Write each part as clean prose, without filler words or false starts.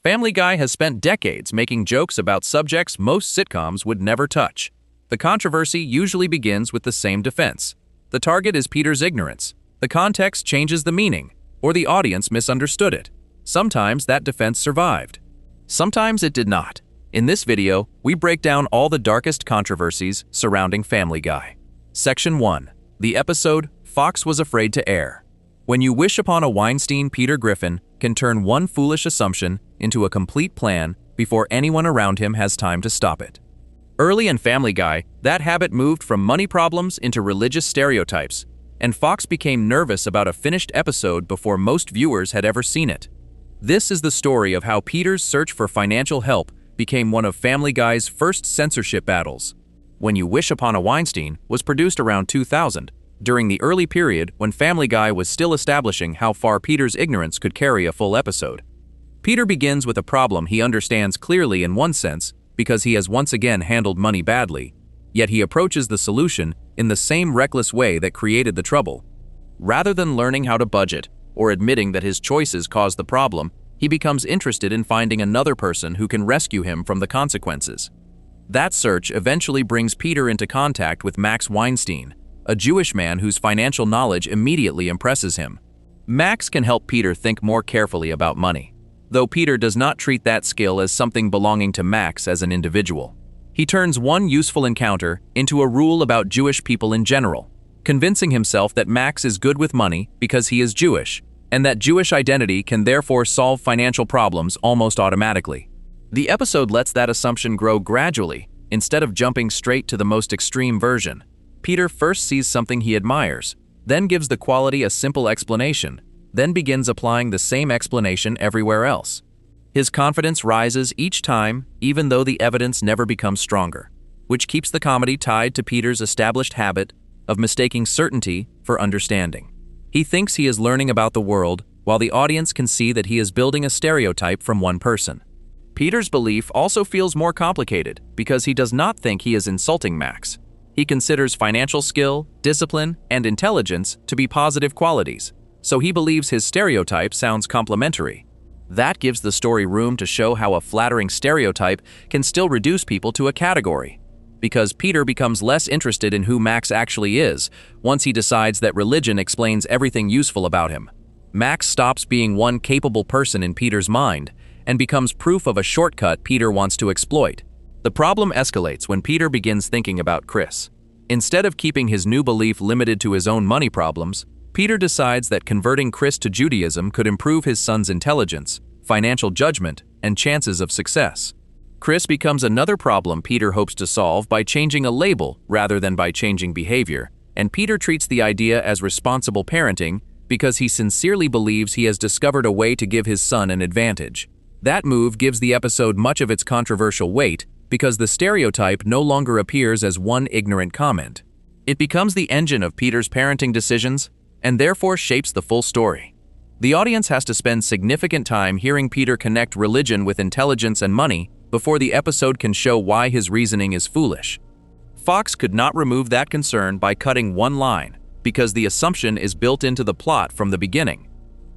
Family Guy has spent decades making jokes about subjects most sitcoms would never touch. The controversy usually begins with the same defense. The target is Peter's ignorance. The context changes the meaning, or the audience misunderstood it. Sometimes that defense survived. Sometimes it did not. In this video, we break down all the darkest controversies surrounding Family Guy. Section 1. The episode Fox was afraid to air. When you wish upon a Weinstein, Peter Griffin can turn one foolish assumption into a complete plan before anyone around him has time to stop it. Early in Family Guy, that habit moved from money problems into religious stereotypes, and Fox became nervous about a finished episode before most viewers had ever seen it. This is the story of how Peter's search for financial help became one of Family Guy's first censorship battles. When You Wish Upon a Weinstein was produced around 2000, during the early period when Family Guy was still establishing how far Peter's ignorance could carry a full episode. Peter begins with a problem he understands clearly in one sense because he has once again handled money badly, yet he approaches the solution in the same reckless way that created the trouble. Rather than learning how to budget or admitting that his choices caused the problem, he becomes interested in finding another person who can rescue him from the consequences. That search eventually brings Peter into contact with Max Weinstein, a Jewish man whose financial knowledge immediately impresses him. Max can help Peter think more carefully about money, though Peter does not treat that skill as something belonging to Max as an individual. He turns one useful encounter into a rule about Jewish people in general, convincing himself that Max is good with money because he is Jewish, and that Jewish identity can therefore solve financial problems almost automatically. The episode lets that assumption grow gradually, instead of jumping straight to the most extreme version. Peter first sees something he admires, then gives the quality a simple explanation, then begins applying the same explanation everywhere else. His confidence rises each time, even though the evidence never becomes stronger, which keeps the comedy tied to Peter's established habit of mistaking certainty for understanding. He thinks he is learning about the world, while the audience can see that he is building a stereotype from one person. Peter's belief also feels more complicated because he does not think he is insulting Max. He considers financial skill, discipline, and intelligence to be positive qualities, so he believes his stereotype sounds complimentary. That gives the story room to show how a flattering stereotype can still reduce people to a category, because Peter becomes less interested in who Max actually is once he decides that religion explains everything useful about him. Max stops being one capable person in Peter's mind and becomes proof of a shortcut Peter wants to exploit. The problem escalates when Peter begins thinking about Chris. Instead of keeping his new belief limited to his own money problems, Peter decides that converting Chris to Judaism could improve his son's intelligence, financial judgment, and chances of success. Chris becomes another problem Peter hopes to solve by changing a label rather than by changing behavior, and Peter treats the idea as responsible parenting because he sincerely believes he has discovered a way to give his son an advantage. That move gives the episode much of its controversial weight because the stereotype no longer appears as one ignorant comment. It becomes the engine of Peter's parenting decisions and therefore shapes the full story. The audience has to spend significant time hearing Peter connect religion with intelligence and money before the episode can show why his reasoning is foolish. Fox could not remove that concern by cutting one line because the assumption is built into the plot from the beginning.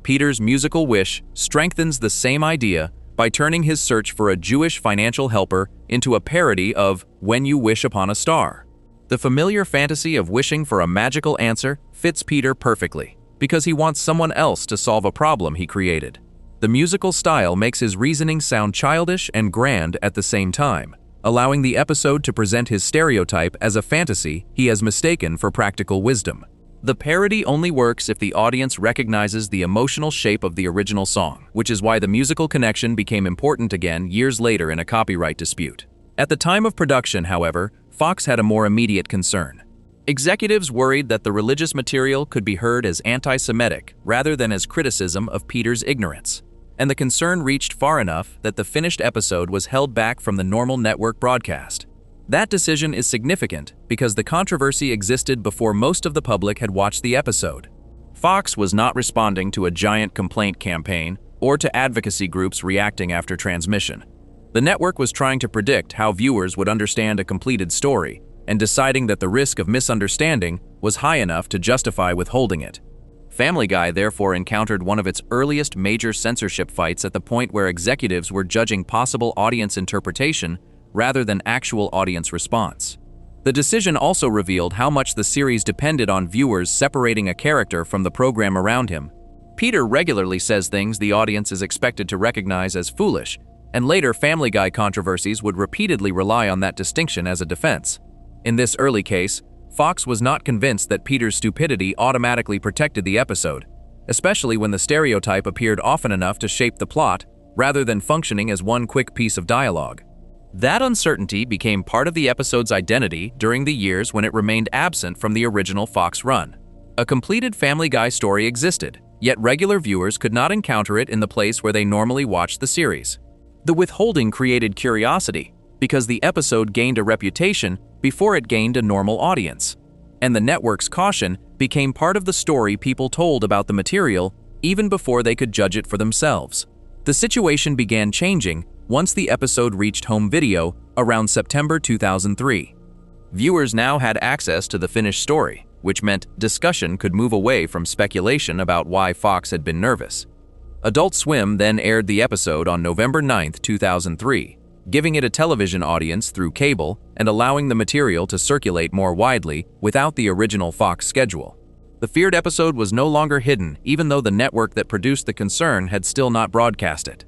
Peter's musical wish strengthens the same idea by turning his search for a Jewish financial helper into a parody of When You Wish Upon a Star. The familiar fantasy of wishing for a magical answer fits Peter perfectly, because he wants someone else to solve a problem he created. The musical style makes his reasoning sound childish and grand at the same time, allowing the episode to present his stereotype as a fantasy he has mistaken for practical wisdom. The parody only works if the audience recognizes the emotional shape of the original song, which is why the musical connection became important again years later in a copyright dispute. At the time of production, however, Fox had a more immediate concern. Executives worried that the religious material could be heard as anti-Semitic rather than as criticism of Peter's ignorance, and the concern reached far enough that the finished episode was held back from the normal network broadcast. That decision is significant because the controversy existed before most of the public had watched the episode. Fox was not responding to a giant complaint campaign or to advocacy groups reacting after transmission. The network was trying to predict how viewers would understand a completed story and deciding that the risk of misunderstanding was high enough to justify withholding it. Family Guy therefore encountered one of its earliest major censorship fights at the point where executives were judging possible audience interpretation rather than actual audience response. The decision also revealed how much the series depended on viewers separating a character from the program around him. Peter regularly says things the audience is expected to recognize as foolish, and later Family Guy controversies would repeatedly rely on that distinction as a defense. In this early case, Fox was not convinced that Peter's stupidity automatically protected the episode, especially when the stereotype appeared often enough to shape the plot rather than functioning as one quick piece of dialogue. That uncertainty became part of the episode's identity during the years when it remained absent from the original Fox run. A completed Family Guy story existed, yet regular viewers could not encounter it in the place where they normally watched the series. The withholding created curiosity, because the episode gained a reputation before it gained a normal audience. And the network's caution became part of the story people told about the material even before they could judge it for themselves. The situation began changing once the episode reached home video around September 2003. Viewers now had access to the finished story, which meant discussion could move away from speculation about why Fox had been nervous. Adult Swim then aired the episode on November 9, 2003, giving it a television audience through cable and allowing the material to circulate more widely without the original Fox schedule. The feared episode was no longer hidden, even though the network that produced the concern had still not broadcast it.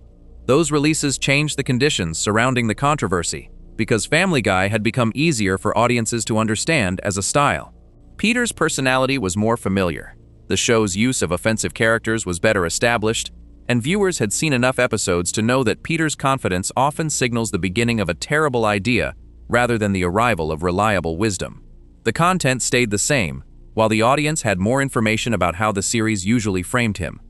Those releases changed the conditions surrounding the controversy, because Family Guy had become easier for audiences to understand as a style. Peter's personality was more familiar, the show's use of offensive characters was better established, and viewers had seen enough episodes to know that Peter's confidence often signals the beginning of a terrible idea rather than the arrival of reliable wisdom. The content stayed the same, while the audience had more information about how the series usually framed him.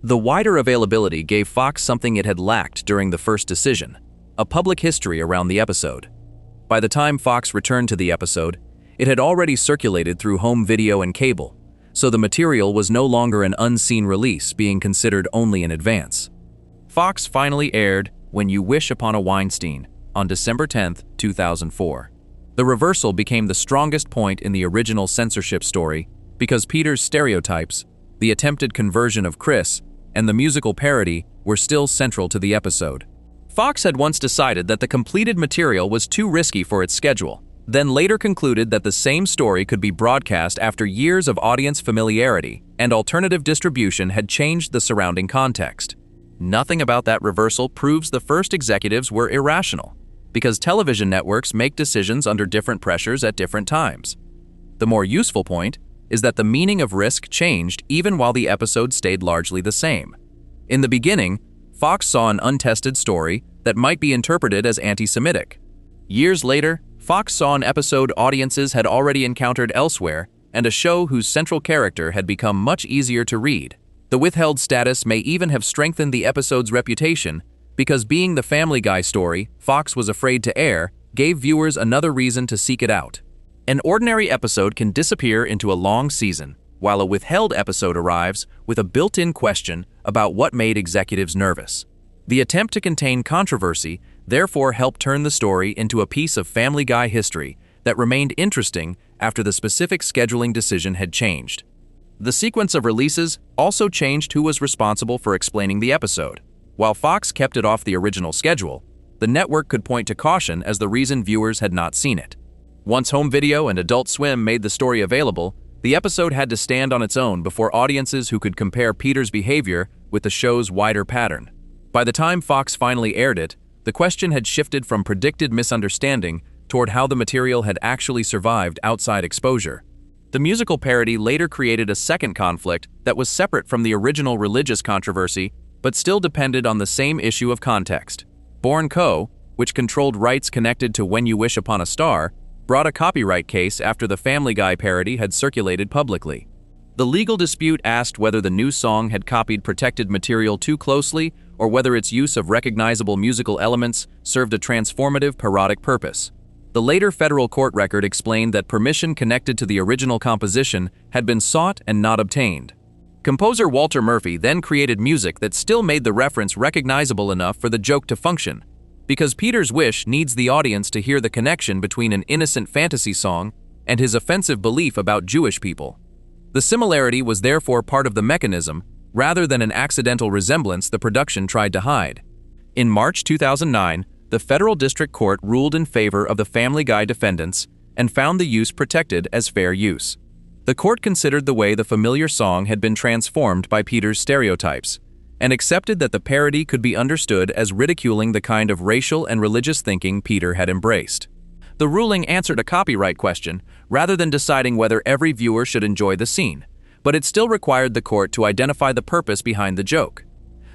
The wider availability gave Fox something it had lacked during the first decision, a public history around the episode. By the time Fox returned to the episode, it had already circulated through home video and cable, so the material was no longer an unseen release being considered only in advance. Fox finally aired When You Wish Upon a Weinstein on December 10, 2004. The reversal became the strongest point in the original censorship story because Peter's stereotypes, the attempted conversion of Chris, and the musical parody were still central to the episode. Fox had once decided that the completed material was too risky for its schedule, then later concluded that the same story could be broadcast after years of audience familiarity and alternative distribution had changed the surrounding context. Nothing about that reversal proves the first executives were irrational, because television networks make decisions under different pressures at different times. The more useful point is that the meaning of risk changed even while the episode stayed largely the same. In the beginning, Fox saw an untested story that might be interpreted as anti-Semitic. Years later, Fox saw an episode audiences had already encountered elsewhere and a show whose central character had become much easier to read. The withheld status may even have strengthened the episode's reputation because being the Family Guy story Fox was afraid to air gave viewers another reason to seek it out. An ordinary episode can disappear into a long season, while a withheld episode arrives with a built-in question about what made executives nervous. The attempt to contain controversy therefore helped turn the story into a piece of Family Guy history that remained interesting after the specific scheduling decision had changed. The sequence of releases also changed who was responsible for explaining the episode. While Fox kept it off the original schedule, the network could point to caution as the reason viewers had not seen it. Once home video and Adult Swim made the story available, the episode had to stand on its own before audiences who could compare Peter's behavior with the show's wider pattern. By the time Fox finally aired it, the question had shifted from predicted misunderstanding toward how the material had actually survived outside exposure. The musical parody later created a second conflict that was separate from the original religious controversy, but still depended on the same issue of context. Born Co., which controlled rights connected to When You Wish Upon a Star, brought a copyright case after the Family Guy parody had circulated publicly. The legal dispute asked whether the new song had copied protected material too closely or whether its use of recognizable musical elements served a transformative parodic purpose. The later federal court record explained that permission connected to the original composition had been sought and not obtained. Composer Walter Murphy then created music that still made the reference recognizable enough for the joke to function, because Peter's wish needs the audience to hear the connection between an innocent fantasy song and his offensive belief about Jewish people. The similarity was therefore part of the mechanism, rather than an accidental resemblance the production tried to hide. In March 2009, the Federal District Court ruled in favor of the Family Guy defendants and found the use protected as fair use. The court considered the way the familiar song had been transformed by Peter's stereotypes, and accepted that the parody could be understood as ridiculing the kind of racial and religious thinking Peter had embraced. The ruling answered a copyright question, rather than deciding whether every viewer should enjoy the scene, but it still required the court to identify the purpose behind the joke.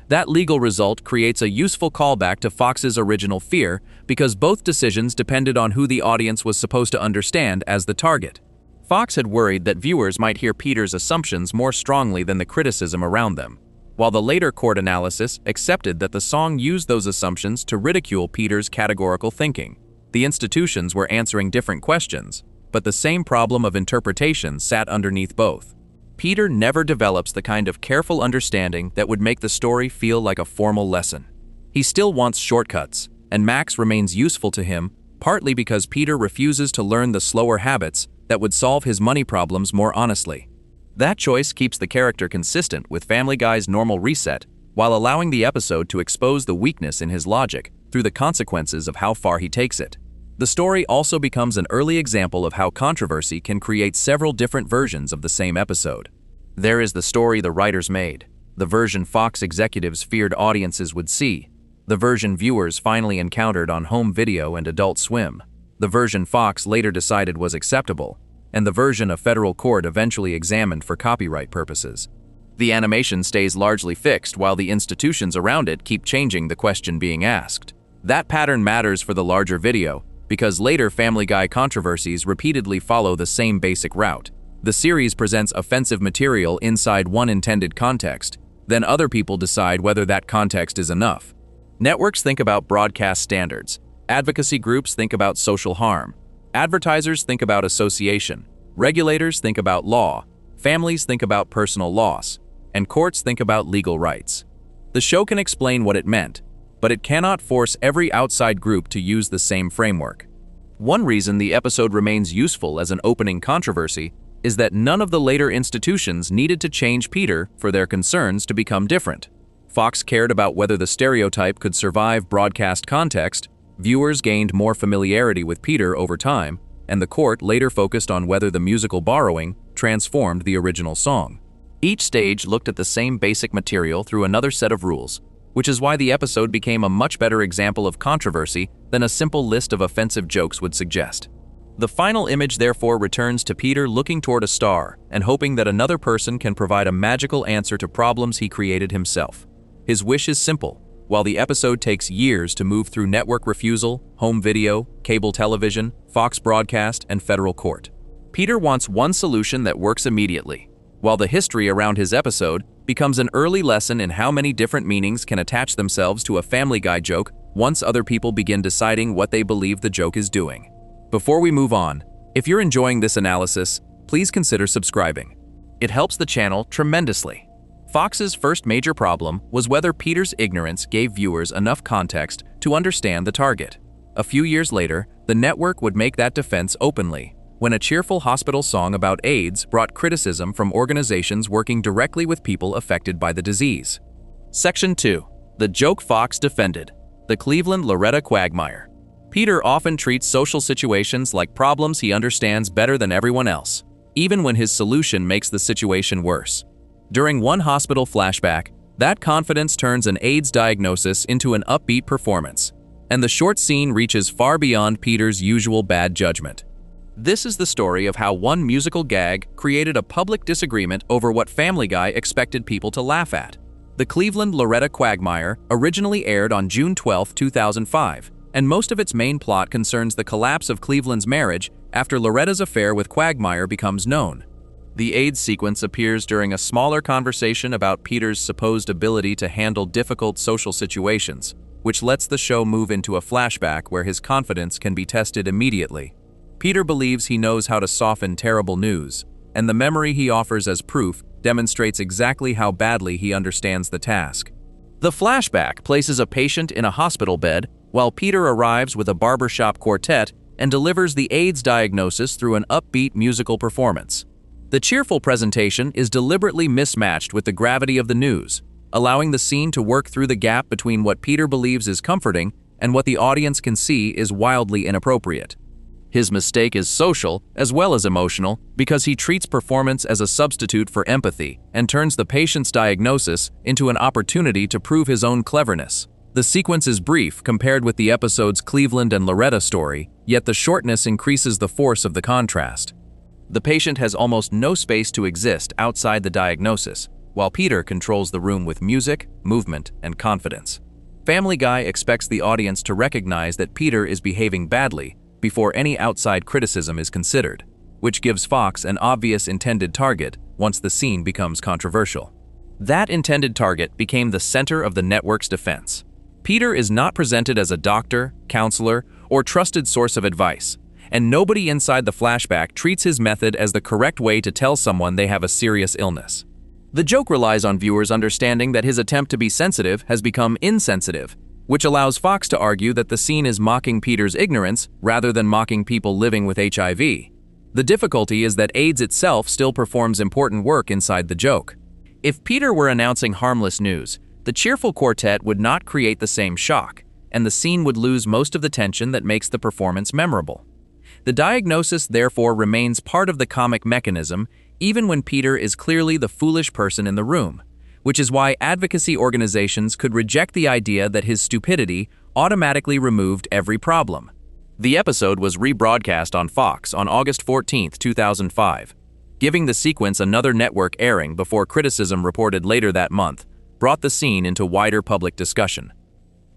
That legal result creates a useful callback to Fox's original fear, because both decisions depended on who the audience was supposed to understand as the target. Fox had worried that viewers might hear Peter's assumptions more strongly than the criticism around them, while the later court analysis accepted that the song used those assumptions to ridicule Peter's categorical thinking. The institutions were answering different questions, but the same problem of interpretation sat underneath both. Peter never develops the kind of careful understanding that would make the story feel like a formal lesson. He still wants shortcuts, and Max remains useful to him, partly because Peter refuses to learn the slower habits that would solve his money problems more honestly. That choice keeps the character consistent with Family Guy's normal reset, while allowing the episode to expose the weakness in his logic through the consequences of how far he takes it. The story also becomes an early example of how controversy can create several different versions of the same episode. There is the story the writers made, the version Fox executives feared audiences would see, the version viewers finally encountered on home video and Adult Swim, the version Fox later decided was acceptable, and the version a federal court eventually examined for copyright purposes. The animation stays largely fixed while the institutions around it keep changing the question being asked. That pattern matters for the larger video, because later Family Guy controversies repeatedly follow the same basic route. The series presents offensive material inside one intended context, then other people decide whether that context is enough. Networks think about broadcast standards, advocacy groups think about social harm, advertisers think about association, regulators think about law, families think about personal loss, and courts think about legal rights. The show can explain what it meant, but it cannot force every outside group to use the same framework. One reason the episode remains useful as an opening controversy is that none of the later institutions needed to change Peter for their concerns to become different. Fox cared about whether the stereotype could survive broadcast context, viewers gained more familiarity with Peter over time, and the court later focused on whether the musical borrowing transformed the original song. Each stage looked at the same basic material through another set of rules, which is why the episode became a much better example of controversy than a simple list of offensive jokes would suggest. The final image therefore returns to Peter looking toward a star and hoping that another person can provide a magical answer to problems he created himself. His wish is simple, while the episode takes years to move through network refusal, home video, cable television, Fox broadcast, and federal court. Peter wants one solution that works immediately, while the history around his episode becomes an early lesson in how many different meanings can attach themselves to a Family Guy joke once other people begin deciding what they believe the joke is doing. Before we move on, if you're enjoying this analysis, please consider subscribing. It helps the channel tremendously. Fox's first major problem was whether Peter's ignorance gave viewers enough context to understand the target. A few years later, the network would make that defense openly, when a cheerful hospital song about AIDS brought criticism from organizations working directly with people affected by the disease. Section 2. The joke Fox defended. The Cleveland Loretta quagmire. Peter often treats social situations like problems he understands better than everyone else, even when his solution makes the situation worse. During one hospital flashback, that confidence turns an AIDS diagnosis into an upbeat performance, and the short scene reaches far beyond Peter's usual bad judgment. This is the story of how one musical gag created a public disagreement over what Family Guy expected people to laugh at. The Cleveland Loretta quagmire originally aired on June 12, 2005, and most of its main plot concerns the collapse of Cleveland's marriage after Loretta's affair with Quagmire becomes known. The AIDS sequence appears during a smaller conversation about Peter's supposed ability to handle difficult social situations, which lets the show move into a flashback where his confidence can be tested immediately. Peter believes he knows how to soften terrible news, and the memory he offers as proof demonstrates exactly how badly he understands the task. The flashback places a patient in a hospital bed while Peter arrives with a barbershop quartet and delivers the AIDS diagnosis through an upbeat musical performance. The cheerful presentation is deliberately mismatched with the gravity of the news, allowing the scene to work through the gap between what Peter believes is comforting and what the audience can see is wildly inappropriate. His mistake is social as well as emotional because he treats performance as a substitute for empathy and turns the patient's diagnosis into an opportunity to prove his own cleverness. The sequence is brief compared with the episode's Cleveland and Loretta story, yet the shortness increases the force of the contrast. The patient has almost no space to exist outside the diagnosis, while Peter controls the room with music, movement, and confidence. Family Guy expects the audience to recognize that Peter is behaving badly before any outside criticism is considered, which gives Fox an obvious intended target once the scene becomes controversial. That intended target became the center of the network's defense. Peter is not presented as a doctor, counselor, or trusted source of advice, and nobody inside the flashback treats his method as the correct way to tell someone they have a serious illness. The joke relies on viewers understanding that his attempt to be sensitive has become insensitive, which allows Fox to argue that the scene is mocking Peter's ignorance rather than mocking people living with HIV. The difficulty is that AIDS itself still performs important work inside the joke. If Peter were announcing harmless news, the cheerful quartet would not create the same shock, and the scene would lose most of the tension that makes the performance memorable. The diagnosis therefore remains part of the comic mechanism, even when Peter is clearly the foolish person in the room, which is why advocacy organizations could reject the idea that his stupidity automatically removed every problem. The episode was rebroadcast on Fox on August 14, 2005. Giving the sequence another network airing before criticism reported later that month brought the scene into wider public discussion.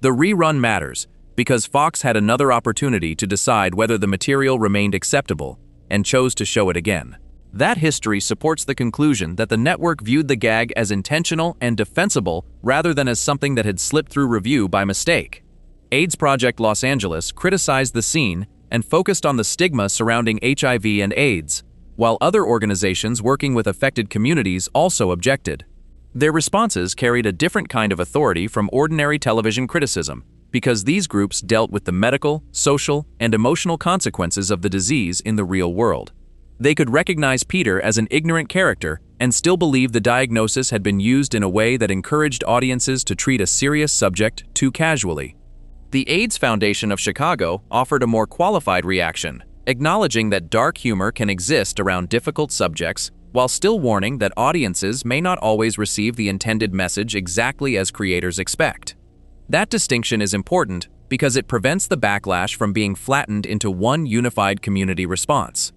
The rerun matters because Fox had another opportunity to decide whether the material remained acceptable and chose to show it again. That history supports the conclusion that the network viewed the gag as intentional and defensible rather than as something that had slipped through review by mistake. AIDS Project Los Angeles criticized the scene and focused on the stigma surrounding HIV and AIDS, while other organizations working with affected communities also objected. Their responses carried a different kind of authority from ordinary television criticism, because these groups dealt with the medical, social, and emotional consequences of the disease in the real world. They could recognize Peter as an ignorant character and still believe the diagnosis had been used in a way that encouraged audiences to treat a serious subject too casually. The AIDS Foundation of Chicago offered a more qualified reaction, acknowledging that dark humor can exist around difficult subjects, while still warning that audiences may not always receive the intended message exactly as creators expect. That distinction is important because it prevents the backlash from being flattened into one unified community response.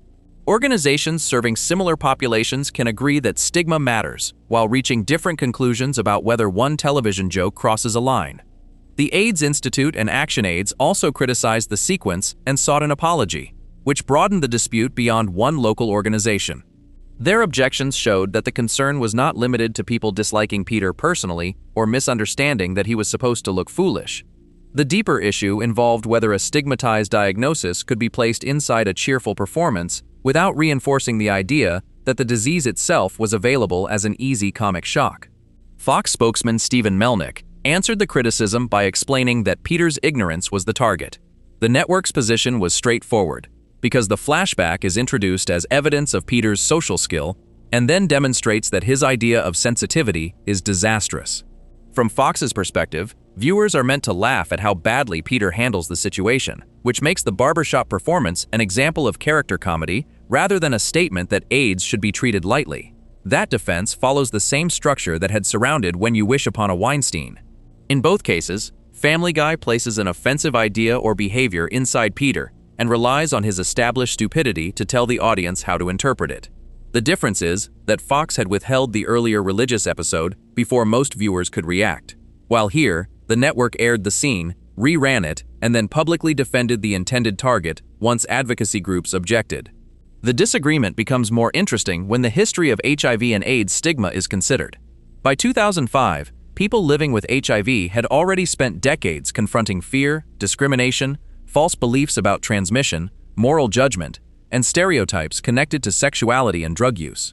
Organizations serving similar populations can agree that stigma matters, while reaching different conclusions about whether one television joke crosses a line. The AIDS Institute and ActionAIDS also criticized the sequence and sought an apology, which broadened the dispute beyond one local organization. Their objections showed that the concern was not limited to people disliking Peter personally or misunderstanding that he was supposed to look foolish. The deeper issue involved whether a stigmatized diagnosis could be placed inside a cheerful performance without reinforcing the idea that the disease itself was available as an easy comic shock. Fox spokesman Stephen Melnick answered the criticism by explaining that Peter's ignorance was the target. The network's position was straightforward, because the flashback is introduced as evidence of Peter's social skill and then demonstrates that his idea of sensitivity is disastrous. From Fox's perspective, viewers are meant to laugh at how badly Peter handles the situation, which makes the barbershop performance an example of character comedy rather than a statement that AIDS should be treated lightly. That defense follows the same structure that had surrounded When You Wish Upon a Weinstein. In both cases, Family Guy places an offensive idea or behavior inside Peter and relies on his established stupidity to tell the audience how to interpret it. The difference is that Fox had withheld the earlier religious episode before most viewers could react, while here, the network aired the scene, reran it, and then publicly defended the intended target once advocacy groups objected. The disagreement becomes more interesting when the history of HIV and AIDS stigma is considered. By 2005, people living with HIV had already spent decades confronting fear, discrimination, false beliefs about transmission, moral judgment, and stereotypes connected to sexuality and drug use.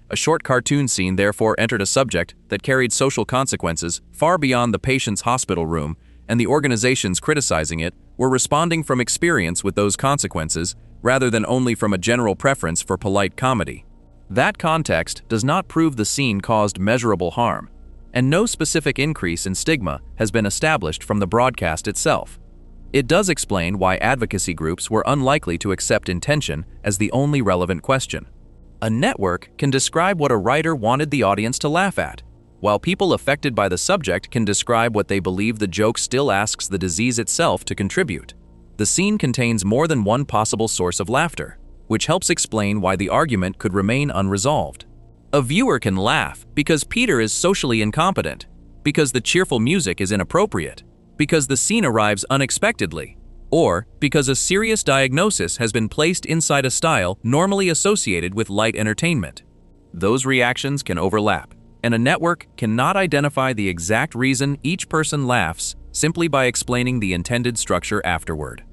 A short cartoon scene therefore entered a subject that carried social consequences far beyond the patient's hospital room, and the organizations criticizing it were responding from experience with those consequences rather than only from a general preference for polite comedy. That context does not prove the scene caused measurable harm, and no specific increase in stigma has been established from the broadcast itself. It does explain why advocacy groups were unlikely to accept intention as the only relevant question. A network can describe what a writer wanted the audience to laugh at, while people affected by the subject can describe what they believe the joke still asks the disease itself to contribute. The scene contains more than one possible source of laughter, which helps explain why the argument could remain unresolved. A viewer can laugh because Peter is socially incompetent, because the cheerful music is inappropriate, because the scene arrives unexpectedly, or because a serious diagnosis has been placed inside a style normally associated with light entertainment. Those reactions can overlap, and a network cannot identify the exact reason each person laughs simply by explaining the intended structure afterward.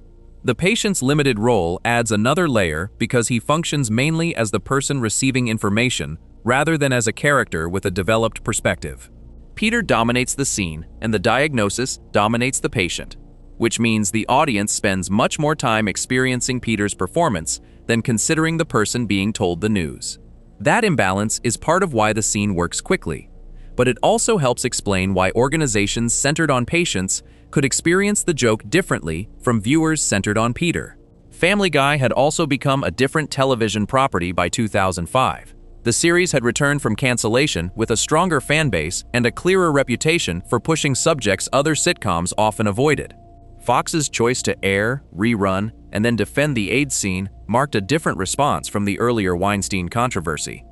The patient's limited role adds another layer because he functions mainly as the person receiving information rather than as a character with a developed perspective. Peter dominates the scene, and the diagnosis dominates the patient, which means the audience spends much more time experiencing Peter's performance than considering the person being told the news. That imbalance is part of why the scene works quickly, but it also helps explain why organizations centered on patients could experience the joke differently from viewers centered on Peter. Family Guy had also become a different television property by 2005. The series had returned from cancellation with a stronger fan base and a clearer reputation for pushing subjects other sitcoms often avoided. Fox's choice to air, rerun, and then defend the AIDS scene marked a different response from the earlier Weinstein controversy.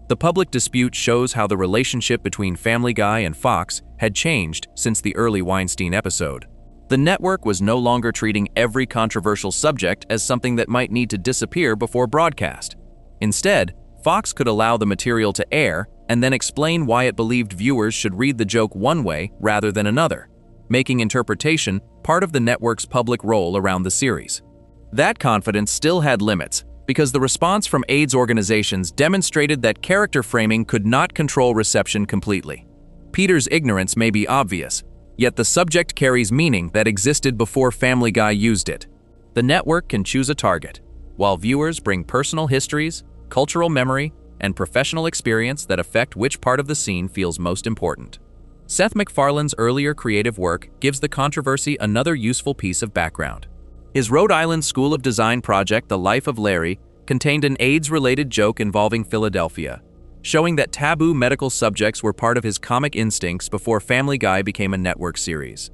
The public dispute shows how the relationship between Family Guy and Fox had changed since the early Weinstein episode. The network was no longer treating every controversial subject as something that might need to disappear before broadcast. Instead, Fox could allow the material to air and then explain why it believed viewers should read the joke one way rather than another, making interpretation part of the network's public role around the series. That confidence still had limits because the response from AIDS organizations demonstrated that character framing could not control reception completely. Peter's ignorance may be obvious, yet the subject carries meaning that existed before Family Guy used it. The network can choose a target, while viewers bring personal histories, cultural memory, and professional experience that affect which part of the scene feels most important. Seth MacFarlane's earlier creative work gives the controversy another useful piece of background. His Rhode Island School of Design project, The Life of Larry, contained an AIDS-related joke involving Philadelphia, showing that taboo medical subjects were part of his comic instincts before Family Guy became a network series.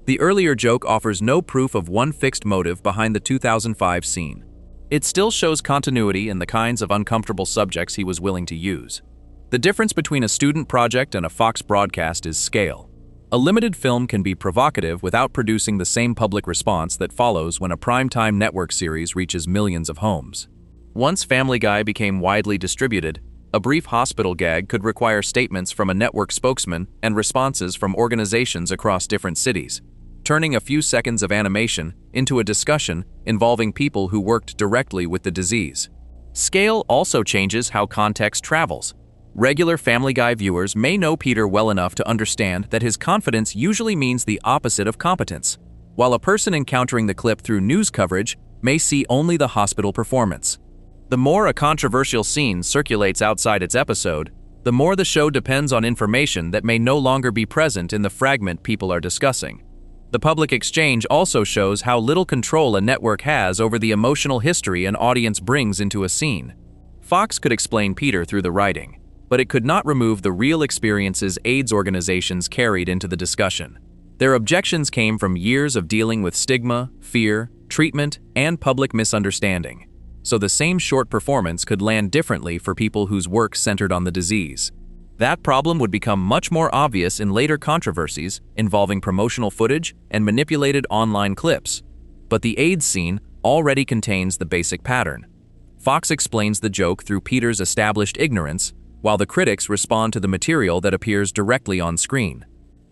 The earlier joke offers no proof of one fixed motive behind the 2005 scene. It still shows continuity in the kinds of uncomfortable subjects he was willing to use. The difference between a student project and a Fox broadcast is scale. A limited film can be provocative without producing the same public response that follows when a primetime network series reaches millions of homes. Once Family Guy became widely distributed, a brief hospital gag could require statements from a network spokesman and responses from organizations across different cities, turning a few seconds of animation into a discussion involving people who worked directly with the disease. Scale also changes how context travels. Regular Family Guy viewers may know Peter well enough to understand that his confidence usually means the opposite of competence, while a person encountering the clip through news coverage may see only the hospital performance. The more a controversial scene circulates outside its episode, the more the show depends on information that may no longer be present in the fragment people are discussing. The public exchange also shows how little control a network has over the emotional history an audience brings into a scene. Fox could explain Peter through the writing, but it could not remove the real experiences AIDS organizations carried into the discussion. Their objections came from years of dealing with stigma, fear, treatment, and public misunderstanding. So the same short performance could land differently for people whose work centered on the disease. That problem would become much more obvious in later controversies involving promotional footage and manipulated online clips. But the AIDS scene already contains the basic pattern. Fox explains the joke through Peter's established ignorance, while the critics respond to the material that appears directly on screen.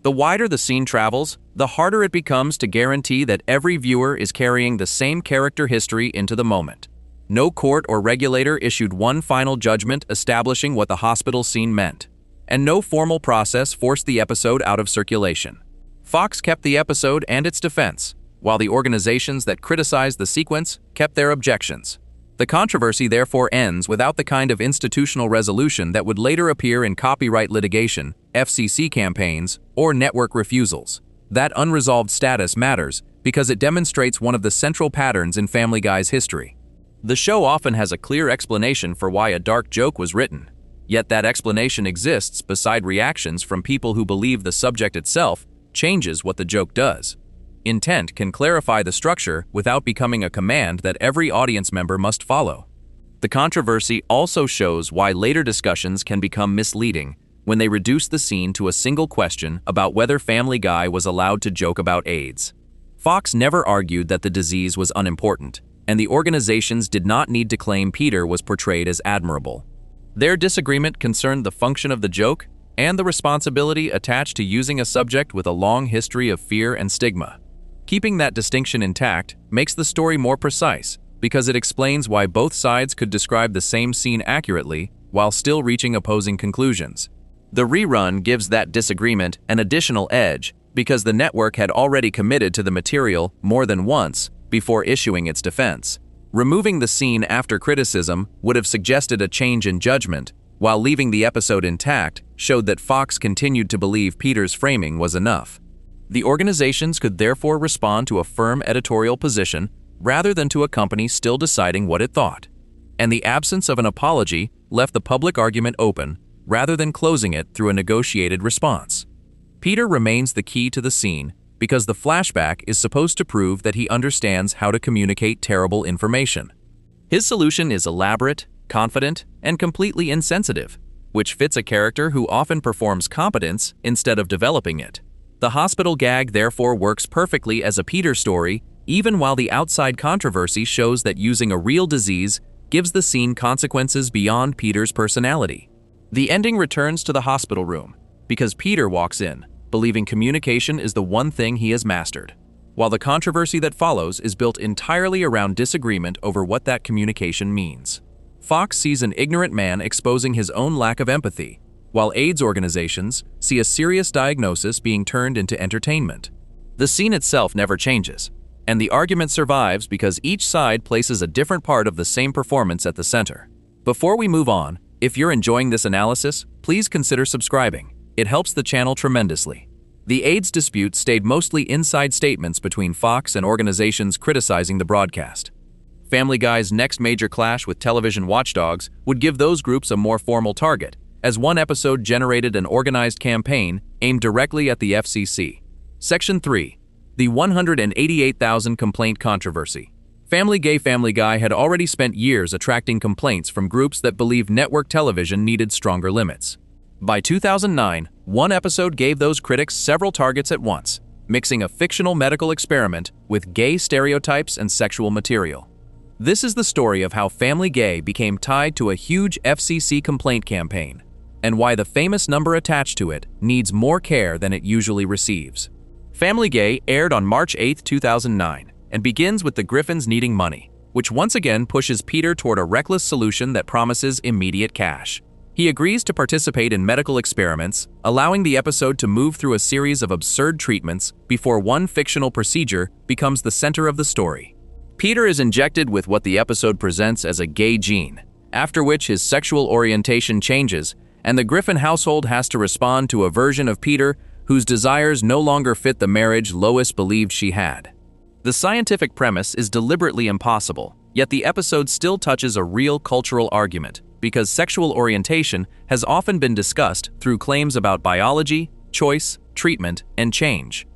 The wider the scene travels, the harder it becomes to guarantee that every viewer is carrying the same character history into the moment. No court or regulator issued one final judgment establishing what the hospital scene meant, and no formal process forced the episode out of circulation. Fox kept the episode and its defense, while the organizations that criticized the sequence kept their objections. The controversy therefore ends without the kind of institutional resolution that would later appear in copyright litigation, FCC campaigns, or network refusals. That unresolved status matters because it demonstrates one of the central patterns in Family Guy's history. The show often has a clear explanation for why a dark joke was written, yet that explanation exists beside reactions from people who believe the subject itself changes what the joke does. Intent can clarify the structure without becoming a command that every audience member must follow. The controversy also shows why later discussions can become misleading when they reduce the scene to a single question about whether Family Guy was allowed to joke about AIDS. Fox never argued that the disease was unimportant, and the organizations did not need to claim Peter was portrayed as admirable. Their disagreement concerned the function of the joke and the responsibility attached to using a subject with a long history of fear and stigma. Keeping that distinction intact makes the story more precise because it explains why both sides could describe the same scene accurately while still reaching opposing conclusions. The rerun gives that disagreement an additional edge because the network had already committed to the material more than once before issuing its defense. Removing the scene after criticism would have suggested a change in judgment, while leaving the episode intact showed that Fox continued to believe Peter's framing was enough. The organizations could therefore respond to a firm editorial position rather than to a company still deciding what it thought. And the absence of an apology left the public argument open rather than closing it through a negotiated response. Peter remains the key to the scene because the flashback is supposed to prove that he understands how to communicate terrible information. His solution is elaborate, confident, and completely insensitive, which fits a character who often performs competence instead of developing it. The hospital gag therefore works perfectly as a Peter story, even while the outside controversy shows that using a real disease gives the scene consequences beyond Peter's personality. The ending returns to the hospital room because Peter walks in, believing communication is the one thing he has mastered, while the controversy that follows is built entirely around disagreement over what that communication means. Fox sees an ignorant man exposing his own lack of empathy, while AIDS organizations see a serious diagnosis being turned into entertainment. The scene itself never changes, and the argument survives because each side places a different part of the same performance at the center. Before we move on, if you're enjoying this analysis, please consider subscribing. It helps the channel tremendously. The AIDS dispute stayed mostly inside statements between Fox and organizations criticizing the broadcast. Family Guy's next major clash with television watchdogs would give those groups a more formal target, as one episode generated an organized campaign aimed directly at the FCC. Section 3. The 188,000 complaint controversy. Family Guy had already spent years attracting complaints from groups that believed network television needed stronger limits. By 2009, one episode gave those critics several targets at once, mixing a fictional medical experiment with gay stereotypes and sexual material. This is the story of how Family Guy became tied to a huge FCC complaint campaign, and why the famous number attached to it needs more care than it usually receives. Family Guy aired on March 8, 2009, and begins with the Griffins needing money, which once again pushes Peter toward a reckless solution that promises immediate cash. He agrees to participate in medical experiments, allowing the episode to move through a series of absurd treatments before one fictional procedure becomes the center of the story. Peter is injected with what the episode presents as a gay gene, after which his sexual orientation changes, and the Griffin household has to respond to a version of Peter whose desires no longer fit the marriage Lois believed she had. The scientific premise is deliberately impossible, yet the episode still touches a real cultural argument, because sexual orientation has often been discussed through claims about biology, choice, treatment, and change.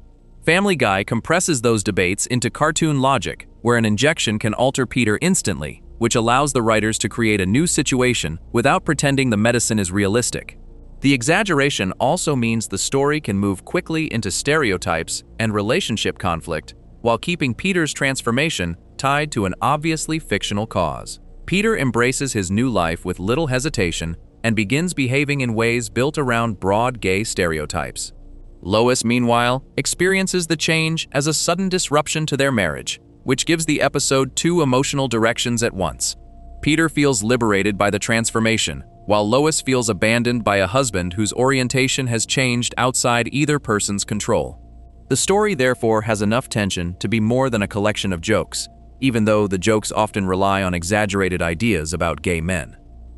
Family Guy compresses those debates into cartoon logic, where an injection can alter Peter instantly, which allows the writers to create a new situation without pretending the medicine is realistic. The exaggeration also means the story can move quickly into stereotypes and relationship conflict, while keeping Peter's transformation tied to an obviously fictional cause. Peter embraces his new life with little hesitation and begins behaving in ways built around broad gay stereotypes. Lois, meanwhile, experiences the change as a sudden disruption to their marriage, which gives the episode two emotional directions at once. Peter feels liberated by the transformation, while Lois feels abandoned by a husband whose orientation has changed outside either person's control. The story therefore has enough tension to be more than a collection of jokes. even though the jokes often rely on exaggerated ideas about gay men.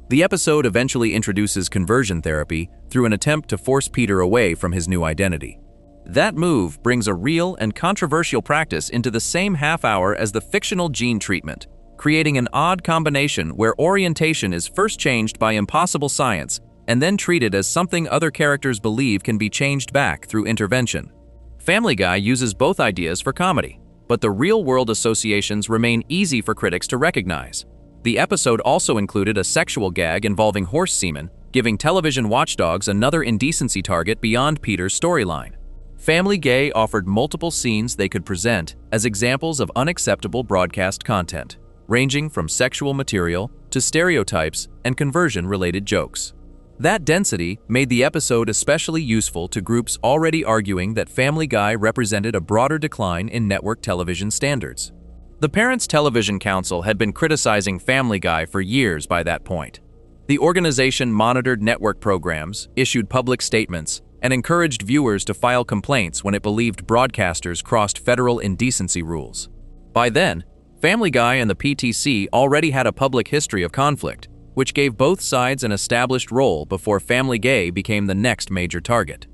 The episode eventually introduces conversion therapy through an attempt to force Peter away from his new identity. That move brings a real and controversial practice into the same half hour as the fictional gene treatment, creating an odd combination where orientation is first changed by impossible science and then treated as something other characters believe can be changed back through intervention. Family Guy uses both ideas for comedy, but the real-world associations remain easy for critics to recognize. The episode also included a sexual gag involving horse semen, giving television watchdogs another indecency target beyond Peter's storyline. Family Guy offered multiple scenes they could present as examples of unacceptable broadcast content, ranging from sexual material to stereotypes and conversion-related jokes. That density made the episode especially useful to groups already arguing that Family Guy represented a broader decline in network television standards. The Parents Television Council had been criticizing Family Guy for years by that point. The organization monitored network programs, issued public statements, and encouraged viewers to file complaints when it believed broadcasters crossed federal indecency rules. By then, Family Guy and the PTC already had a public history of conflict, which gave both sides an established role before Family Guy became the next major target.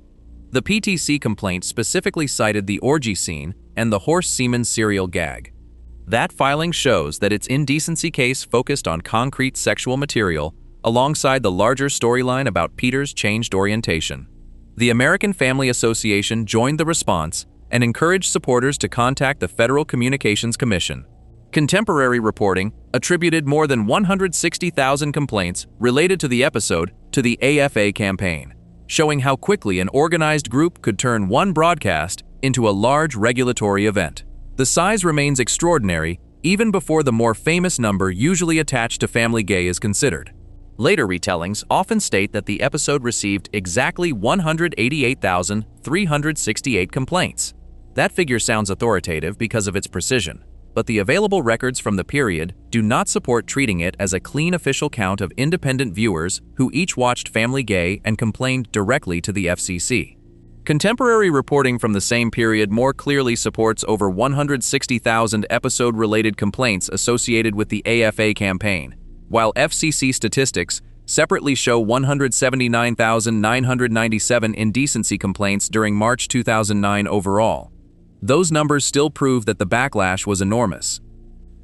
The PTC complaint specifically cited the orgy scene and the horse semen serial gag. That filing shows that its indecency case focused on concrete sexual material alongside the larger storyline about Peter's changed orientation. The American Family Association joined the response and encouraged supporters to contact the Federal Communications Commission. Contemporary reporting attributed more than 160,000 complaints related to the episode to the AFA campaign, showing how quickly an organized group could turn one broadcast into a large regulatory event. The size remains extraordinary even before the more famous number usually attached to Family Guy is considered. Later retellings often state that the episode received exactly 188,368 complaints. That figure sounds authoritative because of its precision, but the available records from the period do not support treating it as a clean official count of independent viewers who each watched Family Guy and complained directly to the FCC. Contemporary reporting from the same period more clearly supports over 160,000 episode-related complaints associated with the AFA campaign, while FCC statistics separately show 179,997 indecency complaints during March 2009 overall. Those numbers still prove that the backlash was enormous.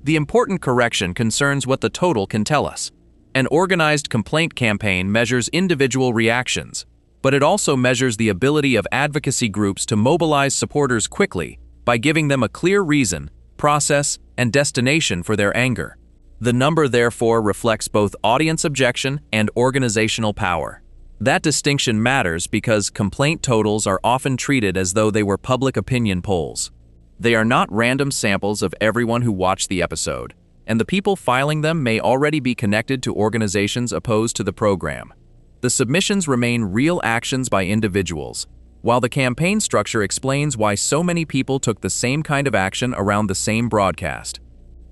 The important correction concerns what the total can tell us. An organized complaint campaign measures individual reactions, but it also measures the ability of advocacy groups to mobilize supporters quickly by giving them a clear reason, process, and destination for their anger. The number therefore reflects both audience objection and organizational power. That distinction matters because complaint totals are often treated as though they were public opinion polls. They are not random samples of everyone who watched the episode, and the people filing them may already be connected to organizations opposed to the program. The submissions remain real actions by individuals, while the campaign structure explains why so many people took the same kind of action around the same broadcast.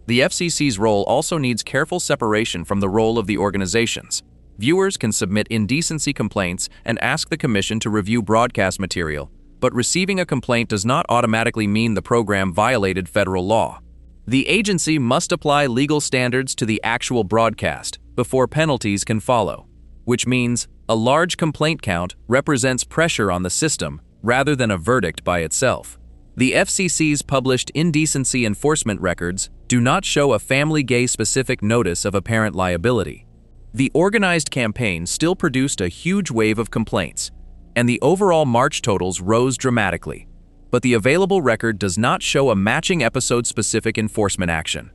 The FCC's role also needs careful separation from the role of the organizations. Viewers can submit indecency complaints and ask the commission to review broadcast material, but receiving a complaint does not automatically mean the program violated federal law. The agency must apply legal standards to the actual broadcast before penalties can follow, which means a large complaint count represents pressure on the system rather than a verdict by itself. The FCC's published indecency enforcement records do not show a Family Guy-specific notice of apparent liability. The organized campaign still produced a huge wave of complaints, and the overall March totals rose dramatically, but the available record does not show a matching episode-specific enforcement action.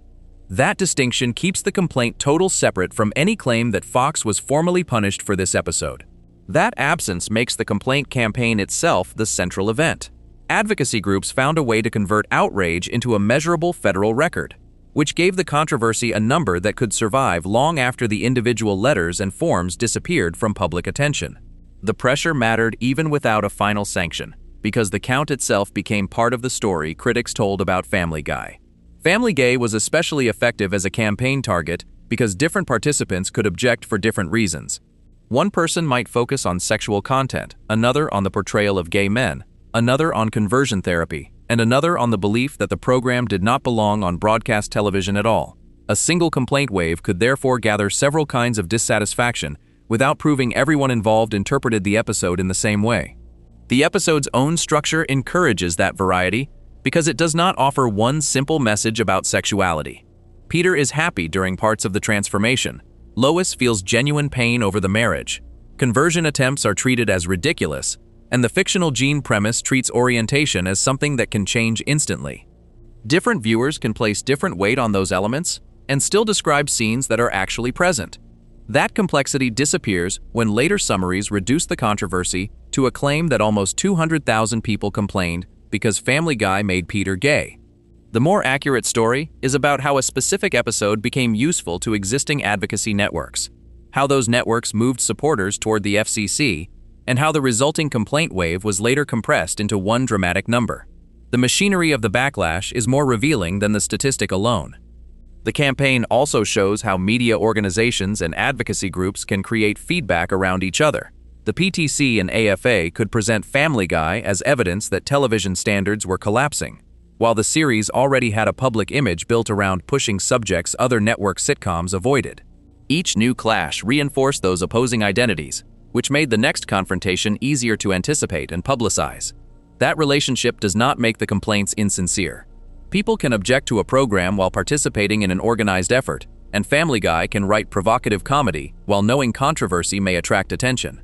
That distinction keeps the complaint total separate from any claim that Fox was formally punished for this episode. That absence makes the complaint campaign itself the central event. Advocacy groups found a way to convert outrage into a measurable federal record, which gave the controversy a number that could survive long after the individual letters and forms disappeared from public attention. The pressure mattered even without a final sanction, because the count itself became part of the story critics told about Family Guy. Family Guy was especially effective as a campaign target because different participants could object for different reasons. One person might focus on sexual content, another on the portrayal of gay men, another on conversion therapy, and another on the belief that the program did not belong on broadcast television at all. A single complaint wave could therefore gather several kinds of dissatisfaction without proving everyone involved interpreted the episode in the same way. The episode's own structure encourages that variety because it does not offer one simple message about sexuality. Peter is happy during parts of the transformation. Lois feels genuine pain over the marriage. Conversion attempts are treated as ridiculous, and the fictional Gene premise treats orientation as something that can change instantly. Different viewers can place different weight on those elements and still describe scenes that are actually present. That complexity disappears when later summaries reduce the controversy to a claim that almost 200,000 people complained because Family Guy made Peter gay. The more accurate story is about how a specific episode became useful to existing advocacy networks, how those networks moved supporters toward the FCC, and how the resulting complaint wave was later compressed into one dramatic number. The machinery of the backlash is more revealing than the statistic alone. The campaign also shows how media organizations and advocacy groups can create feedback around each other. The PTC and AFA could present Family Guy as evidence that television standards were collapsing, while the series already had a public image built around pushing subjects other network sitcoms avoided. Each new clash reinforced those opposing identities, which made the next confrontation easier to anticipate and publicize. That relationship does not make the complaints insincere. People can object to a program while participating in an organized effort, and Family Guy can write provocative comedy while knowing controversy may attract attention.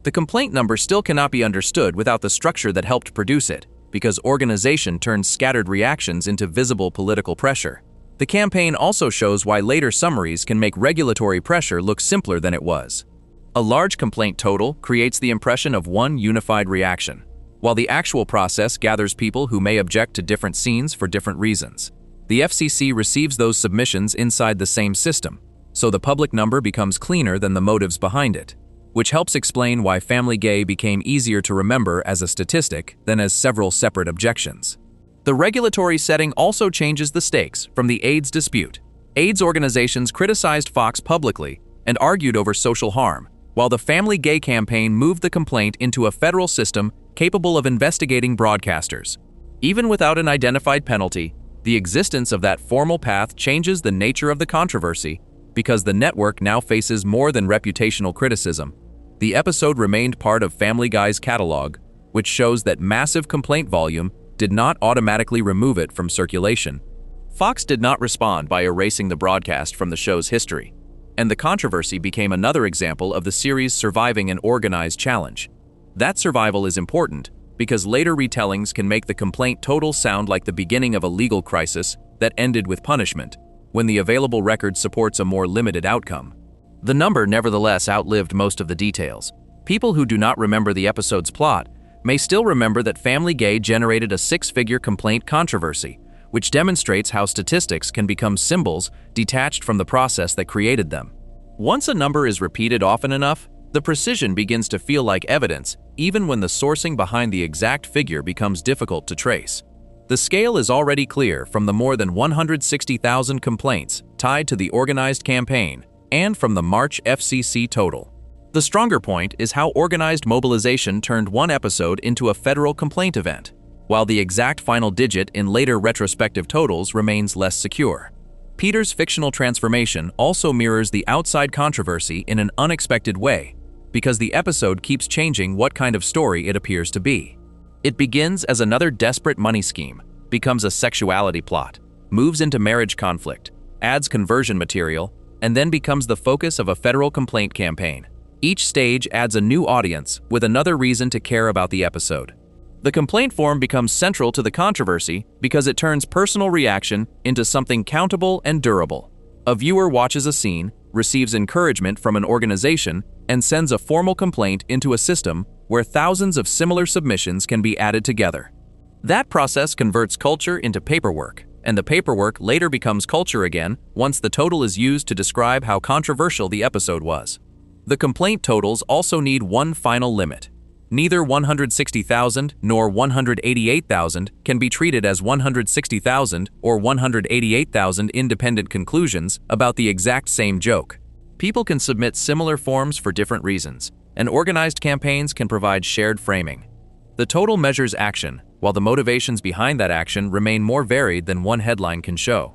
The complaint number still cannot be understood without the structure that helped produce it, because organization turns scattered reactions into visible political pressure. The campaign also shows why later summaries can make regulatory pressure look simpler than it was. A large complaint total creates the impression of one unified reaction, while the actual process gathers people who may object to different scenes for different reasons. The FCC receives those submissions inside the same system, so the public number becomes cleaner than the motives behind it, which helps explain why Family Guy became easier to remember as a statistic than as several separate objections. The regulatory setting also changes the stakes from the AIDS dispute. AIDS organizations criticized Fox publicly and argued over social harm, while the Family Guy campaign moved the complaint into a federal system capable of investigating broadcasters. Even without an identified penalty, the existence of that formal path changes the nature of the controversy because the network now faces more than reputational criticism. The episode remained part of Family Guy's catalog, which shows that massive complaint volume did not automatically remove it from circulation. Fox did not respond by erasing the broadcast from the show's history, and the controversy became another example of the series surviving an organized challenge. That survival is important because later retellings can make the complaint total sound like the beginning of a legal crisis that ended with punishment, when the available record supports a more limited outcome. The number nevertheless outlived most of the details. People who do not remember the episode's plot may still remember that Family Guy generated a six-figure complaint controversy, which demonstrates how statistics can become symbols detached from the process that created them. Once a number is repeated often enough, the precision begins to feel like evidence, even when the sourcing behind the exact figure becomes difficult to trace. The scale is already clear from the more than 160,000 complaints tied to the organized campaign and from the March FCC total. The stronger point is how organized mobilization turned one episode into a federal complaint event, while the exact final digit in later retrospective totals remains less secure. Peter's fictional transformation also mirrors the outside controversy in an unexpected way, because the episode keeps changing what kind of story it appears to be. It begins as another desperate money scheme, becomes a sexuality plot, moves into marriage conflict, adds conversion material, and then becomes the focus of a federal complaint campaign. Each stage adds a new audience with another reason to care about the episode. The complaint form becomes central to the controversy because it turns personal reaction into something countable and durable. A viewer watches a scene, receives encouragement from an organization, and sends a formal complaint into a system where thousands of similar submissions can be added together. That process converts culture into paperwork, and the paperwork later becomes culture again once the total is used to describe how controversial the episode was. The complaint totals also need one final limit. Neither 160,000 nor 188,000 can be treated as 160,000 or 188,000 independent conclusions about the exact same joke. People can submit similar forms for different reasons, and organized campaigns can provide shared framing. The total measures action, while the motivations behind that action remain more varied than one headline can show.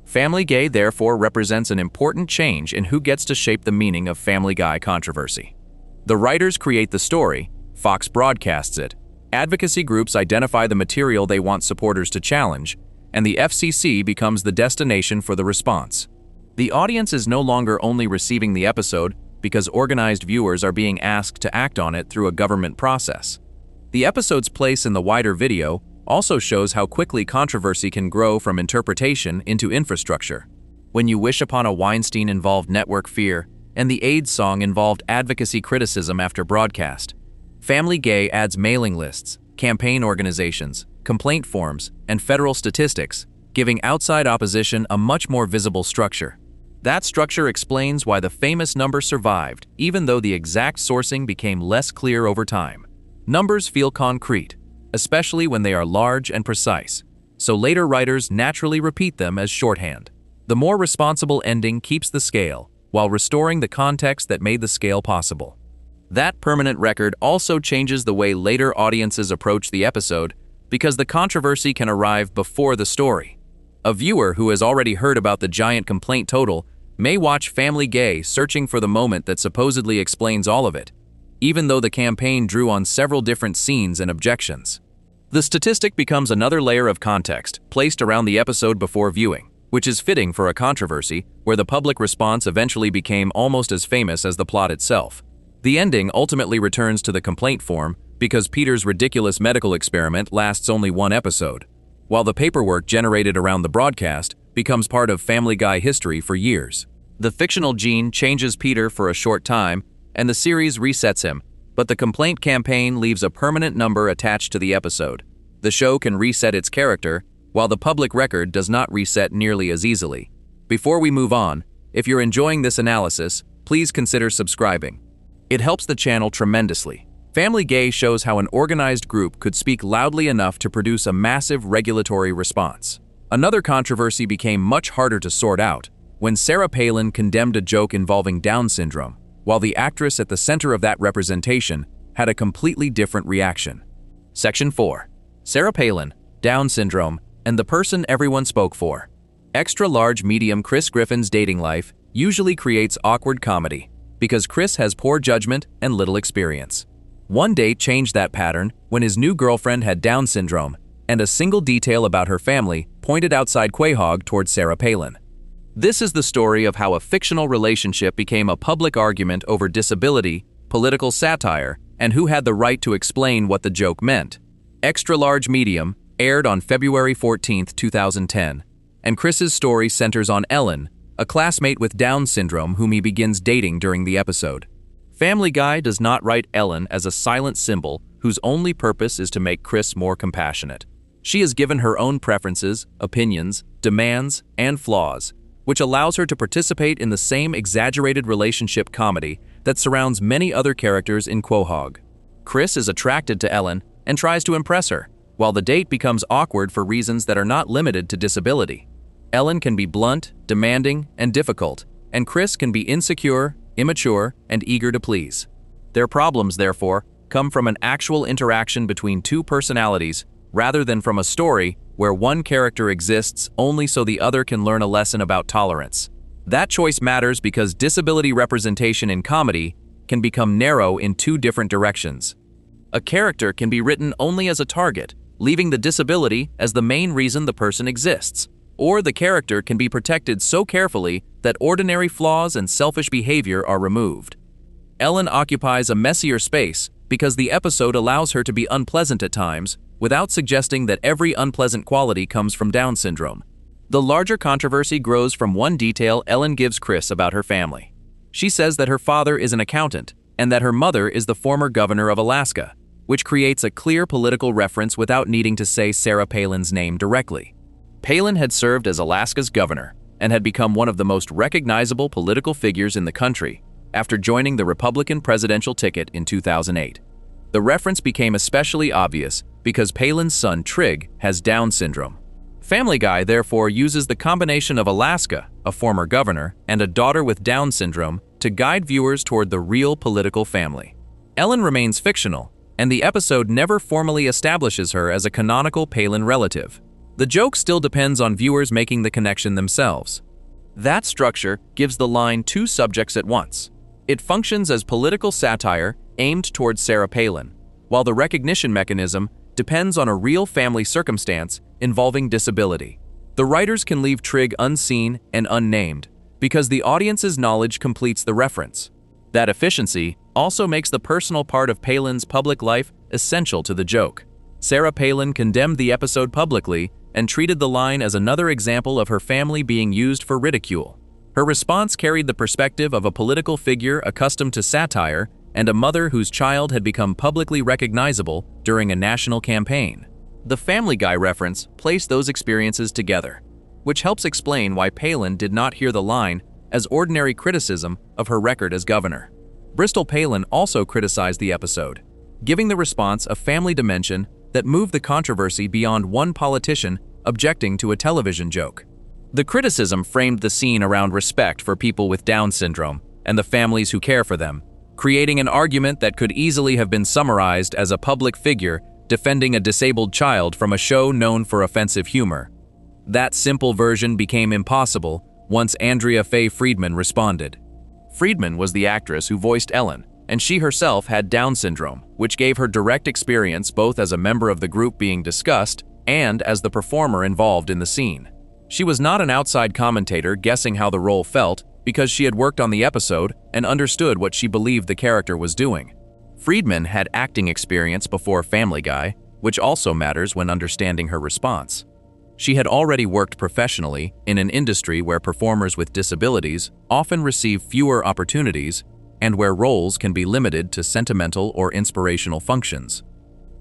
Family Guy therefore represents an important change in who gets to shape the meaning of Family Guy controversy. The writers create the story, Fox broadcasts it, advocacy groups identify the material they want supporters to challenge, and the FCC becomes the destination for the response. The audience is no longer only receiving the episode because organized viewers are being asked to act on it through a government process. The episode's place in the wider video also shows how quickly controversy can grow from interpretation into infrastructure. When You Wish Upon a Weinstein involved network fear, and the AIDS song involved advocacy criticism after broadcast. Family Guy adds mailing lists, campaign organizations, complaint forms, and federal statistics, giving outside opposition a much more visible structure. That structure explains why the famous number survived, even though the exact sourcing became less clear over time. Numbers feel concrete, especially when they are large and precise, so later writers naturally repeat them as shorthand. The more responsible ending keeps the scale, while restoring the context that made the scale possible. That permanent record also changes the way later audiences approach the episode because the controversy can arrive before the story. A viewer who has already heard about the giant complaint total may watch Family Guy searching for the moment that supposedly explains all of it, even though the campaign drew on several different scenes and objections. The statistic becomes another layer of context placed around the episode before viewing, which is fitting for a controversy where the public response eventually became almost as famous as the plot itself. The ending ultimately returns to the complaint form because Peter's ridiculous medical experiment lasts only one episode, while the paperwork generated around the broadcast becomes part of Family Guy history for years. The fictional Gene changes Peter for a short time, and the series resets him, but the complaint campaign leaves a permanent number attached to the episode. The show can reset its character, while the public record does not reset nearly as easily. Before we move on, if you're enjoying this analysis, please consider subscribing. It helps the channel tremendously. Family Guy shows how an organized group could speak loudly enough to produce a massive regulatory response. Another controversy became much harder to sort out when Sarah Palin condemned a joke involving Down syndrome, while the actress at the center of that representation had a completely different reaction. Section 4. Sarah Palin, Down syndrome, and the person everyone spoke for. Extra-large medium Chris Griffin's dating life usually creates awkward comedy because Chris has poor judgment and little experience. One date changed that pattern when his new girlfriend had Down syndrome, and a single detail about her family pointed outside Quahog towards Sarah Palin. This is the story of how a fictional relationship became a public argument over disability, political satire, and who had the right to explain what the joke meant. Extra-large medium aired on February 14, 2010, and Chris's story centers on Ellen, a classmate with Down syndrome whom he begins dating during the episode. Family Guy does not write Ellen as a silent symbol whose only purpose is to make Chris more compassionate. She is given her own preferences, opinions, demands, and flaws, which allows her to participate in the same exaggerated relationship comedy that surrounds many other characters in Quahog. Chris is attracted to Ellen and tries to impress her, while the date becomes awkward for reasons that are not limited to disability. Ellen can be blunt, demanding, and difficult, and Chris can be insecure, immature, and eager to please. Their problems, therefore, come from an actual interaction between two personalities rather than from a story where one character exists only so the other can learn a lesson about tolerance. That choice matters because disability representation in comedy can become narrow in two different directions. A character can be written only as a target, leaving the disability as the main reason the person exists. Or the character can be protected so carefully that ordinary flaws and selfish behavior are removed. Ellen occupies a messier space because the episode allows her to be unpleasant at times without suggesting that every unpleasant quality comes from Down syndrome. The larger controversy grows from one detail Ellen gives Chris about her family. She says that her father is an accountant and that her mother is the former governor of Alaska, which creates a clear political reference without needing to say Sarah Palin's name directly. Palin had served as Alaska's governor and had become one of the most recognizable political figures in the country after joining the Republican presidential ticket in 2008. The reference became especially obvious because Palin's son Trig has Down syndrome. Family Guy therefore uses the combination of Alaska, a former governor, and a daughter with Down syndrome to guide viewers toward the real political family. Ellen remains fictional, and the episode never formally establishes her as a canonical Palin relative. The joke still depends on viewers making the connection themselves. That structure gives the line two subjects at once. It functions as political satire aimed towards Sarah Palin, while the recognition mechanism depends on a real family circumstance involving disability. The writers can leave Trig unseen and unnamed because the audience's knowledge completes the reference. That efficiency also makes the personal part of Palin's public life essential to the joke. Sarah Palin condemned the episode publicly and treated the line as another example of her family being used for ridicule. Her response carried the perspective of a political figure accustomed to satire and a mother whose child had become publicly recognizable during a national campaign. The Family Guy reference placed those experiences together, which helps explain why Palin did not hear the line as ordinary criticism of her record as governor. Bristol Palin also criticized the episode, giving the response a family dimension that moved the controversy beyond one politician objecting to a television joke. The criticism framed the scene around respect for people with Down syndrome and the families who care for them, creating an argument that could easily have been summarized as a public figure defending a disabled child from a show known for offensive humor. That simple version became impossible once Andrea Faye Friedman responded. Friedman was the actress who voiced Ellen, and she herself had Down syndrome, which gave her direct experience both as a member of the group being discussed and as the performer involved in the scene. She was not an outside commentator guessing how the role felt because she had worked on the episode and understood what she believed the character was doing. Friedman had acting experience before Family Guy, which also matters when understanding her response. She had already worked professionally in an industry where performers with disabilities often receive fewer opportunities and where roles can be limited to sentimental or inspirational functions.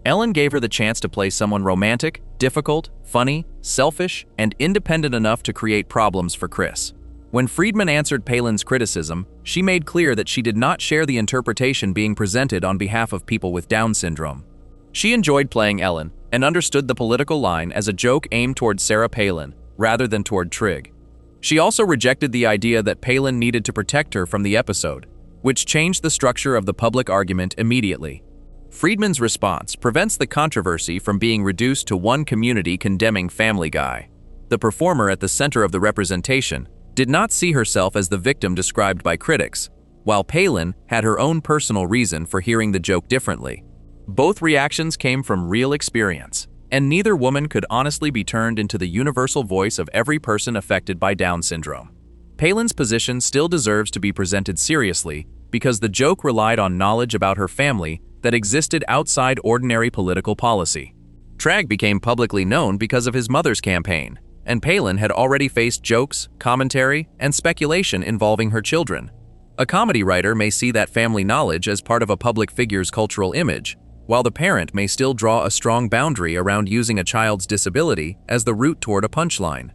Ellen gave her the chance to play someone romantic, difficult, funny, selfish, and independent enough to create problems for Chris. When Friedman answered Palin's criticism, she made clear that she did not share the interpretation being presented on behalf of people with Down syndrome. She enjoyed playing Ellen and understood the political line as a joke aimed toward Sarah Palin rather than toward Trig. She also rejected the idea that Palin needed to protect her from the episode, which changed the structure of the public argument immediately. Friedman's response prevents the controversy from being reduced to one community condemning Family Guy. The performer at the center of the representation did not see herself as the victim described by critics, while Palin had her own personal reason for hearing the joke differently. Both reactions came from real experience, and neither woman could honestly be turned into the universal voice of every person affected by Down syndrome. Palin's position still deserves to be presented seriously because the joke relied on knowledge about her family that existed outside ordinary political policy. Trag became publicly known because of his mother's campaign, and Palin had already faced jokes, commentary, and speculation involving her children. A comedy writer may see that family knowledge as part of a public figure's cultural image, while the parent may still draw a strong boundary around using a child's disability as the route toward a punchline.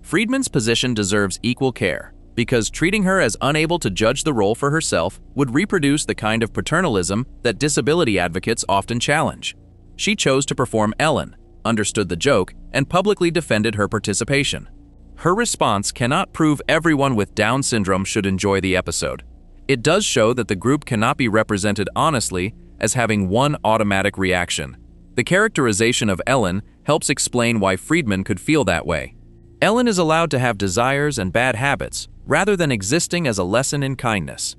Friedman's position deserves equal care, because treating her as unable to judge the role for herself would reproduce the kind of paternalism that disability advocates often challenge. She chose to perform Ellen, understood the joke, and publicly defended her participation. Her response cannot prove everyone with Down syndrome should enjoy the episode. It does show that the group cannot be represented honestly as having one automatic reaction. The characterization of Ellen helps explain why Friedman could feel that way. Ellen is allowed to have desires and bad habits, rather than existing as a lesson in kindness.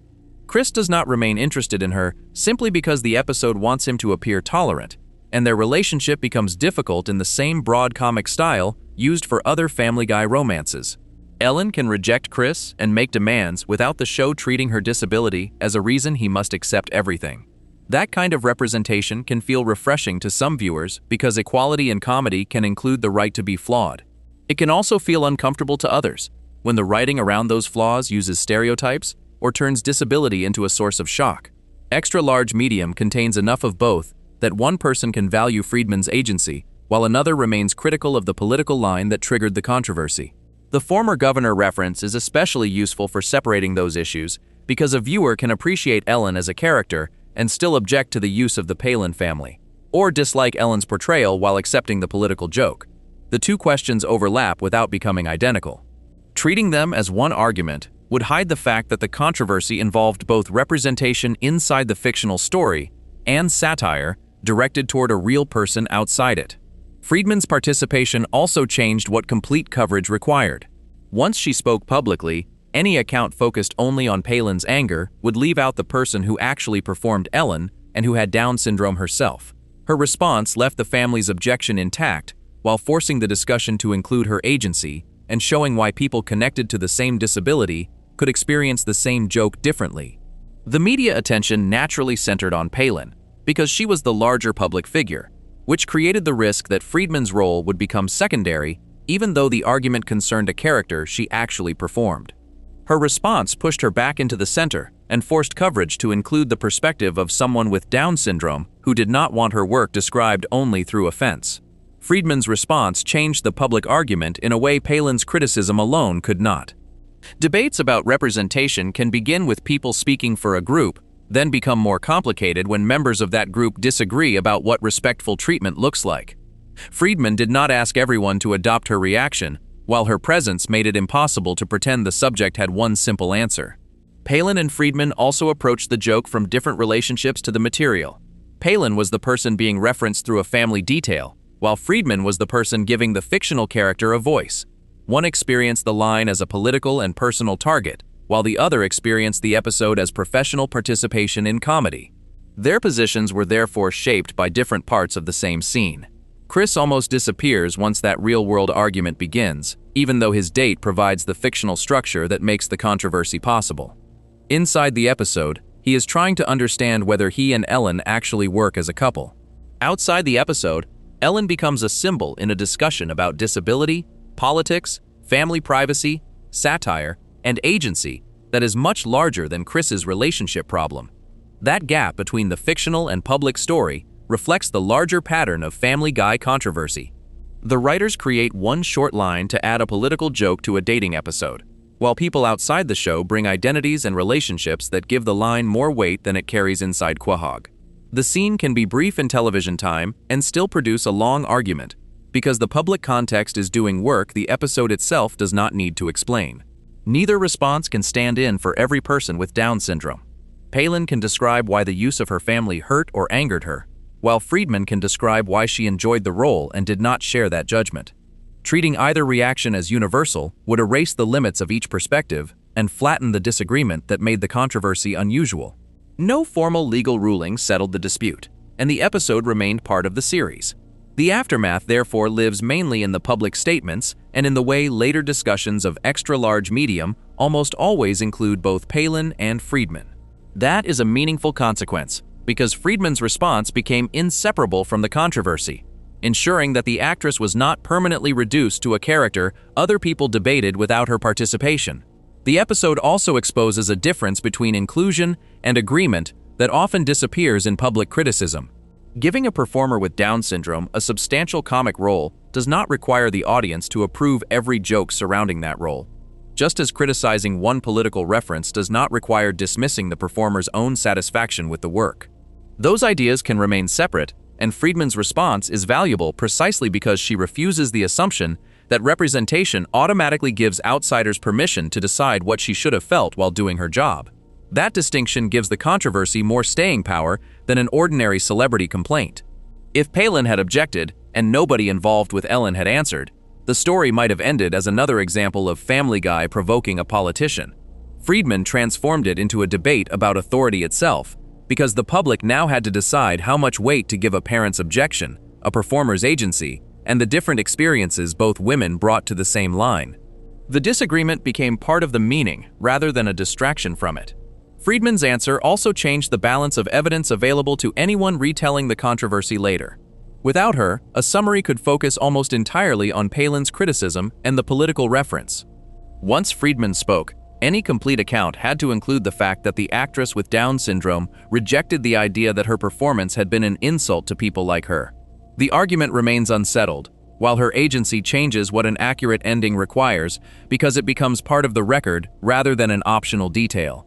Chris does not remain interested in her simply because the episode wants him to appear tolerant, and their relationship becomes difficult in the same broad comic style used for other Family Guy romances. Ellen can reject Chris and make demands without the show treating her disability as a reason he must accept everything. That kind of representation can feel refreshing to some viewers because equality in comedy can include the right to be flawed. It can also feel uncomfortable to others when the writing around those flaws uses stereotypes or turns disability into a source of shock. Extra-large medium contains enough of both that one person can value Friedman's agency, while another remains critical of the political line that triggered the controversy. The former governor reference is especially useful for separating those issues because a viewer can appreciate Ellen as a character and still object to the use of the Palin family, or dislike Ellen's portrayal while accepting the political joke. The two questions overlap without becoming identical. Treating them as one argument would hide the fact that the controversy involved both representation inside the fictional story and satire directed toward a real person outside it. Friedman's participation also changed what complete coverage required. Once she spoke publicly, any account focused only on Palin's anger would leave out the person who actually performed Ellen and who had Down syndrome herself. Her response left the family's objection intact while forcing the discussion to include her agency and showing why people connected to the same disability could experience the same joke differently. The media attention naturally centered on Palin because she was the larger public figure, which created the risk that Friedman's role would become secondary even though the argument concerned a character she actually performed. Her response pushed her back into the center and forced coverage to include the perspective of someone with Down syndrome who did not want her work described only through offense. Friedman's response changed the public argument in a way Palin's criticism alone could not. Debates about representation can begin with people speaking for a group, then become more complicated when members of that group disagree about what respectful treatment looks like. Friedman did not ask everyone to adopt her reaction, while her presence made it impossible to pretend the subject had one simple answer. Palin and Friedman also approached the joke from different relationships to the material. Palin was the person being referenced through a family detail, while Friedman was the person giving the fictional character a voice. One experienced the line as a political and personal target, while the other experienced the episode as professional participation in comedy. Their positions were therefore shaped by different parts of the same scene. Chris almost disappears once that real-world argument begins, even though his date provides the fictional structure that makes the controversy possible. Inside the episode, he is trying to understand whether he and Ellen actually work as a couple. Outside the episode, Ellen becomes a symbol in a discussion about disability, politics, family privacy, satire, and agency that is much larger than Chris's relationship problem. That gap between the fictional and public story reflects the larger pattern of Family Guy controversy. The writers create one short line to add a political joke to a dating episode, while people outside the show bring identities and relationships that give the line more weight than it carries inside Quahog. The scene can be brief in television time and still produce a long argument, because the public context is doing work the episode itself does not need to explain. Neither response can stand in for every person with Down syndrome. Palin can describe why the use of her family hurt or angered her, while Friedman can describe why she enjoyed the role and did not share that judgment. Treating either reaction as universal would erase the limits of each perspective and flatten the disagreement that made the controversy unusual. No formal legal ruling settled the dispute, and the episode remained part of the series. The aftermath therefore lives mainly in the public statements and in the way later discussions of extra-large medium almost always include both Palin and Friedman. That is a meaningful consequence, because Friedman's response became inseparable from the controversy, ensuring that the actress was not permanently reduced to a character other people debated without her participation. The episode also exposes a difference between inclusion and agreement that often disappears in public criticism. Giving a performer with Down syndrome a substantial comic role does not require the audience to approve every joke surrounding that role, just as criticizing one political reference does not require dismissing the performer's own satisfaction with the work. Those ideas can remain separate, and Friedman's response is valuable precisely because she refuses the assumption that representation automatically gives outsiders permission to decide what she should have felt while doing her job. That distinction gives the controversy more staying power than an ordinary celebrity complaint. If Palin had objected and nobody involved with Ellen had answered, the story might have ended as another example of Family Guy provoking a politician. Friedman transformed it into a debate about authority itself, because the public now had to decide how much weight to give a parent's objection, a performer's agency, and the different experiences both women brought to the same line. The disagreement became part of the meaning rather than a distraction from it. Friedman's answer also changed the balance of evidence available to anyone retelling the controversy later. Without her, a summary could focus almost entirely on Palin's criticism and the political reference. Once Friedman spoke, any complete account had to include the fact that the actress with Down syndrome rejected the idea that her performance had been an insult to people like her. The argument remains unsettled, while her agency changes what an accurate ending requires because it becomes part of the record rather than an optional detail.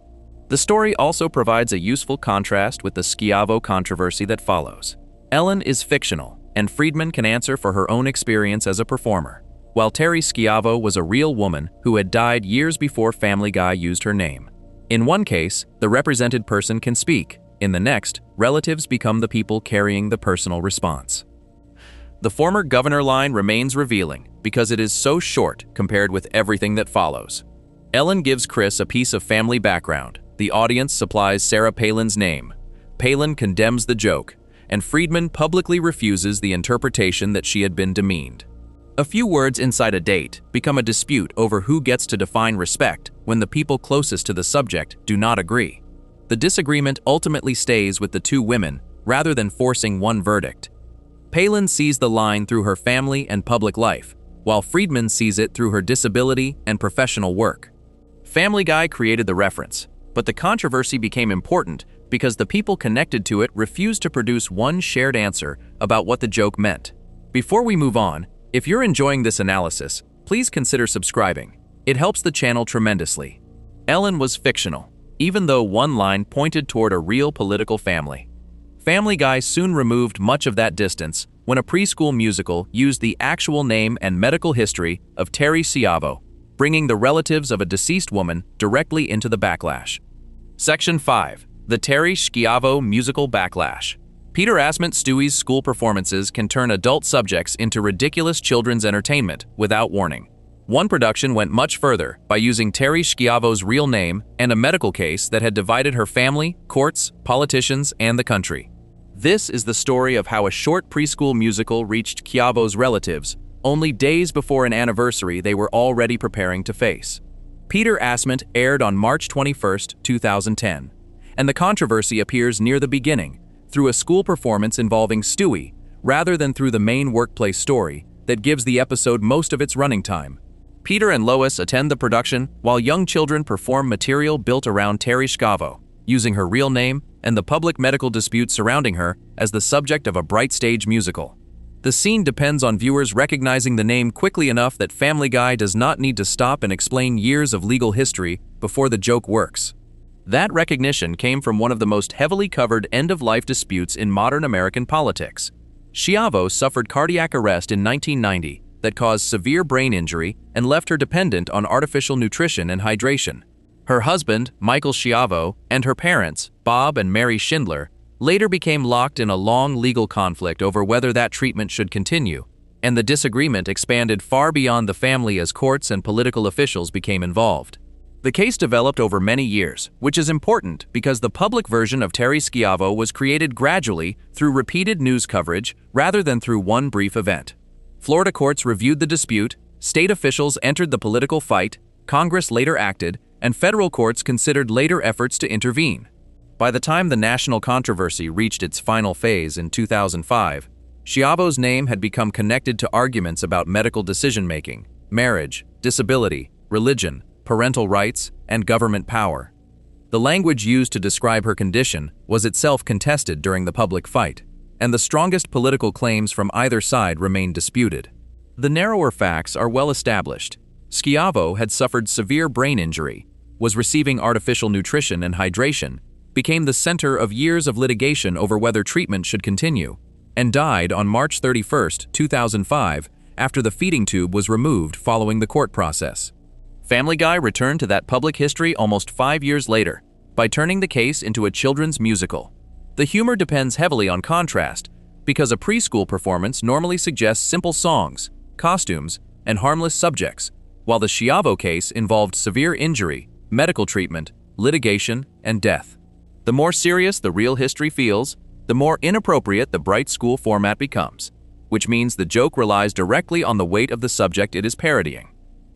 The story also provides a useful contrast with the Schiavo controversy that follows. Ellen is fictional, and Friedman can answer for her own experience as a performer, while Terry Schiavo was a real woman who had died years before Family Guy used her name. In one case, the represented person can speak. In the next, relatives become the people carrying the personal response. The former governor line remains revealing because it is so short compared with everything that follows. Ellen gives Chris a piece of family background. The audience supplies Sarah Palin's name. Palin condemns the joke, and Friedman publicly refuses the interpretation that she had been demeaned. A few words inside a date become a dispute over who gets to define respect when the people closest to the subject do not agree. The disagreement ultimately stays with the two women rather than forcing one verdict. Palin sees the line through her family and public life, while Friedman sees it through her disability and professional work. Family Guy created the reference, but the controversy became important because the people connected to it refused to produce one shared answer about what the joke meant. Before we move on, if you're enjoying this analysis, please consider subscribing. It helps the channel tremendously. Ellen was fictional, even though one line pointed toward a real political family. Family Guy soon removed much of that distance when a preschool musical used the actual name and medical history of Terry Schiavo, bringing the relatives of a deceased woman directly into the backlash. Section 5. The Terry Schiavo Musical Backlash. Peter Asment Stewie's school performances can turn adult subjects into ridiculous children's entertainment without warning. One production went much further by using Terry Schiavo's real name and a medical case that had divided her family, courts, politicians, and the country. This is the story of how a short preschool musical reached Schiavo's relatives only days before an anniversary they were already preparing to face. Peter Asment aired on March 21, 2010, and the controversy appears near the beginning, through a school performance involving Stewie, rather than through the main workplace story that gives the episode most of its running time. Peter and Lois attend the production while young children perform material built around Terry Schiavo, using her real name and the public medical dispute surrounding her as the subject of a bright stage musical. The scene depends on viewers recognizing the name quickly enough that Family Guy does not need to stop and explain years of legal history before the joke works. That recognition came from one of the most heavily covered end-of-life disputes in modern American politics. Schiavo suffered cardiac arrest in 1990 that caused severe brain injury and left her dependent on artificial nutrition and hydration. Her husband, Michael Schiavo, and her parents, Bob and Mary Schindler, later became locked in a long legal conflict over whether that treatment should continue, and the disagreement expanded far beyond the family as courts and political officials became involved. The case developed over many years, which is important because the public version of Terry Schiavo was created gradually through repeated news coverage rather than through one brief event. Florida courts reviewed the dispute, state officials entered the political fight, Congress later acted, and federal courts considered later efforts to intervene. By the time the national controversy reached its final phase in 2005, Schiavo's name had become connected to arguments about medical decision-making, marriage, disability, religion, parental rights, and government power. The language used to describe her condition was itself contested during the public fight, and the strongest political claims from either side remained disputed. The narrower facts are well established. Schiavo had suffered severe brain injury, was receiving artificial nutrition and hydration, became the center of years of litigation over whether treatment should continue, and died on March 31, 2005, after the feeding tube was removed following the court process. Family Guy returned to that public history almost 5 years later by turning the case into a children's musical. The humor depends heavily on contrast because a preschool performance normally suggests simple songs, costumes, and harmless subjects, while the Schiavo case involved severe injury, medical treatment, litigation, and death. The more serious the real history feels, the more inappropriate the bright school format becomes, which means the joke relies directly on the weight of the subject it is parodying.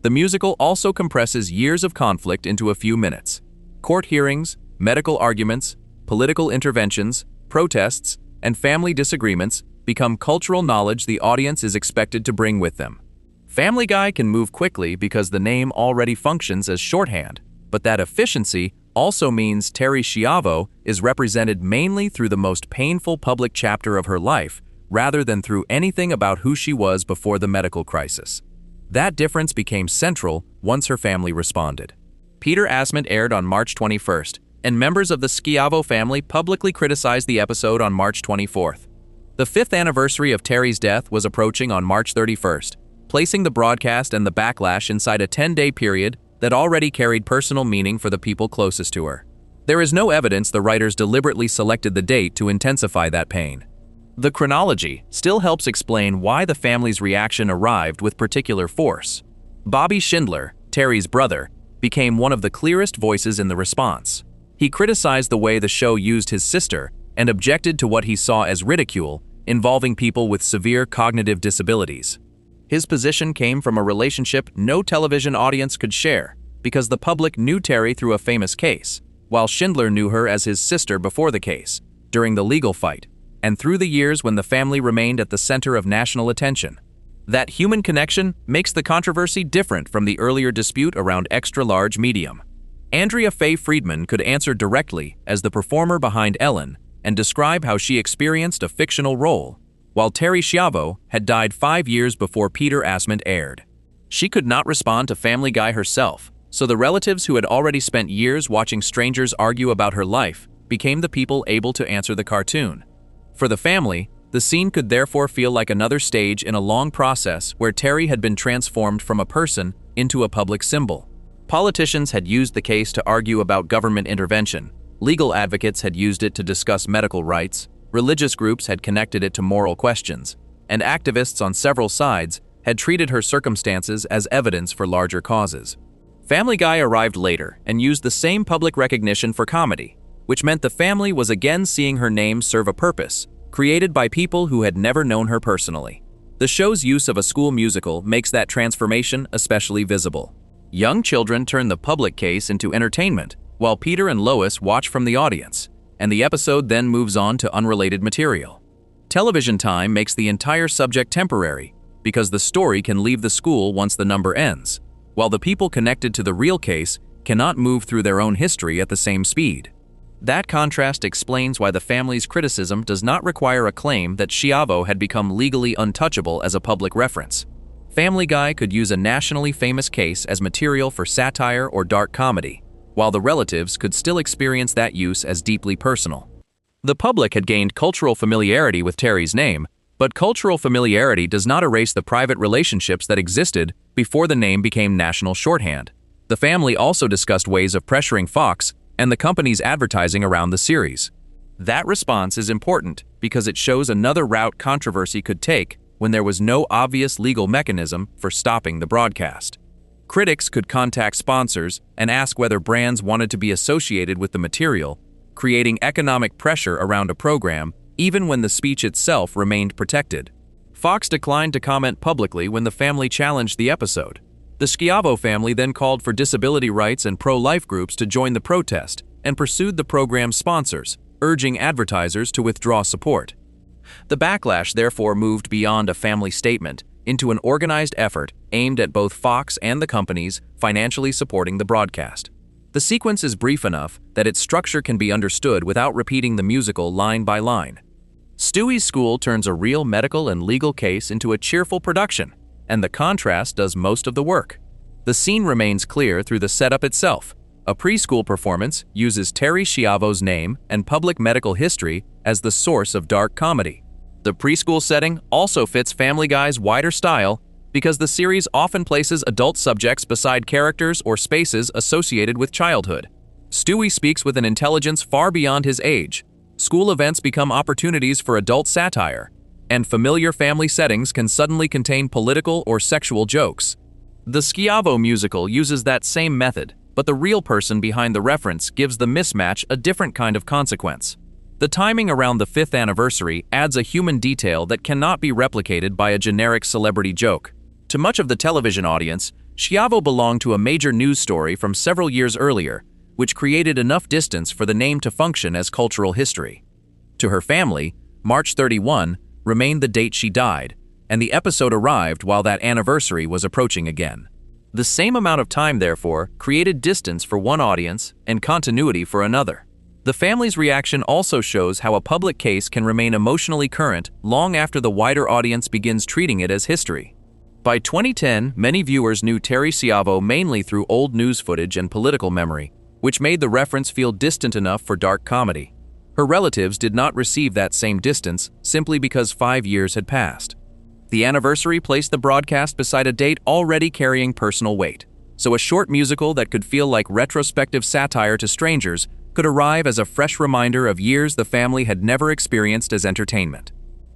The musical also compresses years of conflict into a few minutes. Court hearings, medical arguments, political interventions, protests, and family disagreements become cultural knowledge the audience is expected to bring with them. Family Guy can move quickly because the name already functions as shorthand, but that efficiency also means Terry Schiavo is represented mainly through the most painful public chapter of her life rather than through anything about who she was before the medical crisis. That difference became central once her family responded. Peter Asment aired on March 21st, and members of the Schiavo family publicly criticized the episode on March 24th. The 5th anniversary of Terry's death was approaching on March 31st, placing the broadcast and the backlash inside a 10-day period that already carried personal meaning for the people closest to her. There is no evidence the writers deliberately selected the date to intensify that pain. The chronology still helps explain why the family's reaction arrived with particular force. Bobby Schindler, Terry's brother, became one of the clearest voices in the response. He criticized the way the show used his sister and objected to what he saw as ridicule involving people with severe cognitive disabilities. His position came from a relationship no television audience could share because the public knew Terry through a famous case, while Schindler knew her as his sister before the case, during the legal fight, and through the years when the family remained at the center of national attention. That human connection makes the controversy different from the earlier dispute around extra-large medium. Andrea Faye Friedman could answer directly as the performer behind Ellen and describe how she experienced a fictional role, while Terry Schiavo had died 5 years before Peter Asmund aired. She could not respond to Family Guy herself, so the relatives who had already spent years watching strangers argue about her life became the people able to answer the cartoon. For the family, the scene could therefore feel like another stage in a long process where Terry had been transformed from a person into a public symbol. Politicians had used the case to argue about government intervention, legal advocates had used it to discuss medical rights, religious groups had connected it to moral questions, and activists on several sides had treated her circumstances as evidence for larger causes. Family Guy arrived later and used the same public recognition for comedy, which meant the family was again seeing her name serve a purpose, created by people who had never known her personally. The show's use of a school musical makes that transformation especially visible. Young children turn the public case into entertainment, while Peter and Lois watch from the audience, and the episode then moves on to unrelated material. Television time makes the entire subject temporary, because the story can leave the school once the number ends, while the people connected to the real case cannot move through their own history at the same speed. That contrast explains why the family's criticism does not require a claim that Schiavo had become legally untouchable as a public reference. Family Guy could use a nationally famous case as material for satire or dark comedy, while the relatives could still experience that use as deeply personal. The public had gained cultural familiarity with Terry's name, but cultural familiarity does not erase the private relationships that existed before the name became national shorthand. The family also discussed ways of pressuring Fox and the company's advertising around the series. That response is important because it shows another route controversy could take when there was no obvious legal mechanism for stopping the broadcast. Critics could contact sponsors and ask whether brands wanted to be associated with the material, creating economic pressure around a program even when the speech itself remained protected. Fox declined to comment publicly when the family challenged the episode. The Schiavo family then called for disability rights and pro-life groups to join the protest and pursued the program's sponsors, urging advertisers to withdraw support. The backlash therefore moved beyond a family statement into an organized effort aimed at both Fox and the companies financially supporting the broadcast. The sequence is brief enough that its structure can be understood without repeating the musical line by line. Stewie's school turns a real medical and legal case into a cheerful production, and the contrast does most of the work. The scene remains clear through the setup itself. A preschool performance uses Terry Schiavo's name and public medical history as the source of dark comedy. The preschool setting also fits Family Guy's wider style because the series often places adult subjects beside characters or spaces associated with childhood. Stewie speaks with an intelligence far beyond his age. School events become opportunities for adult satire, and familiar family settings can suddenly contain political or sexual jokes. The Schiavo musical uses that same method, but the real person behind the reference gives the mismatch a different kind of consequence. The timing around the 5th anniversary adds a human detail that cannot be replicated by a generic celebrity joke. To much of the television audience, Schiavo belonged to a major news story from several years earlier, which created enough distance for the name to function as cultural history. To her family, March 31 remained the date she died, and the episode arrived while that anniversary was approaching again. The same amount of time, therefore, created distance for one audience and continuity for another. The family's reaction also shows how a public case can remain emotionally current long after the wider audience begins treating it as history. By 2010, many viewers knew Terry Schiavo mainly through old news footage and political memory, which made the reference feel distant enough for dark comedy. Her relatives did not receive that same distance simply because 5 years had passed. The anniversary placed the broadcast beside a date already carrying personal weight, so a short musical that could feel like retrospective satire to strangers could arrive as a fresh reminder of years the family had never experienced as entertainment.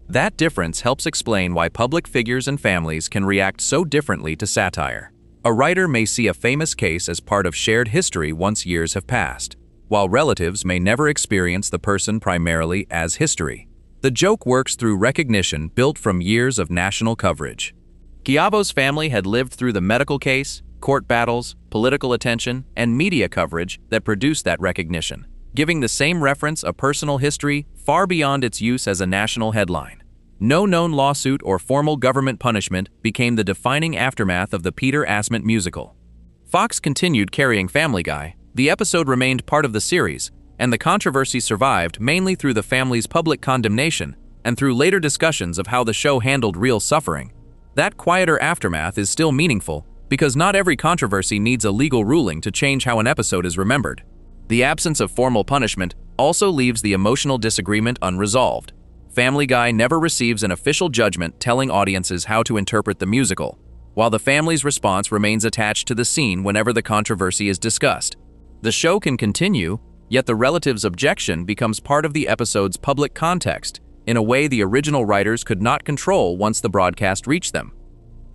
That difference helps explain why public figures and families can react so differently to satire. A writer may see a famous case as part of shared history once years have passed, while relatives may never experience the person primarily as history. The joke works through recognition built from years of national coverage. Schiavo's family had lived through the medical case, court battles, political attention, and media coverage that produced that recognition, giving the same reference a personal history far beyond its use as a national headline. No known lawsuit or formal government punishment became the defining aftermath of the Peter Asment musical. Fox continued carrying Family Guy. The episode remained part of the series, and the controversy survived mainly through the family's public condemnation and through later discussions of how the show handled real suffering. That quieter aftermath is still meaningful because not every controversy needs a legal ruling to change how an episode is remembered. The absence of formal punishment also leaves the emotional disagreement unresolved. Family Guy never receives an official judgment telling audiences how to interpret the musical, while the family's response remains attached to the scene whenever the controversy is discussed. The show can continue, yet the relatives' objection becomes part of the episode's public context in a way the original writers could not control once the broadcast reached them.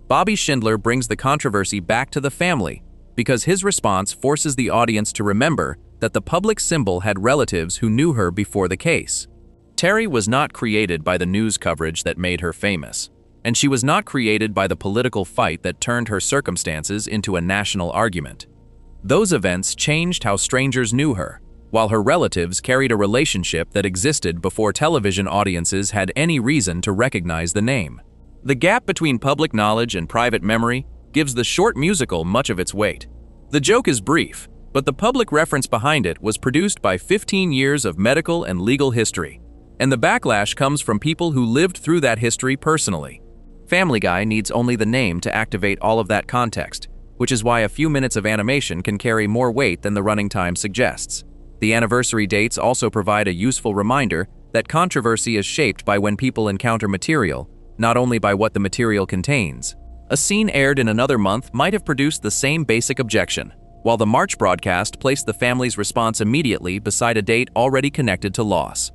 Bobby Schindler brings the controversy back to the family because his response forces the audience to remember that the public symbol had relatives who knew her before the case. Terry was not created by the news coverage that made her famous, and she was not created by the political fight that turned her circumstances into a national argument. Those events changed how strangers knew her, while her relatives carried a relationship that existed before television audiences had any reason to recognize the name. The gap between public knowledge and private memory gives the short musical much of its weight. The joke is brief, but the public reference behind it was produced by 15 years of medical and legal history, and the backlash comes from people who lived through that history personally. Family Guy needs only the name to activate all of that context, which is why a few minutes of animation can carry more weight than the running time suggests. The anniversary dates also provide a useful reminder that controversy is shaped by when people encounter material, not only by what the material contains. A scene aired in another month might have produced the same basic objection, while the March broadcast placed the family's response immediately beside a date already connected to loss.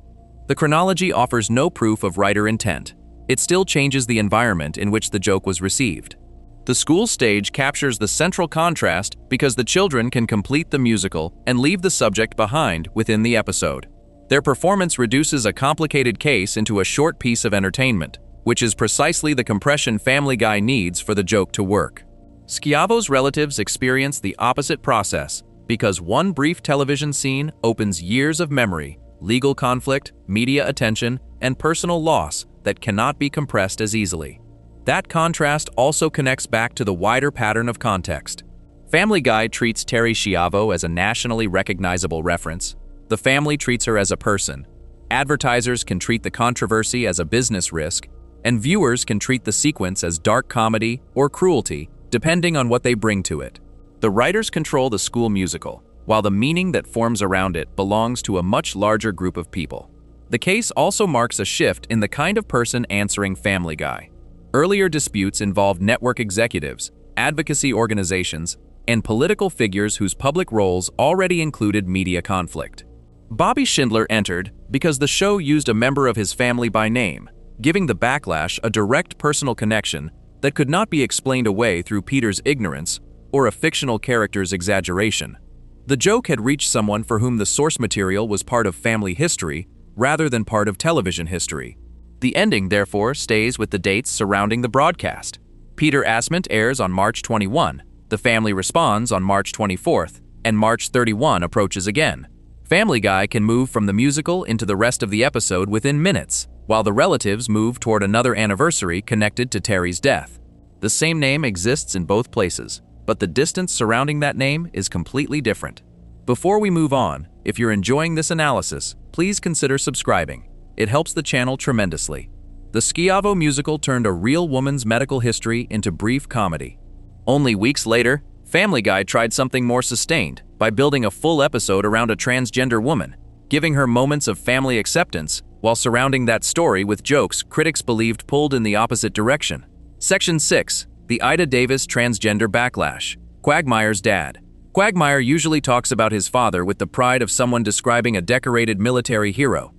The chronology offers no proof of writer intent. It still changes the environment in which the joke was received. The school stage captures the central contrast because the children can complete the musical and leave the subject behind within the episode. Their performance reduces a complicated case into a short piece of entertainment, which is precisely the compression Family Guy needs for the joke to work. Schiavo's relatives experience the opposite process because one brief television scene opens years of memory, legal conflict, media attention, and personal loss that cannot be compressed as easily. That contrast also connects back to the wider pattern of context. Family Guy treats Terry Schiavo as a nationally recognizable reference. The family treats her as a person. Advertisers can treat the controversy as a business risk, and viewers can treat the sequence as dark comedy or cruelty, depending on what they bring to it. The writers control the school musical, while the meaning that forms around it belongs to a much larger group of people. The case also marks a shift in the kind of person answering Family Guy. Earlier disputes involved network executives, advocacy organizations, and political figures whose public roles already included media conflict. Bobby Schindler entered because the show used a member of his family by name, giving the backlash a direct personal connection that could not be explained away through Peter's ignorance or a fictional character's exaggeration. The joke had reached someone for whom the source material was part of family history rather than part of television history. The ending, therefore, stays with the dates surrounding the broadcast. Peter Asment airs on March 21, The Family responds on March 24th, and March 31 approaches again. Family Guy can move from the musical into the rest of the episode within minutes, while the relatives move toward another anniversary connected to Terry's death. The same name exists in both places, but the distance surrounding that name is completely different. Before we move on, if you're enjoying this analysis, please consider subscribing. It helps the channel tremendously. The Schiavo musical turned a real woman's medical history into brief comedy. Only weeks later, Family Guy tried something more sustained by building a full episode around a transgender woman, giving her moments of family acceptance while surrounding that story with jokes critics believed pulled in the opposite direction. Section 6. The Ida Davis Transgender Backlash. Quagmire's Dad. Quagmire usually talks about his father with the pride of someone describing a decorated military hero.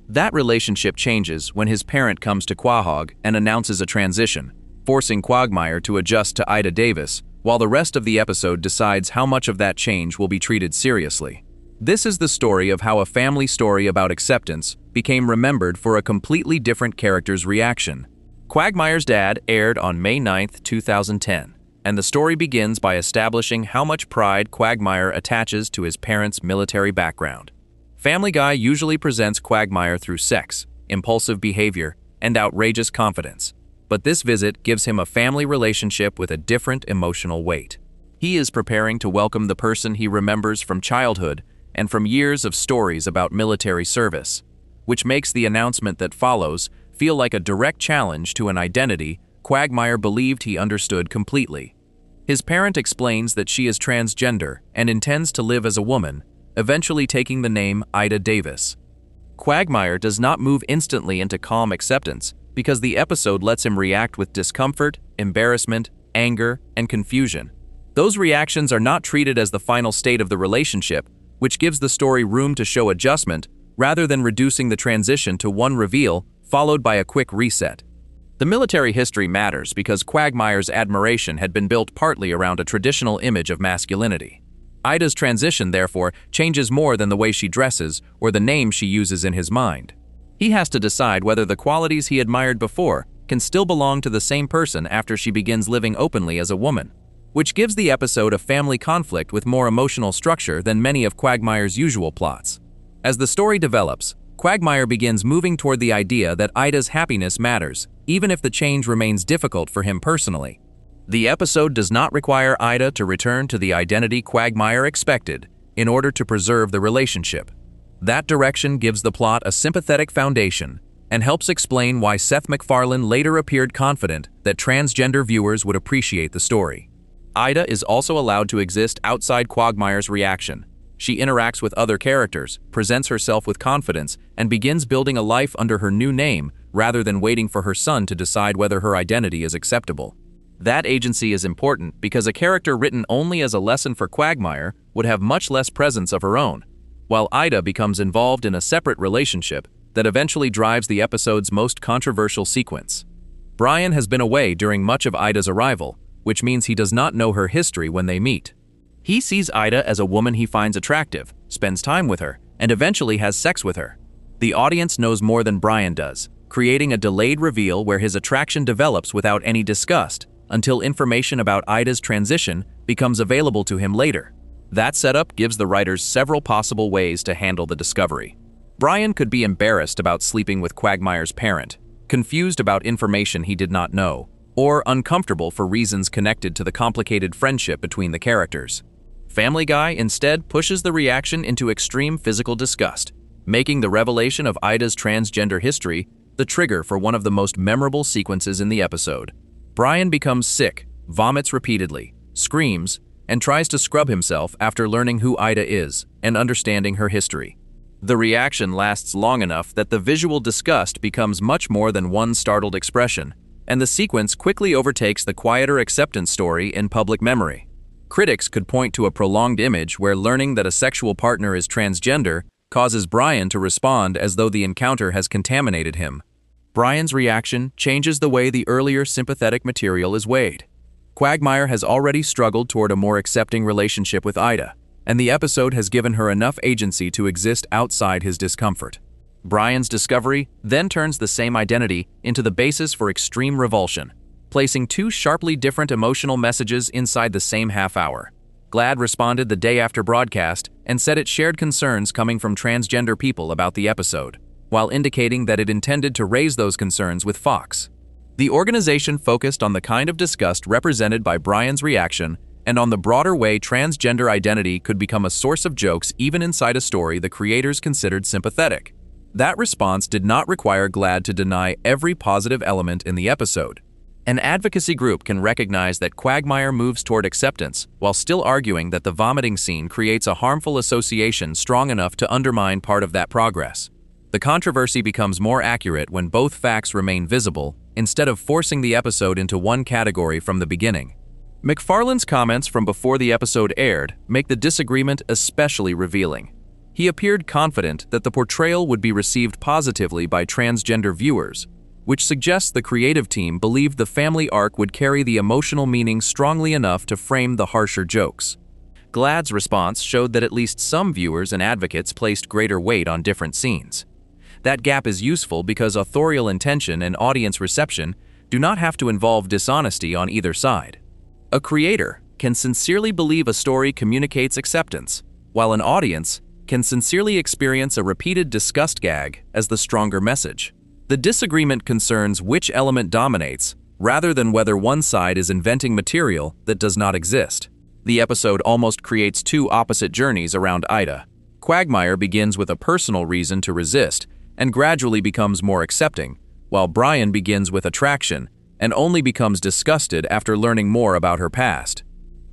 That relationship changes when his parent comes to Quahog and announces a transition, forcing Quagmire to adjust to Ida Davis, while the rest of the episode decides how much of that change will be treated seriously. This is the story of how a family story about acceptance became remembered for a completely different character's reaction. Quagmire's Dad aired on May 9, 2010, and the story begins by establishing how much pride Quagmire attaches to his parents' military background. Family Guy usually presents Quagmire through sex, impulsive behavior, and outrageous confidence, but this visit gives him a family relationship with a different emotional weight. He is preparing to welcome the person he remembers from childhood and from years of stories about military service, which makes the announcement that follows feel like a direct challenge to an identity Quagmire believed he understood completely. His parent explains that she is transgender and intends to live as a woman, eventually taking the name Ida Davis. Quagmire does not move instantly into calm acceptance because the episode lets him react with discomfort, embarrassment, anger, and confusion. Those reactions are not treated as the final state of the relationship, which gives the story room to show adjustment rather than reducing the transition to one reveal followed by a quick reset. The military history matters because Quagmire's admiration had been built partly around a traditional image of masculinity. Ida's transition, therefore, changes more than the way she dresses or the name she uses in his mind. He has to decide whether the qualities he admired before can still belong to the same person after she begins living openly as a woman, which gives the episode a family conflict with more emotional structure than many of Quagmire's usual plots. As the story develops, Quagmire begins moving toward the idea that Ida's happiness matters, even if the change remains difficult for him personally. The episode does not require Ida to return to the identity Quagmire expected in order to preserve the relationship. That direction gives the plot a sympathetic foundation and helps explain why Seth MacFarlane later appeared confident that transgender viewers would appreciate the story. Ida is also allowed to exist outside Quagmire's reaction. She interacts with other characters, presents herself with confidence, and begins building a life under her new name rather than waiting for her son to decide whether her identity is acceptable. That agency is important because a character written only as a lesson for Quagmire would have much less presence of her own, while Ida becomes involved in a separate relationship that eventually drives the episode's most controversial sequence. Brian has been away during much of Ida's arrival, which means he does not know her history when they meet. He sees Ida as a woman he finds attractive, spends time with her, and eventually has sex with her. The audience knows more than Brian does, creating a delayed reveal where his attraction develops without any disgust, until information about Ida's transition becomes available to him later. That setup gives the writers several possible ways to handle the discovery. Brian could be embarrassed about sleeping with Quagmire's parent, confused about information he did not know, or uncomfortable for reasons connected to the complicated friendship between the characters. Family Guy instead pushes the reaction into extreme physical disgust, making the revelation of Ida's transgender history the trigger for one of the most memorable sequences in the episode. Brian becomes sick, vomits repeatedly, screams, and tries to scrub himself after learning who Ida is and understanding her history. The reaction lasts long enough that the visual disgust becomes much more than one startled expression, and the sequence quickly overtakes the quieter acceptance story in public memory. Critics could point to a prolonged image where learning that a sexual partner is transgender causes Brian to respond as though the encounter has contaminated him. Brian's reaction changes the way the earlier sympathetic material is weighed. Quagmire has already struggled toward a more accepting relationship with Ida, and the episode has given her enough agency to exist outside his discomfort. Brian's discovery then turns the same identity into the basis for extreme revulsion, placing two sharply different emotional messages inside the same half hour. GLAAD responded the day after broadcast and said it shared concerns coming from transgender people about the episode, while indicating that it intended to raise those concerns with Fox. The organization focused on the kind of disgust represented by Brian's reaction and on the broader way transgender identity could become a source of jokes even inside a story the creators considered sympathetic. That response did not require GLAAD to deny every positive element in the episode. An advocacy group can recognize that Quagmire moves toward acceptance while still arguing that the vomiting scene creates a harmful association strong enough to undermine part of that progress. The controversy becomes more accurate when both facts remain visible instead of forcing the episode into one category from the beginning. MacFarlane's comments from before the episode aired make the disagreement especially revealing. He appeared confident that the portrayal would be received positively by transgender viewers, which suggests the creative team believed the family arc would carry the emotional meaning strongly enough to frame the harsher jokes. GLAAD's response showed that at least some viewers and advocates placed greater weight on different scenes. That gap is useful because authorial intention and audience reception do not have to involve dishonesty on either side. A creator can sincerely believe a story communicates acceptance, while an audience can sincerely experience a repeated disgust gag as the stronger message. The disagreement concerns which element dominates, rather than whether one side is inventing material that does not exist. The episode almost creates two opposite journeys around Ida. Quagmire begins with a personal reason to resist and gradually becomes more accepting, while Brian begins with attraction and only becomes disgusted after learning more about her past.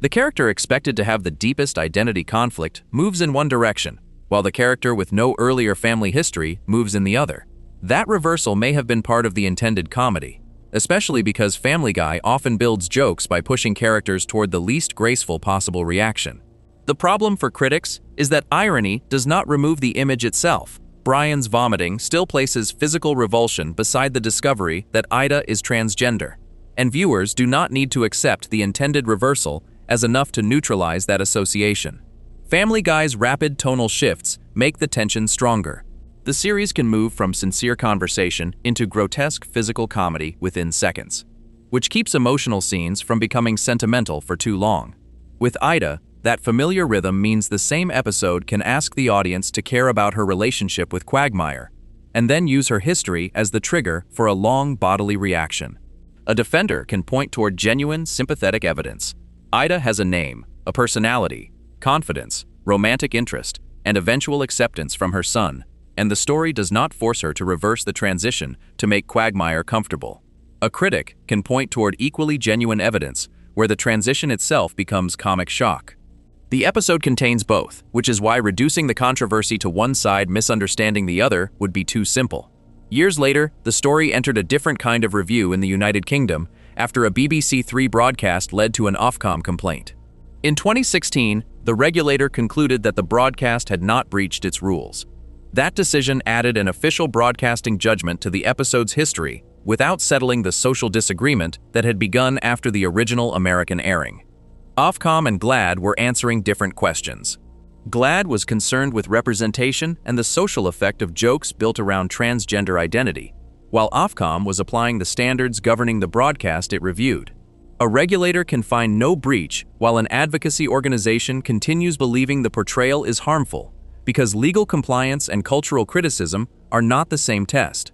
The character expected to have the deepest identity conflict moves in one direction, while the character with no earlier family history moves in the other. That reversal may have been part of the intended comedy, especially because Family Guy often builds jokes by pushing characters toward the least graceful possible reaction. The problem for critics is that irony does not remove the image itself. Brian's vomiting still places physical revulsion beside the discovery that Ida is transgender, and viewers do not need to accept the intended reversal as enough to neutralize that association. Family Guy's rapid tonal shifts make the tension stronger. The series can move from sincere conversation into grotesque physical comedy within seconds, which keeps emotional scenes from becoming sentimental for too long. With Ida, that familiar rhythm means the same episode can ask the audience to care about her relationship with Quagmire, and then use her history as the trigger for a long bodily reaction. A defender can point toward genuine, sympathetic evidence. Ida has a name, a personality, confidence, romantic interest, and eventual acceptance from her son, and the story does not force her to reverse the transition to make Quagmire comfortable. A critic can point toward equally genuine evidence where the transition itself becomes comic shock. The episode contains both, which is why reducing the controversy to one side misunderstanding the other would be too simple. Years later, the story entered a different kind of review in the United Kingdom after a BBC Three broadcast led to an Ofcom complaint. In 2016, the regulator concluded that the broadcast had not breached its rules. That decision added an official broadcasting judgment to the episode's history without settling the social disagreement that had begun after the original American airing. Ofcom and GLAAD were answering different questions. GLAAD was concerned with representation and the social effect of jokes built around transgender identity, while Ofcom was applying the standards governing the broadcast it reviewed. A regulator can find no breach while an advocacy organization continues believing the portrayal is harmful, because legal compliance and cultural criticism are not the same test.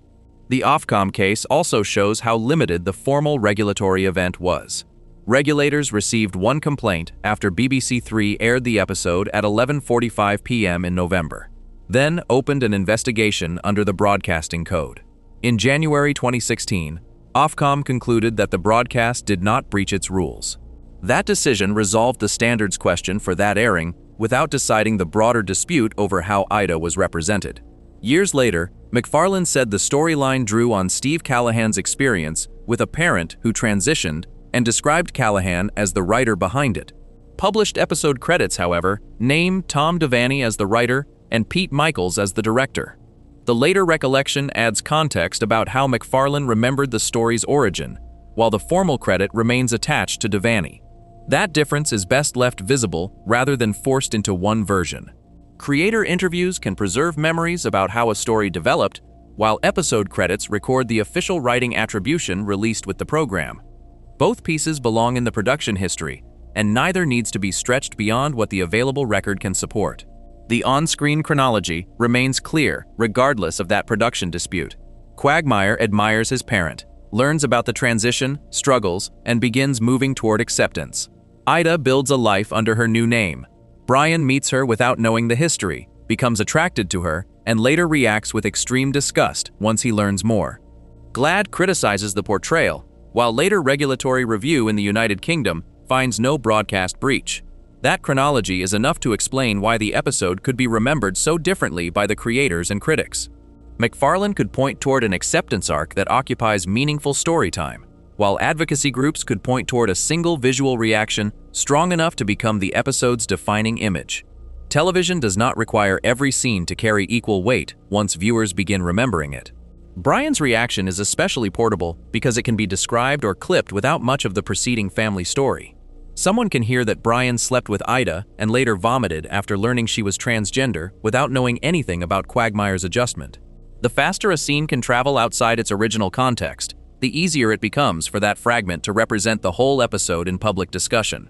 The Ofcom case also shows how limited the formal regulatory event was. Regulators received one complaint after BBC Three aired the episode at 11:45 p.m. in November, then opened an investigation under the Broadcasting Code. In January 2016, Ofcom concluded that the broadcast did not breach its rules. That decision resolved the standards question for that airing without deciding the broader dispute over how Ida was represented. Years later, MacFarlane said the storyline drew on Steve Callahan's experience with a parent who transitioned and described Callahan as the writer behind it. Published episode credits, however, name Tom Devaney as the writer and Pete Michaels as the director. The later recollection adds context about how MacFarlane remembered the story's origin, while the formal credit remains attached to Devaney. That difference is best left visible rather than forced into one version. Creator interviews can preserve memories about how a story developed, while episode credits record the official writing attribution released with the program. Both pieces belong in the production history, and neither needs to be stretched beyond what the available record can support. The on-screen chronology remains clear regardless of that production dispute. Quagmire admires his parent, learns about the transition, struggles, and begins moving toward acceptance. Ida builds a life under her new name. Brian meets her without knowing the history, becomes attracted to her, and later reacts with extreme disgust once he learns more. GLAAD criticizes the portrayal, while later regulatory review in the United Kingdom finds no broadcast breach. That chronology is enough to explain why the episode could be remembered so differently by the creators and critics. MacFarlane could point toward an acceptance arc that occupies meaningful story time, while advocacy groups could point toward a single visual reaction strong enough to become the episode's defining image. Television does not require every scene to carry equal weight once viewers begin remembering it. Brian's reaction is especially portable because it can be described or clipped without much of the preceding family story. Someone can hear that Brian slept with Ida and later vomited after learning she was transgender without knowing anything about Quagmire's adjustment. The faster a scene can travel outside its original context, the easier it becomes for that fragment to represent the whole episode in public discussion.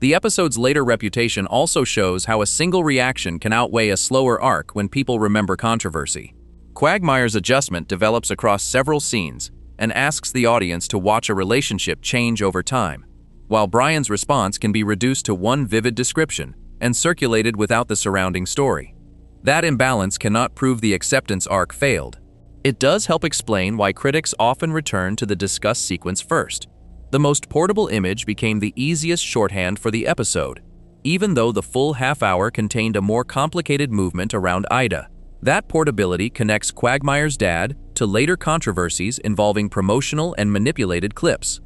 The episode's later reputation also shows how a single reaction can outweigh a slower arc when people remember controversy. Quagmire's adjustment develops across several scenes and asks the audience to watch a relationship change over time, while Brian's response can be reduced to one vivid description and circulated without the surrounding story. That imbalance cannot prove the acceptance arc failed. It does help explain why critics often return to the discuss sequence first. The most portable image became the easiest shorthand for the episode, even though the full half-hour contained a more complicated movement around Ida. That portability connects Quagmire's dad to later controversies involving promotional and manipulated clips.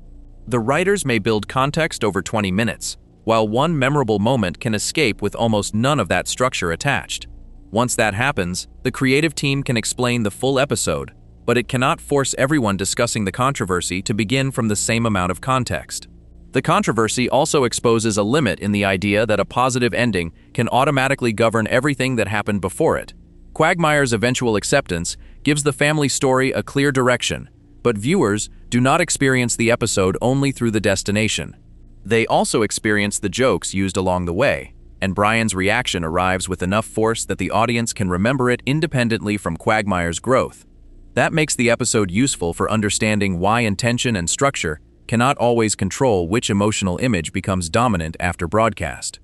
The writers may build context over 20 minutes, while one memorable moment can escape with almost none of that structure attached. Once that happens, the creative team can explain the full episode, but it cannot force everyone discussing the controversy to begin from the same amount of context. The controversy also exposes a limit in the idea that a positive ending can automatically govern everything that happened before it. Quagmire's eventual acceptance gives the family story a clear direction, but viewers do not experience the episode only through the destination. They also experience the jokes used along the way, and Brian's reaction arrives with enough force that the audience can remember it independently from Quagmire's growth. That makes the episode useful for understanding why intention and structure cannot always control which emotional image becomes dominant after broadcast.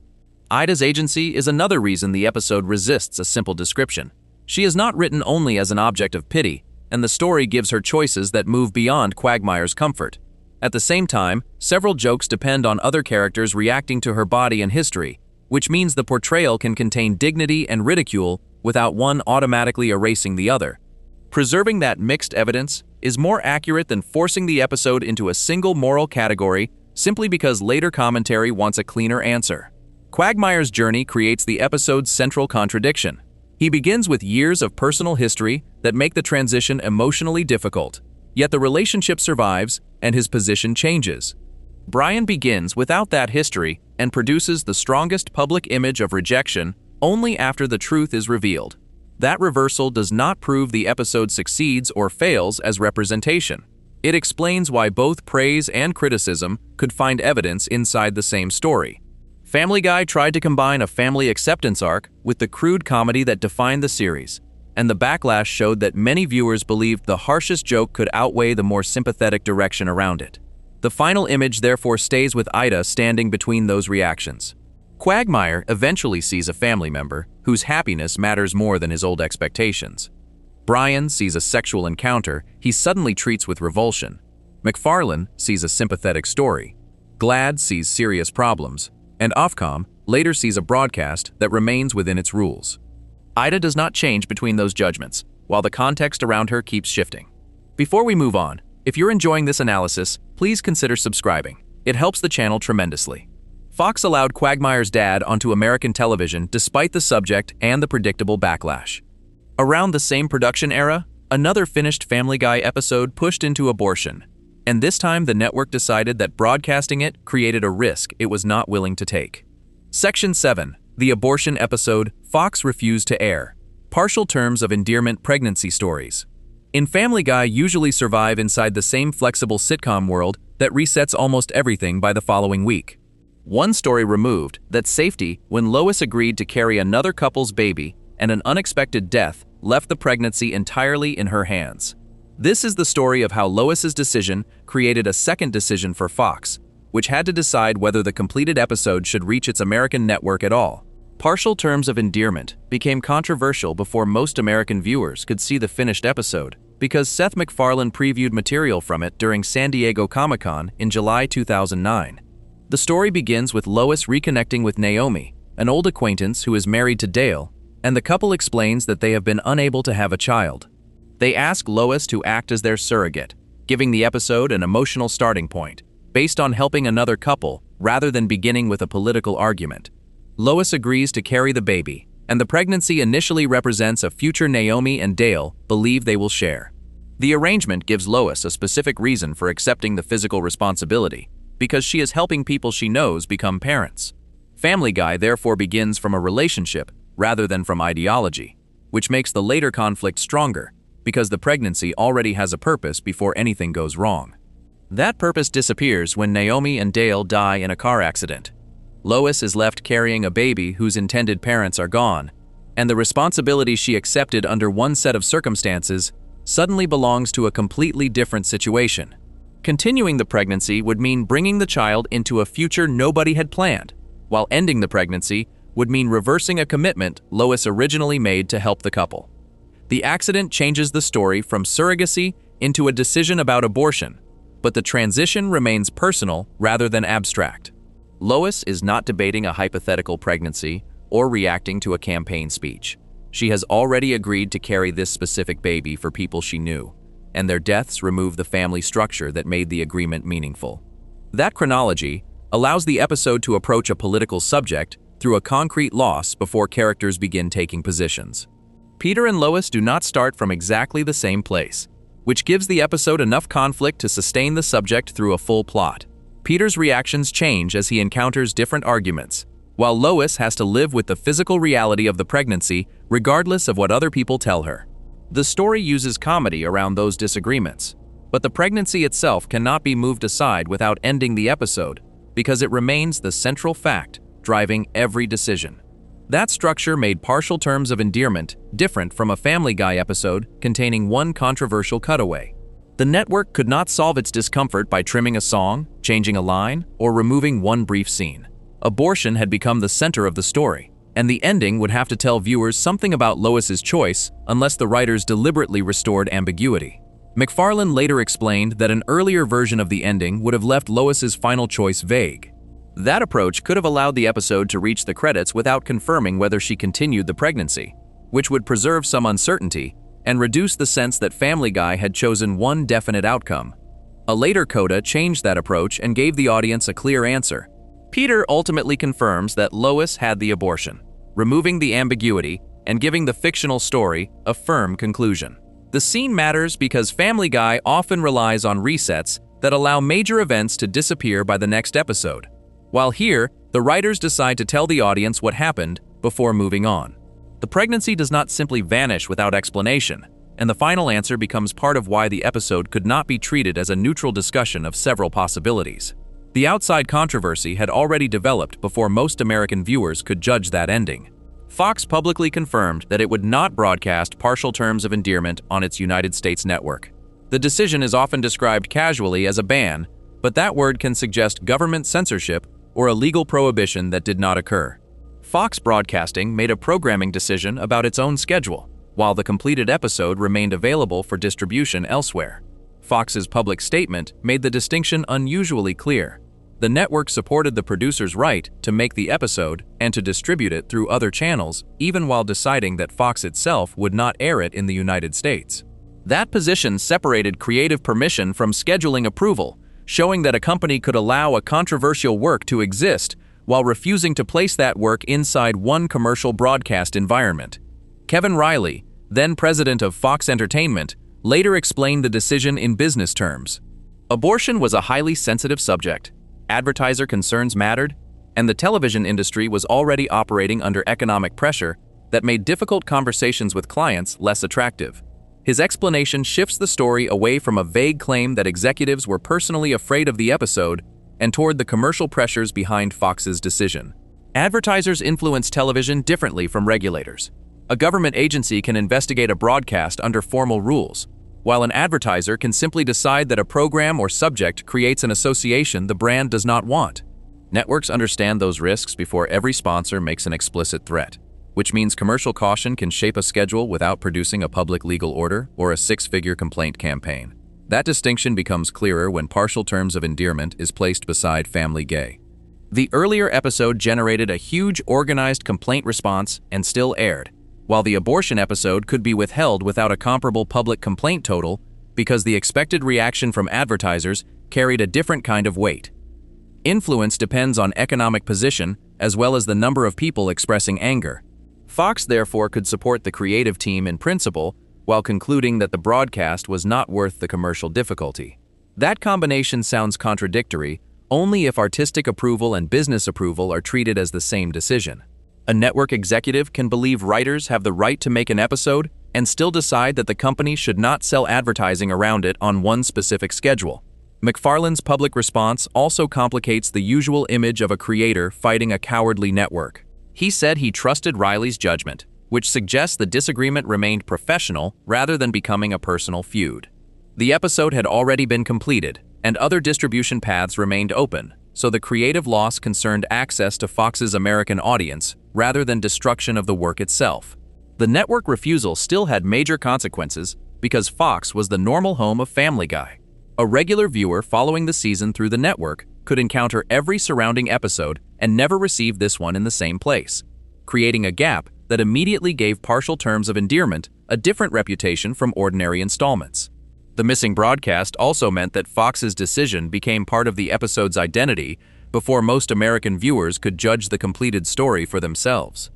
Ida's agency is another reason the episode resists a simple description. She is not written only as an object of pity, and the story gives her choices that move beyond Quagmire's comfort. At the same time, several jokes depend on other characters reacting to her body and history, which means the portrayal can contain dignity and ridicule without one automatically erasing the other. Preserving that mixed evidence is more accurate than forcing the episode into a single moral category simply because later commentary wants a cleaner answer. Quagmire's journey creates the episode's central contradiction. He begins with years of personal history that make the transition emotionally difficult, yet the relationship survives and his position changes. Brian begins without that history and produces the strongest public image of rejection only after the truth is revealed. That reversal does not prove the episode succeeds or fails as representation. It explains why both praise and criticism could find evidence inside the same story. Family Guy tried to combine a family acceptance arc with the crude comedy that defined the series, and the backlash showed that many viewers believed the harshest joke could outweigh the more sympathetic direction around it. The final image therefore stays with Ida standing between those reactions. Quagmire eventually sees a family member whose happiness matters more than his old expectations. Brian sees a sexual encounter he suddenly treats with revulsion. McFarlane sees a sympathetic story. Glad sees serious problems. And Ofcom later sees a broadcast that remains within its rules. Ida does not change between those judgments, while the context around her keeps shifting. Before we move on, if you're enjoying this analysis, please consider subscribing. It helps the channel tremendously. Fox allowed Quagmire's dad onto American television despite the subject and the predictable backlash. Around the same production era, another finished Family Guy episode pushed into abortion, and this time the network decided that broadcasting it created a risk it was not willing to take. Section 7, the abortion episode Fox refused to air. Partial terms of endearment pregnancy stories. In Family Guy usually survive inside the same flexible sitcom world that resets almost everything by the following week. One story removed that safety when Lois agreed to carry another couple's baby and an unexpected death left the pregnancy entirely in her hands. This is the story of how Lois's decision created a second decision for Fox, which had to decide whether the completed episode should reach its American network at all. Partial terms of endearment became controversial before most American viewers could see the finished episode because Seth MacFarlane previewed material from it during San Diego Comic-Con in July 2009. The story begins with Lois reconnecting with Naomi, an old acquaintance who is married to Dale, and the couple explains that they have been unable to have a child. They ask Lois to act as their surrogate, giving the episode an emotional starting point, based on helping another couple rather than beginning with a political argument. Lois agrees to carry the baby, and the pregnancy initially represents a future Naomi and Dale believe they will share. The arrangement gives Lois a specific reason for accepting the physical responsibility, because she is helping people she knows become parents. Family Guy therefore begins from a relationship rather than from ideology, which makes the later conflict stronger, because the pregnancy already has a purpose before anything goes wrong. That purpose disappears when Naomi and Dale die in a car accident. Lois is left carrying a baby whose intended parents are gone, and the responsibility she accepted under one set of circumstances suddenly belongs to a completely different situation. Continuing the pregnancy would mean bringing the child into a future nobody had planned, while ending the pregnancy would mean reversing a commitment Lois originally made to help the couple. The accident changes the story from surrogacy into a decision about abortion, but the transition remains personal rather than abstract. Lois is not debating a hypothetical pregnancy or reacting to a campaign speech. She has already agreed to carry this specific baby for people she knew, and their deaths remove the family structure that made the agreement meaningful. That chronology allows the episode to approach a political subject through a concrete loss before characters begin taking positions. Peter and Lois do not start from exactly the same place, which gives the episode enough conflict to sustain the subject through a full plot. Peter's reactions change as he encounters different arguments, while Lois has to live with the physical reality of the pregnancy regardless of what other people tell her. The story uses comedy around those disagreements, but the pregnancy itself cannot be moved aside without ending the episode because it remains the central fact driving every decision. That structure made Partial Terms of Endearment different from a Family Guy episode containing one controversial cutaway. The network could not solve its discomfort by trimming a song, changing a line, or removing one brief scene. Abortion had become the center of the story, and the ending would have to tell viewers something about Lois's choice unless the writers deliberately restored ambiguity. McFarlane later explained that an earlier version of the ending would have left Lois's final choice vague. That approach could have allowed the episode to reach the credits without confirming whether she continued the pregnancy, which would preserve some uncertainty and reduce the sense that Family Guy had chosen one definite outcome. A later coda changed that approach and gave the audience a clear answer. Peter ultimately confirms that Lois had the abortion, removing the ambiguity and giving the fictional story a firm conclusion. The scene matters because Family Guy often relies on resets that allow major events to disappear by the next episode, while here, the writers decide to tell the audience what happened before moving on. The pregnancy does not simply vanish without explanation, and the final answer becomes part of why the episode could not be treated as a neutral discussion of several possibilities. The outside controversy had already developed before most American viewers could judge that ending. Fox publicly confirmed that it would not broadcast Partial Terms of Endearment on its United States network. The decision is often described casually as a ban, but that word can suggest government censorship or a legal prohibition that did not occur. Fox Broadcasting made a programming decision about its own schedule, while the completed episode remained available for distribution elsewhere. Fox's public statement made the distinction unusually clear. The network supported the producer's right to make the episode and to distribute it through other channels, even while deciding that Fox itself would not air it in the United States. That position separated creative permission from scheduling approval, showing that a company could allow a controversial work to exist while refusing to place that work inside one commercial broadcast environment. Kevin Riley, then president of Fox Entertainment, later explained the decision in business terms. Abortion was a highly sensitive subject, advertiser concerns mattered, and the television industry was already operating under economic pressure that made difficult conversations with clients less attractive. His explanation shifts the story away from a vague claim that executives were personally afraid of the episode and toward the commercial pressures behind Fox's decision. Advertisers influence television differently from regulators. A government agency can investigate a broadcast under formal rules, while an advertiser can simply decide that a program or subject creates an association the brand does not want. Networks understand those risks before every sponsor makes an explicit threat, which means commercial caution can shape a schedule without producing a public legal order or a six-figure complaint campaign. That distinction becomes clearer when Partial Terms of Endearment is placed beside Family Guy. The earlier episode generated a huge organized complaint response and still aired, while the abortion episode could be withheld without a comparable public complaint total because the expected reaction from advertisers carried a different kind of weight. Influence depends on economic position as well as the number of people expressing anger. Fox therefore could support the creative team in principle while concluding that the broadcast was not worth the commercial difficulty. That combination sounds contradictory only if artistic approval and business approval are treated as the same decision. A network executive can believe writers have the right to make an episode and still decide that the company should not sell advertising around it on one specific schedule. McFarlane's public response also complicates the usual image of a creator fighting a cowardly network. He said he trusted Riley's judgment, which suggests the disagreement remained professional rather than becoming a personal feud. The episode had already been completed, and other distribution paths remained open, so the creative loss concerned access to Fox's American audience rather than destruction of the work itself. The network refusal still had major consequences because Fox was the normal home of Family Guy. A regular viewer following the season through the network could encounter every surrounding episode and never receive this one in the same place, creating a gap that immediately gave partial terms of endearment a different reputation from ordinary installments. The missing broadcast also meant that Fox's decision became part of the episode's identity before most American viewers could judge the completed story for themselves.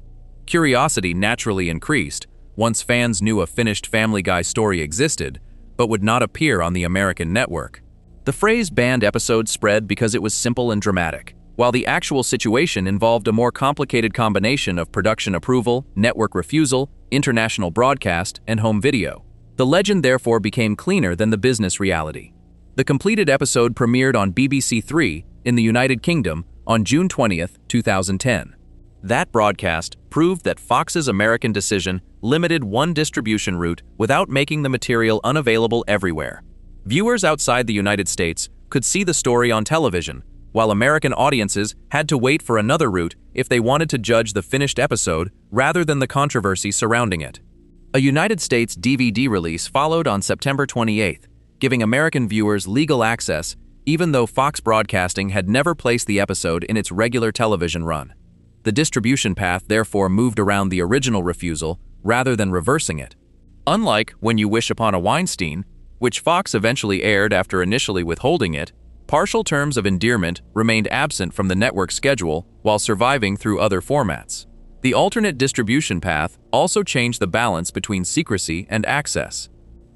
Curiosity naturally increased once fans knew a finished Family Guy story existed, but would not appear on the American network. The phrase banned episode spread because it was simple and dramatic, while the actual situation involved a more complicated combination of production approval, network refusal, international broadcast, and home video. The legend therefore became cleaner than the business reality. The completed episode premiered on BBC 3 in the United Kingdom on June 20, 2010. That broadcast proved that Fox's American decision limited one distribution route without making the material unavailable everywhere. Viewers outside the United States could see the story on television, while American audiences had to wait for another route if they wanted to judge the finished episode rather than the controversy surrounding it. A United States DVD release followed on September 28, giving American viewers legal access even though Fox Broadcasting had never placed the episode in its regular television run. The distribution path therefore moved around the original refusal rather than reversing it. Unlike When You Wish Upon a Weinstein, which Fox eventually aired after initially withholding it, partial terms of endearment remained absent from the network's schedule while surviving through other formats. The alternate distribution path also changed the balance between secrecy and access.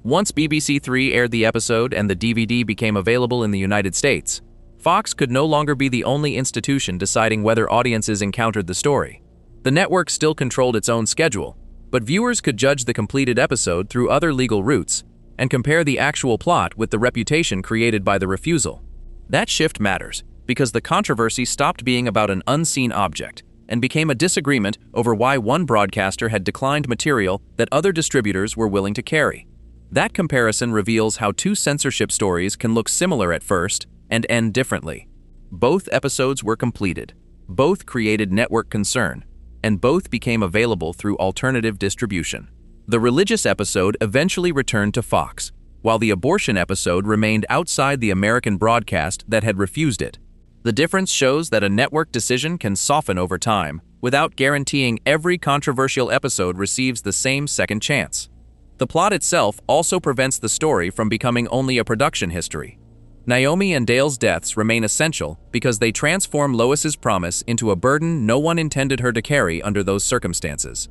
Once BBC 3 aired the episode and the DVD became available in the United States, Fox could no longer be the only institution deciding whether audiences encountered the story. The network still controlled its own schedule, but viewers could judge the completed episode through other legal routes and compare the actual plot with the reputation created by the refusal. That shift matters because the controversy stopped being about an unseen object and became a disagreement over why one broadcaster had declined material that other distributors were willing to carry. That comparison reveals how two censorship stories can look similar at first and end differently. Both episodes were completed, both created network concern, and both became available through alternative distribution. The religious episode eventually returned to Fox, while the abortion episode remained outside the American broadcast that had refused it. The difference shows that a network decision can soften over time without guaranteeing every controversial episode receives the same second chance. The plot itself also prevents the story from becoming only a production history. Naomi and Dale's deaths remain essential because they transform Lois's promise into a burden no one intended her to carry under those circumstances.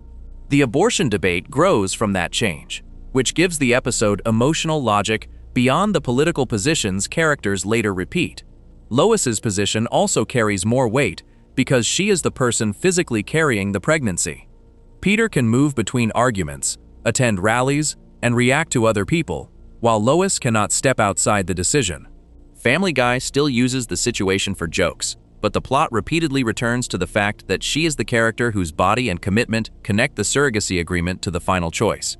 The abortion debate grows from that change, which gives the episode emotional logic beyond the political positions characters later repeat. Lois's position also carries more weight because she is the person physically carrying the pregnancy. Peter can move between arguments, attend rallies, and react to other people, while Lois cannot step outside the decision. Family Guy still uses the situation for jokes, but the plot repeatedly returns to the fact that she is the character whose body and commitment connect the surrogacy agreement to the final choice.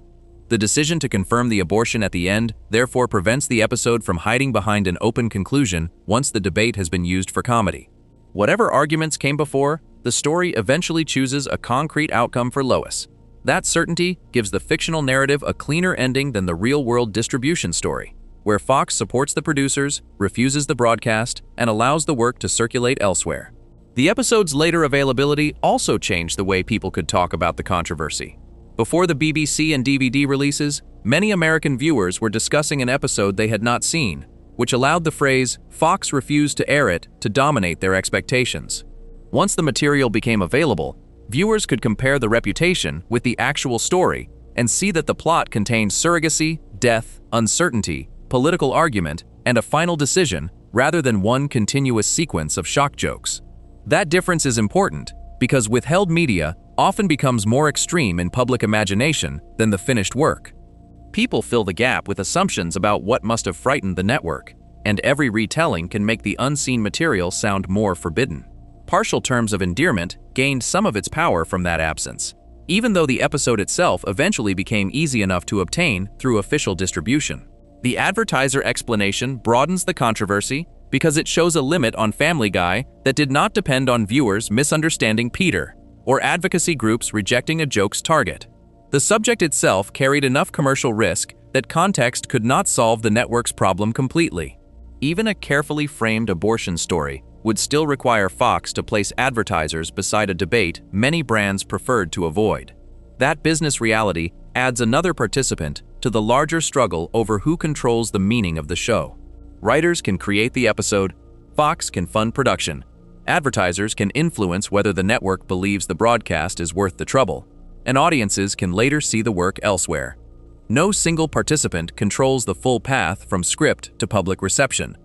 The decision to confirm the abortion at the end therefore prevents the episode from hiding behind an open conclusion once the debate has been used for comedy. Whatever arguments came before, the story eventually chooses a concrete outcome for Lois. That certainty gives the fictional narrative a cleaner ending than the real-world distribution story, where Fox supports the producers, refuses the broadcast, and allows the work to circulate elsewhere. The episode's later availability also changed the way people could talk about the controversy. Before the BBC and DVD releases, many American viewers were discussing an episode they had not seen, which allowed the phrase, "Fox refused to air it," to dominate their expectations. Once the material became available, viewers could compare the reputation with the actual story and see that the plot contained surrogacy, death, uncertainty, political argument, and a final decision rather than one continuous sequence of shock jokes. That difference is important because withheld media often becomes more extreme in public imagination than the finished work. People fill the gap with assumptions about what must have frightened the network, and every retelling can make the unseen material sound more forbidden. Partial terms of endearment gained some of its power from that absence, even though the episode itself eventually became easy enough to obtain through official distribution. The advertiser explanation broadens the controversy because it shows a limit on Family Guy that did not depend on viewers misunderstanding Peter or advocacy groups rejecting a joke's target. The subject itself carried enough commercial risk that context could not solve the network's problem completely. Even a carefully framed abortion story would still require Fox to place advertisers beside a debate many brands preferred to avoid. That business reality adds another participant to the larger struggle over who controls the meaning of the show. Writers can create the episode, Fox can fund production, advertisers can influence whether the network believes the broadcast is worth the trouble, and audiences can later see the work elsewhere. No single participant controls the full path from script to public reception.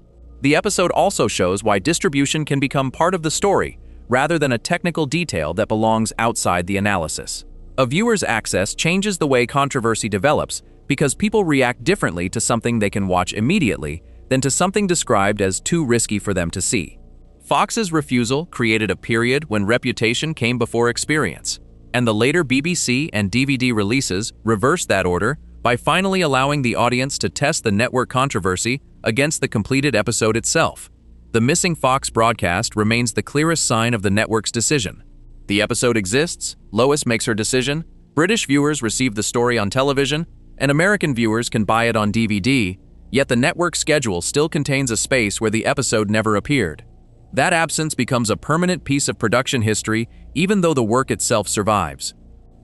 The episode also shows why distribution can become part of the story rather than a technical detail that belongs outside the analysis. A viewer's access changes the way controversy develops because people react differently to something they can watch immediately than to something described as too risky for them to see. Fox's refusal created a period when reputation came before experience, and the later BBC and DVD releases reversed that order by finally allowing the audience to test the network controversy against the completed episode itself. The missing Fox broadcast remains the clearest sign of the network's decision. The episode exists, Lois makes her decision, British viewers receive the story on television, and American viewers can buy it on DVD, yet the network schedule still contains a space where the episode never appeared. That absence becomes a permanent piece of production history even though the work itself survives.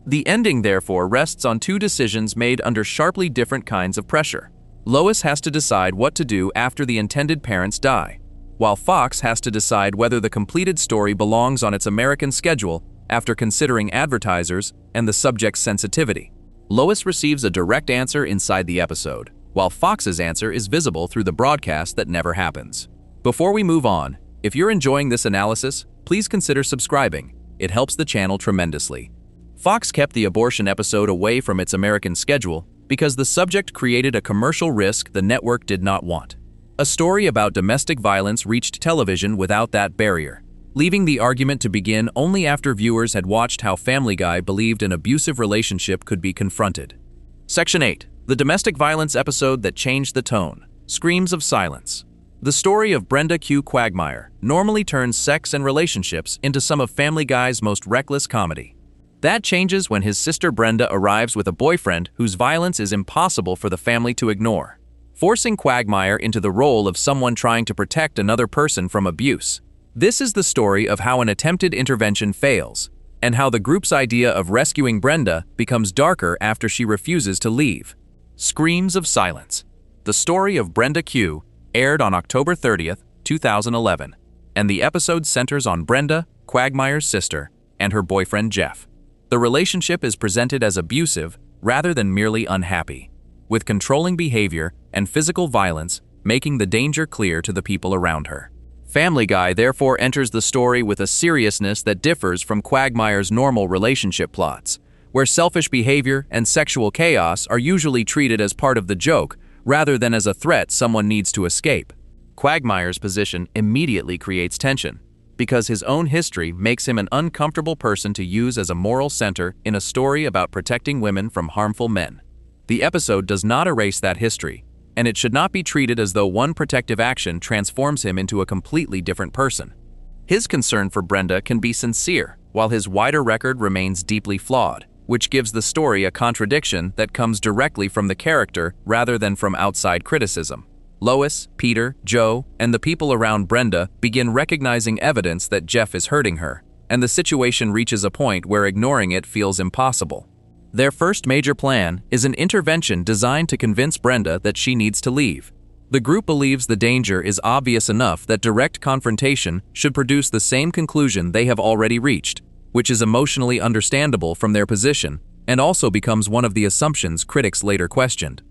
The ending, therefore, rests on two decisions made under sharply different kinds of pressure. Lois has to decide what to do after the intended parents die, while Fox has to decide whether the completed story belongs on its American schedule after considering advertisers and the subject's sensitivity. Lois receives a direct answer inside the episode, while Fox's answer is visible through the broadcast that never happens. Before we move on, if you're enjoying this analysis, please consider subscribing. It helps the channel tremendously. Fox kept the abortion episode away from its American schedule because the subject created a commercial risk the network did not want. A story about domestic violence reached television without that barrier, leaving the argument to begin only after viewers had watched how Family Guy believed an abusive relationship could be confronted. Section 8. The domestic violence episode that changed the tone. Screams of silence. The story of Brenda Q. Quagmire normally turns sex and relationships into some of Family Guy's most reckless comedy. That changes when his sister Brenda arrives with a boyfriend whose violence is impossible for the family to ignore, forcing Quagmire into the role of someone trying to protect another person from abuse. This is the story of how an attempted intervention fails, and how the group's idea of rescuing Brenda becomes darker after she refuses to leave. Screams of silence. The story of Brenda Q. aired on October 30th, 2011, and the episode centers on Brenda, Quagmire's sister, and her boyfriend Jeff. The relationship is presented as abusive rather than merely unhappy, with controlling behavior and physical violence making the danger clear to the people around her. Family Guy therefore enters the story with a seriousness that differs from Quagmire's normal relationship plots, where selfish behavior and sexual chaos are usually treated as part of the joke rather than as a threat someone needs to escape. Quagmire's position immediately creates tension, because his own history makes him an uncomfortable person to use as a moral center in a story about protecting women from harmful men. The episode does not erase that history, and it should not be treated as though one protective action transforms him into a completely different person. His concern for Brenda can be sincere, while his wider record remains deeply flawed, which gives the story a contradiction that comes directly from the character rather than from outside criticism. Lois, Peter, Joe, and the people around Brenda begin recognizing evidence that Jeff is hurting her, and the situation reaches a point where ignoring it feels impossible. Their first major plan is an intervention designed to convince Brenda that she needs to leave. The group believes the danger is obvious enough that direct confrontation should produce the same conclusion they have already reached, which is emotionally understandable from their position and also becomes one of the assumptions critics later questioned.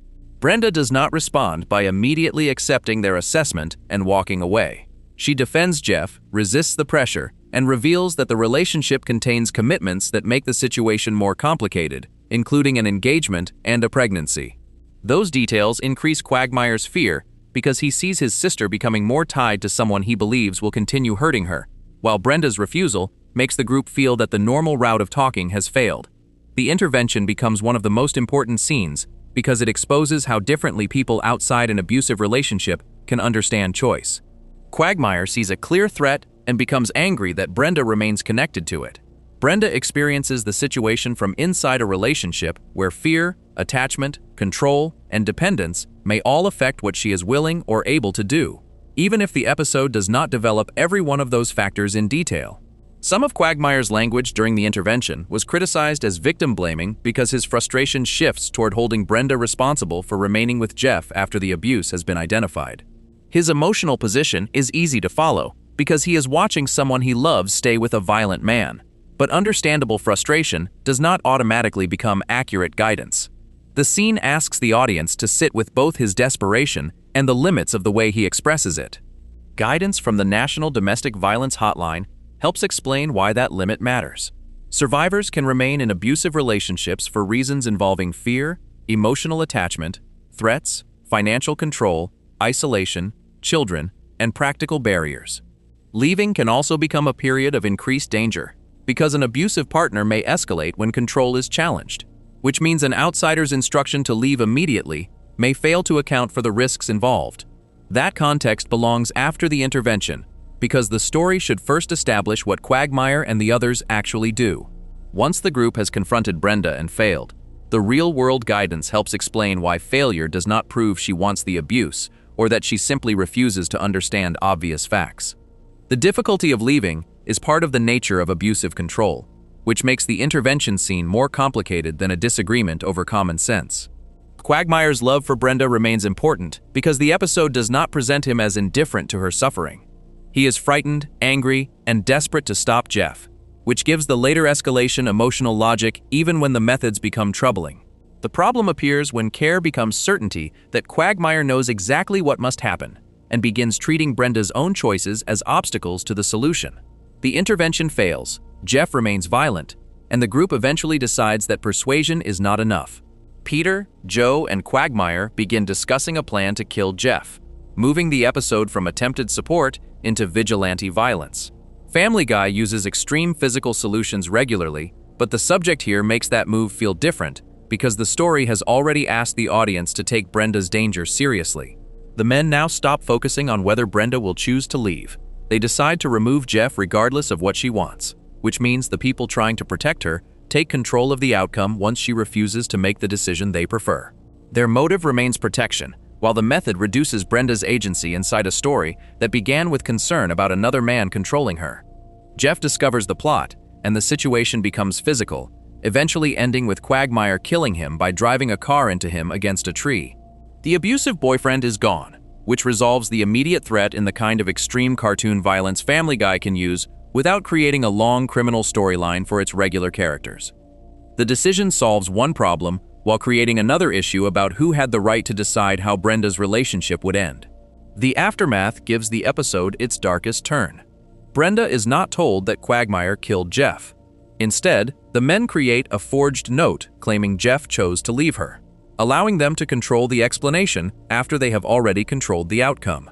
Brenda does not respond by immediately accepting their assessment and walking away. She defends Jeff, resists the pressure, and reveals that the relationship contains commitments that make the situation more complicated, including an engagement and a pregnancy. Those details increase Quagmire's fear because he sees his sister becoming more tied to someone he believes will continue hurting her, while Brenda's refusal makes the group feel that the normal route of talking has failed. The intervention becomes one of the most important scenes because it exposes how differently people outside an abusive relationship can understand choice. Quagmire sees a clear threat and becomes angry that Brenda remains connected to it. Brenda experiences the situation from inside a relationship where fear, attachment, control, and dependence may all affect what she is willing or able to do, even if the episode does not develop every one of those factors in detail. Some of Quagmire's language during the intervention was criticized as victim-blaming because his frustration shifts toward holding Brenda responsible for remaining with Jeff after the abuse has been identified. His emotional position is easy to follow because he is watching someone he loves stay with a violent man. But understandable frustration does not automatically become accurate guidance. The scene asks the audience to sit with both his desperation and the limits of the way he expresses it. Guidance from the National Domestic Violence Hotline helps explain why that limit matters. Survivors can remain in abusive relationships for reasons involving fear, emotional attachment, threats, financial control, isolation, children, and practical barriers. Leaving can also become a period of increased danger, because an abusive partner may escalate when control is challenged, which means an outsider's instruction to leave immediately may fail to account for the risks involved. That context belongs after the intervention, because the story should first establish what Quagmire and the others actually do. Once the group has confronted Brenda and failed, the real-world guidance helps explain why failure does not prove she wants the abuse or that she simply refuses to understand obvious facts. The difficulty of leaving is part of the nature of abusive control, which makes the intervention scene more complicated than a disagreement over common sense. Quagmire's love for Brenda remains important because the episode does not present him as indifferent to her suffering. He is frightened, angry, and desperate to stop Jeff, which gives the later escalation emotional logic even when the methods become troubling. The problem appears when care becomes certainty that Quagmire knows exactly what must happen and begins treating Brenda's own choices as obstacles to the solution. The intervention fails, Jeff remains violent, and the group eventually decides that persuasion is not enough. Peter, Joe, and Quagmire begin discussing a plan to kill Jeff, moving the episode from attempted support into vigilante violence. Family Guy uses extreme physical solutions regularly, but the subject here makes that move feel different because the story has already asked the audience to take Brenda's danger seriously. The men now stop focusing on whether Brenda will choose to leave. They decide to remove Jeff regardless of what she wants, which means the people trying to protect her take control of the outcome once she refuses to make the decision they prefer. Their motive remains protection, while the method reduces Brenda's agency inside a story that began with concern about another man controlling her. Jeff discovers the plot, and the situation becomes physical, eventually ending with Quagmire killing him by driving a car into him against a tree. The abusive boyfriend is gone, which resolves the immediate threat in the kind of extreme cartoon violence Family Guy can use without creating a long criminal storyline for its regular characters. The decision solves one problem while creating another issue about who had the right to decide how Brenda's relationship would end. The aftermath gives the episode its darkest turn. Brenda is not told that Quagmire killed Jeff. Instead, the men create a forged note claiming Jeff chose to leave her, allowing them to control the explanation after they have already controlled the outcome.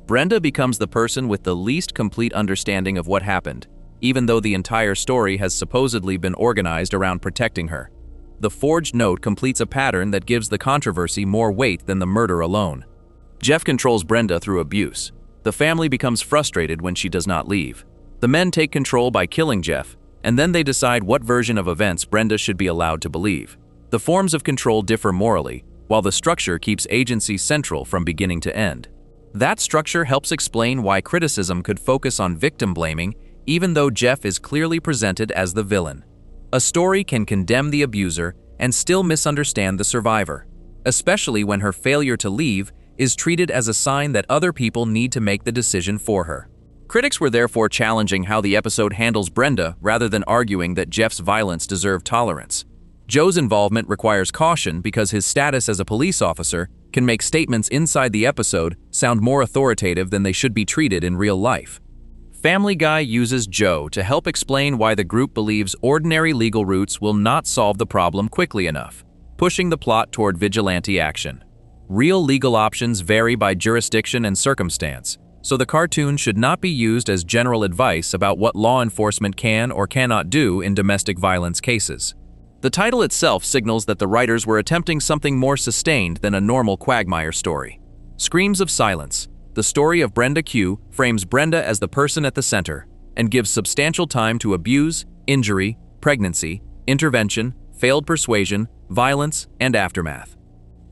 Brenda becomes the person with the least complete understanding of what happened, even though the entire story has supposedly been organized around protecting her. The forged note completes a pattern that gives the controversy more weight than the murder alone. Jeff controls Brenda through abuse. The family becomes frustrated when she does not leave. The men take control by killing Jeff, and then they decide what version of events Brenda should be allowed to believe. The forms of control differ morally, while the structure keeps agency central from beginning to end. That structure helps explain why criticism could focus on victim blaming, even though Jeff is clearly presented as the villain. A story can condemn the abuser and still misunderstand the survivor, especially when her failure to leave is treated as a sign that other people need to make the decision for her. Critics were therefore challenging how the episode handles Brenda rather than arguing that Jeff's violence deserved tolerance. Joe's involvement requires caution because his status as a police officer can make statements inside the episode sound more authoritative than they should be treated in real life. Family Guy uses Joe to help explain why the group believes ordinary legal routes will not solve the problem quickly enough, pushing the plot toward vigilante action. Real legal options vary by jurisdiction and circumstance, so the cartoon should not be used as general advice about what law enforcement can or cannot do in domestic violence cases. The title itself signals that the writers were attempting something more sustained than a normal Quagmire story. Screams of Silence. The story of Brenda Q frames Brenda as the person at the center and gives substantial time to abuse, injury, pregnancy, intervention, failed persuasion, violence, and aftermath.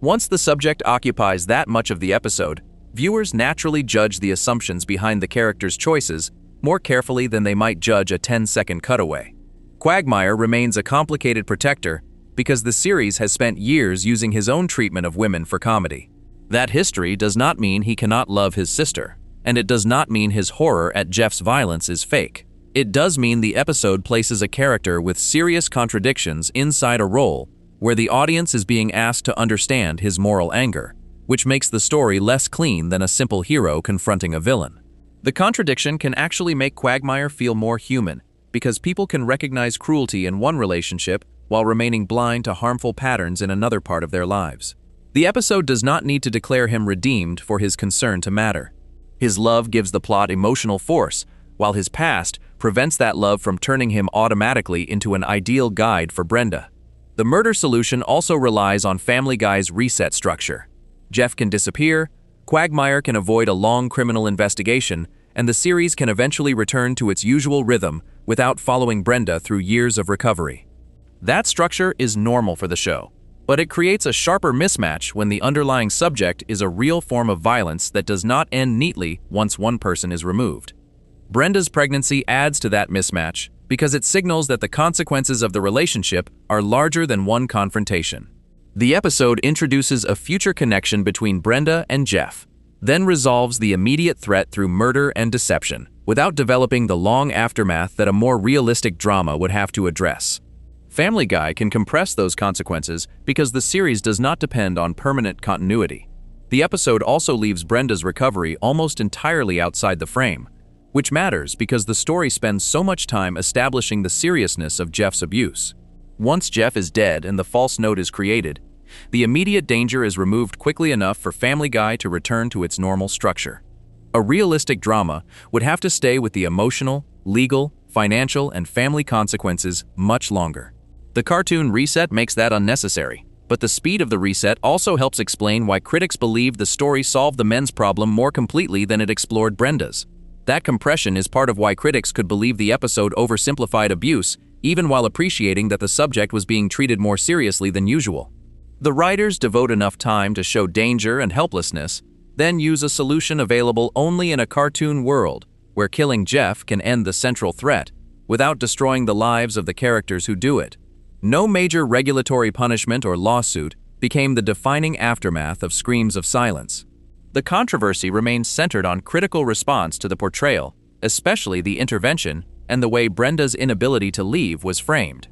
Once the subject occupies that much of the episode, viewers naturally judge the assumptions behind the character's choices more carefully than they might judge a 10-second cutaway. Quagmire remains a complicated protector because the series has spent years using his own treatment of women for comedy. That history does not mean he cannot love his sister, and it does not mean his horror at Jeff's violence is fake. It does mean the episode places a character with serious contradictions inside a role where the audience is being asked to understand his moral anger, which makes the story less clean than a simple hero confronting a villain. The contradiction can actually make Quagmire feel more human, because people can recognize cruelty in one relationship while remaining blind to harmful patterns in another part of their lives. The episode does not need to declare him redeemed for his concern to matter. His love gives the plot emotional force, while his past prevents that love from turning him automatically into an ideal guide for Brenda. The murder solution also relies on Family Guy's reset structure. Jeff can disappear, Quagmire can avoid a long criminal investigation, and the series can eventually return to its usual rhythm without following Brenda through years of recovery. That structure is normal for the show, but it creates a sharper mismatch when the underlying subject is a real form of violence that does not end neatly once one person is removed. Brenda's pregnancy adds to that mismatch because it signals that the consequences of the relationship are larger than one confrontation. The episode introduces a future connection between Brenda and Jeff, then resolves the immediate threat through murder and deception, without developing the long aftermath that a more realistic drama would have to address. Family Guy can compress those consequences because the series does not depend on permanent continuity. The episode also leaves Brenda's recovery almost entirely outside the frame, which matters because the story spends so much time establishing the seriousness of Jeff's abuse. Once Jeff is dead and the false note is created, the immediate danger is removed quickly enough for Family Guy to return to its normal structure. A realistic drama would have to stay with the emotional, legal, financial, and family consequences much longer. The cartoon reset makes that unnecessary, but the speed of the reset also helps explain why critics believe the story solved the men's problem more completely than it explored Brenda's. That compression is part of why critics could believe the episode oversimplified abuse, even while appreciating that the subject was being treated more seriously than usual. The writers devote enough time to show danger and helplessness, then use a solution available only in a cartoon world, where killing Jeff can end the central threat, without destroying the lives of the characters who do it. No major regulatory punishment or lawsuit became the defining aftermath of Screams of Silence. The controversy remains centered on critical response to the portrayal, especially the intervention and the way Brenda's inability to leave was framed.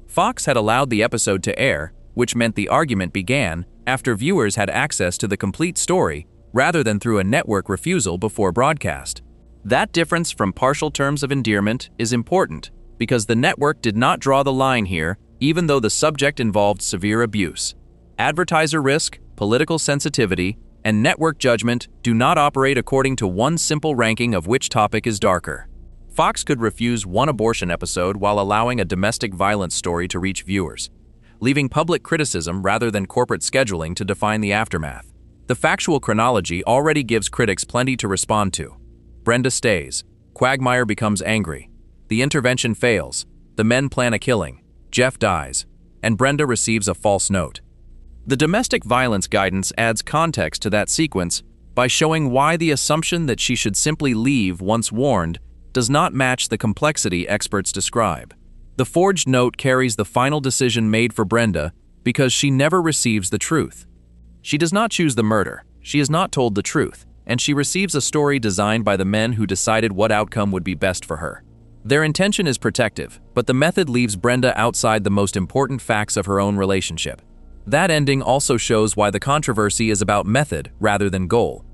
Fox had allowed the episode to air, which meant the argument began after viewers had access to the complete story rather than through a network refusal before broadcast. That difference from partial terms of endearment is important because the network did not draw the line here, even though the subject involved severe abuse. Advertiser risk, political sensitivity, and network judgment do not operate according to one simple ranking of which topic is darker. Fox could refuse one abortion episode while allowing a domestic violence story to reach viewers, leaving public criticism rather than corporate scheduling to define the aftermath. The factual chronology already gives critics plenty to respond to. Brenda stays. Quagmire becomes angry. The intervention fails. The men plan a killing. Jeff dies. And Brenda receives a false note. The domestic violence guidance adds context to that sequence by showing why the assumption that she should simply leave once warned does not match the complexity experts describe. The forged note carries the final decision made for Brenda because she never receives the truth. She does not choose the murder, she is not told the truth, and she receives a story designed by the men who decided what outcome would be best for her. Their intention is protective, but the method leaves Brenda outside the most important facts of her own relationship. That ending also shows why the controversy is about method rather than goal.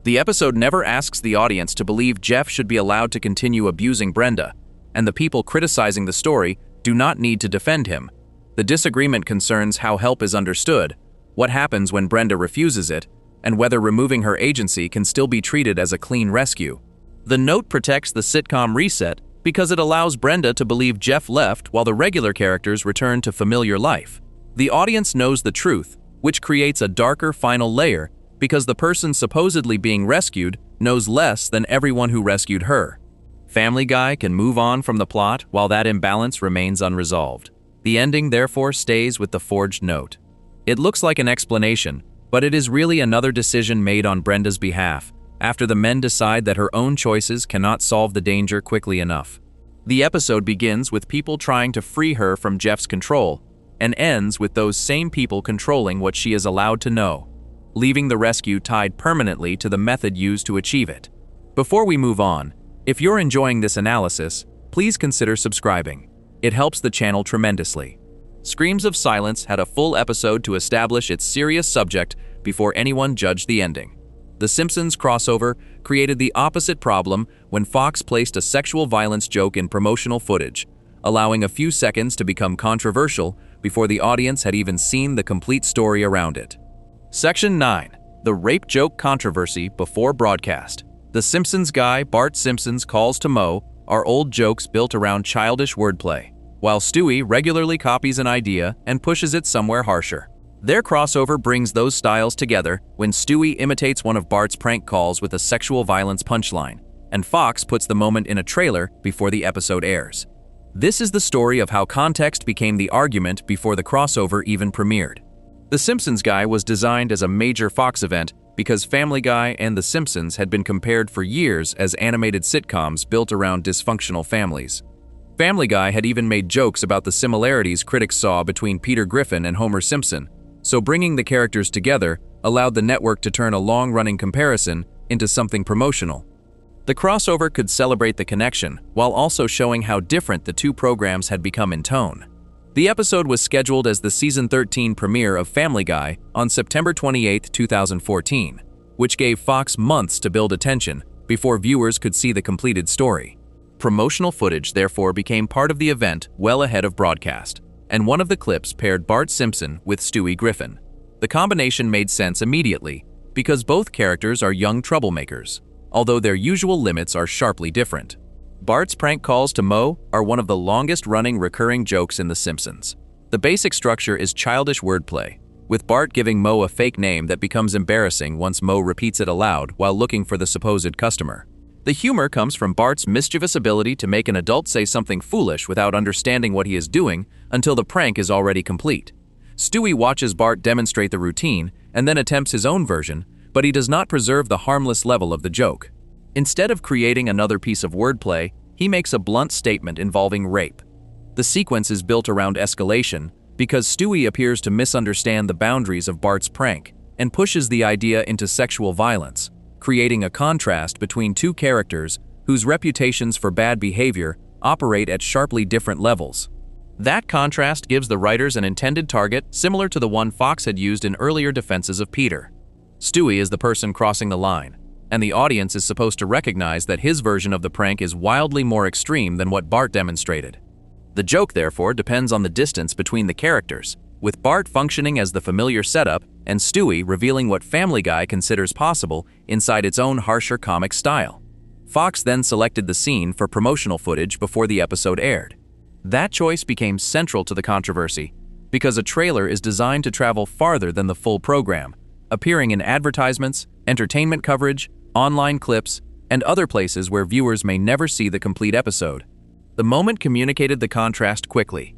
The episode never asks the audience to believe Jeff should be allowed to continue abusing Brenda, and the people criticizing the story do not need to defend him. The disagreement concerns how help is understood, what happens when Brenda refuses it, and whether removing her agency can still be treated as a clean rescue. The note protects the sitcom reset because it allows Brenda to believe Jeff left while the regular characters return to familiar life. The audience knows the truth, which creates a darker final layer because the person supposedly being rescued knows less than everyone who rescued her. Family Guy can move on from the plot while that imbalance remains unresolved. The ending therefore stays with the forged note. It looks like an explanation, but it is really another decision made on Brenda's behalf, after the men decide that her own choices cannot solve the danger quickly enough. The episode begins with people trying to free her from Jeff's control, and ends with those same people controlling what she is allowed to know, leaving the rescue tied permanently to the method used to achieve it. Before we move on, if you're enjoying this analysis, please consider subscribing. It helps the channel tremendously. Screams of Silence had a full episode to establish its serious subject before anyone judged the ending. The Simpsons crossover created the opposite problem when Fox placed a sexual violence joke in promotional footage, allowing a few seconds to become controversial before the audience had even seen the complete story around it. Section 9. The Rape Joke Controversy Before Broadcast. The Simpsons guy, Bart Simpson, calls to Moe are old jokes built around childish wordplay, while Stewie regularly copies an idea and pushes it somewhere harsher. Their crossover brings those styles together when Stewie imitates one of Bart's prank calls with a sexual violence punchline, and Fox puts the moment in a trailer before the episode airs. This is the story of how context became the argument before the crossover even premiered. The Simpsons guy was designed as a major Fox event because Family Guy and The Simpsons had been compared for years as animated sitcoms built around dysfunctional families. Family Guy had even made jokes about the similarities critics saw between Peter Griffin and Homer Simpson, so bringing the characters together allowed the network to turn a long-running comparison into something promotional. The crossover could celebrate the connection while also showing how different the two programs had become in tone. The episode was scheduled as the season 13 premiere of Family Guy on September 28, 2014, which gave Fox months to build attention before viewers could see the completed story. Promotional footage therefore became part of the event well ahead of broadcast, and one of the clips paired Bart Simpson with Stewie Griffin. The combination made sense immediately because both characters are young troublemakers, although their usual limits are sharply different. Bart's prank calls to Moe are one of the longest-running recurring jokes in The Simpsons. The basic structure is childish wordplay, with Bart giving Moe a fake name that becomes embarrassing once Moe repeats it aloud while looking for the supposed customer. The humor comes from Bart's mischievous ability to make an adult say something foolish without understanding what he is doing until the prank is already complete. Stewie watches Bart demonstrate the routine and then attempts his own version, but he does not preserve the harmless level of the joke. Instead of creating another piece of wordplay, he makes a blunt statement involving rape. The sequence is built around escalation because Stewie appears to misunderstand the boundaries of Bart's prank and pushes the idea into sexual violence, creating a contrast between two characters whose reputations for bad behavior operate at sharply different levels. That contrast gives the writers an intended target similar to the one Fox had used in earlier defenses of Peter. Stewie is the person crossing the line, and the audience is supposed to recognize that his version of the prank is wildly more extreme than what Bart demonstrated. The joke, therefore, depends on the distance between the characters, with Bart functioning as the familiar setup and Stewie revealing what Family Guy considers possible inside its own harsher comic style. Fox then selected the scene for promotional footage before the episode aired. That choice became central to the controversy because a trailer is designed to travel farther than the full program, appearing in advertisements, entertainment coverage, online clips, and other places where viewers may never see the complete episode. The moment communicated the contrast quickly,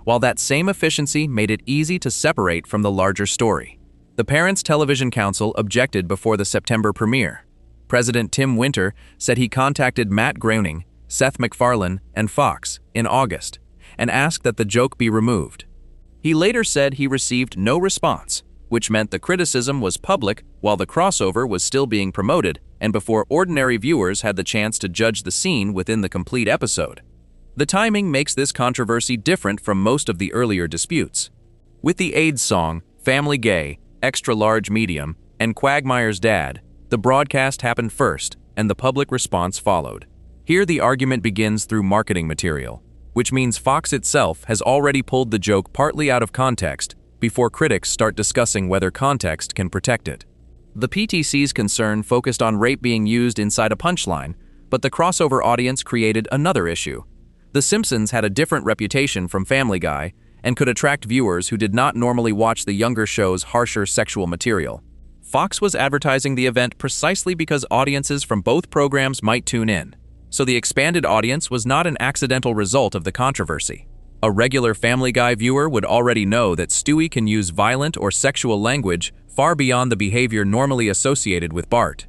while that same efficiency made it easy to separate from the larger story. The Parents Television Council objected before the September premiere. President Tim Winter said he contacted Matt Groening, Seth MacFarlane, and Fox in August and asked that the joke be removed. He later said he received no response, which meant the criticism was public while the crossover was still being promoted and before ordinary viewers had the chance to judge the scene within the complete episode. The timing makes this controversy different from most of the earlier disputes. With the AIDS song, Family Gay, Extra Large Medium, and Quagmire's Dad, the broadcast happened first and the public response followed. Here the argument begins through marketing material, which means Fox itself has already pulled the joke partly out of context before critics start discussing whether context can protect it. The PTC's concern focused on rape being used inside a punchline, but the crossover audience created another issue. The Simpsons had a different reputation from Family Guy and could attract viewers who did not normally watch the younger show's harsher sexual material. Fox was advertising the event precisely because audiences from both programs might tune in, so the expanded audience was not an accidental result of the controversy. A regular Family Guy viewer would already know that Stewie can use violent or sexual language far beyond the behavior normally associated with Bart.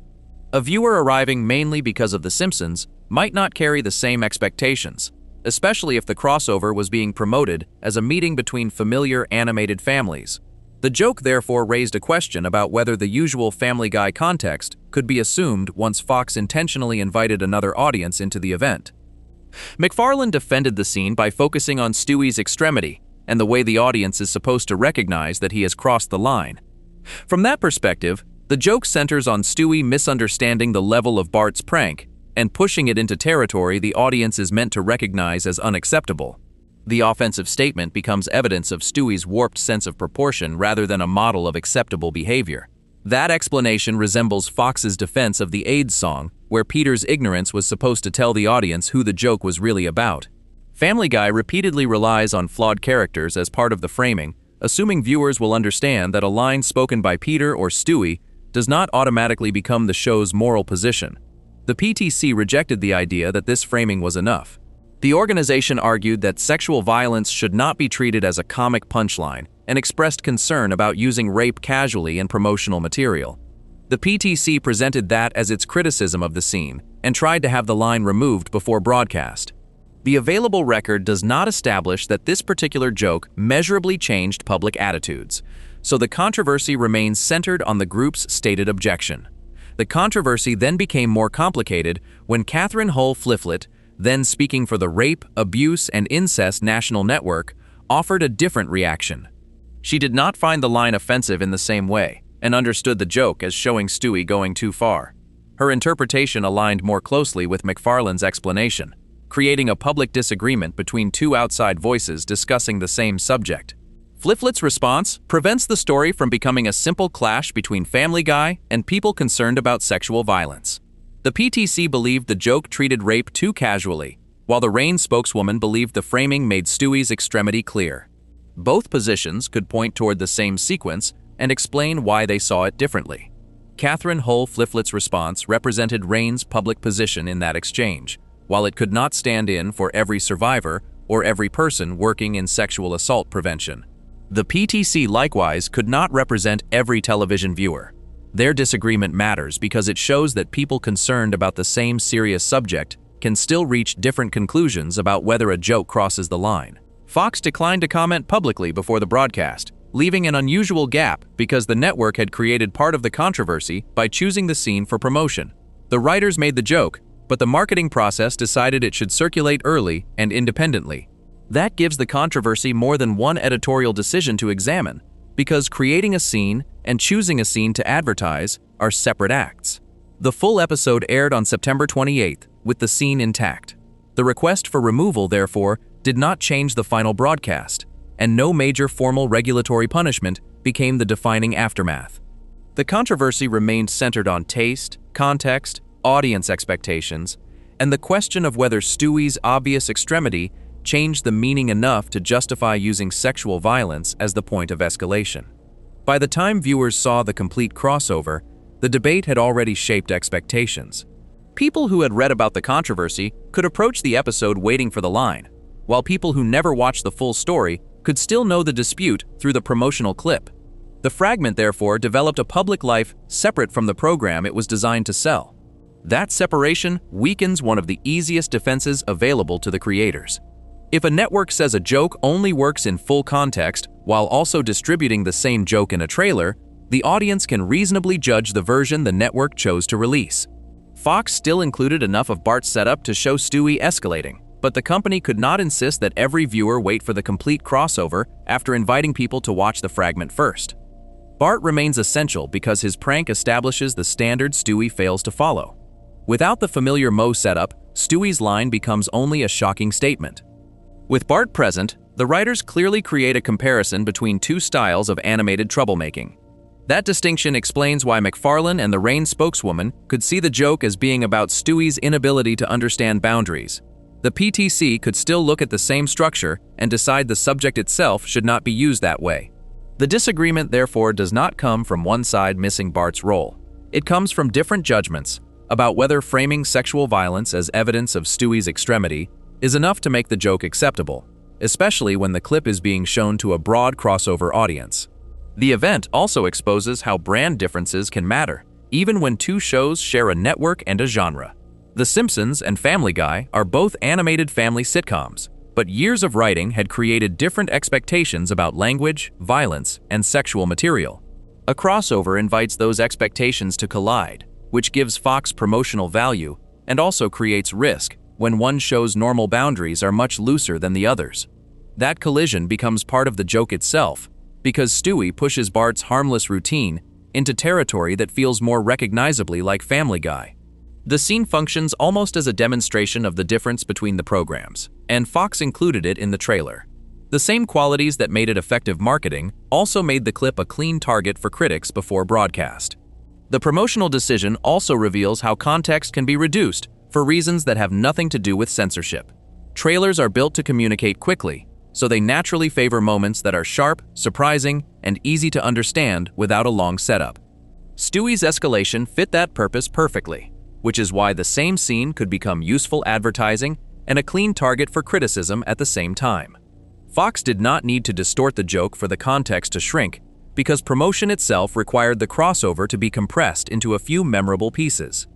A viewer arriving mainly because of The Simpsons might not carry the same expectations, especially if the crossover was being promoted as a meeting between familiar animated families. The joke therefore raised a question about whether the usual Family Guy context could be assumed once Fox intentionally invited another audience into the event. MacFarlane defended the scene by focusing on Stewie's extremity and the way the audience is supposed to recognize that he has crossed the line. From that perspective, the joke centers on Stewie misunderstanding the level of Bart's prank and pushing it into territory the audience is meant to recognize as unacceptable. The offensive statement becomes evidence of Stewie's warped sense of proportion rather than a model of acceptable behavior. That explanation resembles Fox's defense of the AIDS song, where Peter's ignorance was supposed to tell the audience who the joke was really about. Family Guy repeatedly relies on flawed characters as part of the framing, assuming viewers will understand that a line spoken by Peter or Stewie does not automatically become the show's moral position. The PTC rejected the idea that this framing was enough. The organization argued that sexual violence should not be treated as a comic punchline and expressed concern about using rape casually in promotional material. The PTC presented that as its criticism of the scene and tried to have the line removed before broadcast. The available record does not establish that this particular joke measurably changed public attitudes, so the controversy remains centered on the group's stated objection. The controversy then became more complicated when Catherine Hull Flifflet, then speaking for the Rape, Abuse, and Incest National Network, offered a different reaction. She did not find the line offensive in the same way and understood the joke as showing Stewie going too far. Her interpretation aligned more closely with MacFarlane's explanation, creating a public disagreement between two outside voices discussing the same subject. Flifflet's response prevents the story from becoming a simple clash between Family Guy and people concerned about sexual violence. The PTC believed the joke treated rape too casually, while the Reign spokeswoman believed the framing made Stewie's extremity clear. Both positions could point toward the same sequence and explain why they saw it differently. Catherine Hull Flifflet's response represented Reign's public position in that exchange, while it could not stand in for every survivor or every person working in sexual assault prevention. The PTC likewise could not represent every television viewer. Their disagreement matters because it shows that people concerned about the same serious subject can still reach different conclusions about whether a joke crosses the line. Fox declined to comment publicly before the broadcast, leaving an unusual gap because the network had created part of the controversy by choosing the scene for promotion. The writers made the joke, but the marketing process decided it should circulate early and independently. That gives the controversy more than one editorial decision to examine, because creating a scene and choosing a scene to advertise are separate acts. The full episode aired on September 28th, with the scene intact. The request for removal, therefore, did not change the final broadcast, and no major formal regulatory punishment became the defining aftermath. The controversy remained centered on taste, context, audience expectations, and the question of whether Stewie's obvious extremity changed the meaning enough to justify using sexual violence as the point of escalation. By the time viewers saw the complete crossover, the debate had already shaped expectations. People who had read about the controversy could approach the episode waiting for the line, while people who never watched the full story could still know the dispute through the promotional clip. The fragment, therefore, developed a public life separate from the program it was designed to sell. That separation weakens one of the easiest defenses available to the creators. If a network says a joke only works in full context While also distributing the same joke in a trailer, the audience can reasonably judge the version the network chose to release. Fox still included enough of Bart's setup to show Stewie escalating, but the company could not insist that every viewer wait for the complete crossover after inviting people to watch the fragment first. Bart remains essential because his prank establishes the standard Stewie fails to follow. Without the familiar Moe setup, Stewie's line becomes only a shocking statement. With Bart present, the writers clearly create a comparison between two styles of animated troublemaking. That distinction explains why McFarlane and the Rain spokeswoman could see the joke as being about Stewie's inability to understand boundaries. The PTC could still look at the same structure and decide the subject itself should not be used that way. The disagreement, therefore, does not come from one side missing Bart's role. It comes from different judgments about whether framing sexual violence as evidence of Stewie's extremity is enough to make the joke acceptable, especially when the clip is being shown to a broad crossover audience. The event also exposes how brand differences can matter, even when two shows share a network and a genre. The Simpsons and Family Guy are both animated family sitcoms, but years of writing had created different expectations about language, violence, and sexual material. A crossover invites those expectations to collide, which gives Fox promotional value and also creates risk when one show's normal boundaries are much looser than the others. That collision becomes part of the joke itself, because Stewie pushes Bart's harmless routine into territory that feels more recognizably like Family Guy. The scene functions almost as a demonstration of the difference between the programs, and Fox included it in the trailer. The same qualities that made it effective marketing also made the clip a clean target for critics before broadcast. The promotional decision also reveals how context can be reduced for reasons that have nothing to do with censorship. Trailers are built to communicate quickly, so they naturally favor moments that are sharp, surprising, and easy to understand without a long setup. Stewie's escalation fit that purpose perfectly, which is why the same scene could become useful advertising and a clean target for criticism at the same time. Fox did not need to distort the joke for the context to shrink, because promotion itself required the crossover to be compressed into a few memorable pieces.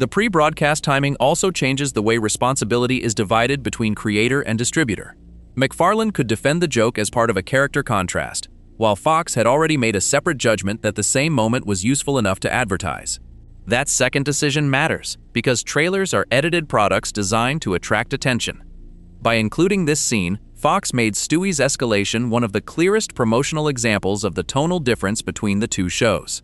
The pre-broadcast timing also changes the way responsibility is divided between creator and distributor. McFarlane could defend the joke as part of a character contrast, while Fox had already made a separate judgment that the same moment was useful enough to advertise. That second decision matters, because trailers are edited products designed to attract attention. By including this scene, Fox made Stewie's escalation one of the clearest promotional examples of the tonal difference between the two shows.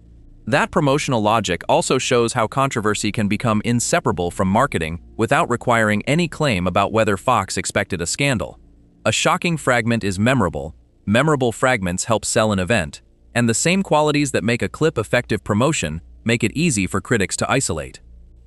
That promotional logic also shows how controversy can become inseparable from marketing without requiring any claim about whether Fox expected a scandal. A shocking fragment is memorable fragments help sell an event, and the same qualities that make a clip effective promotion make it easy for critics to isolate.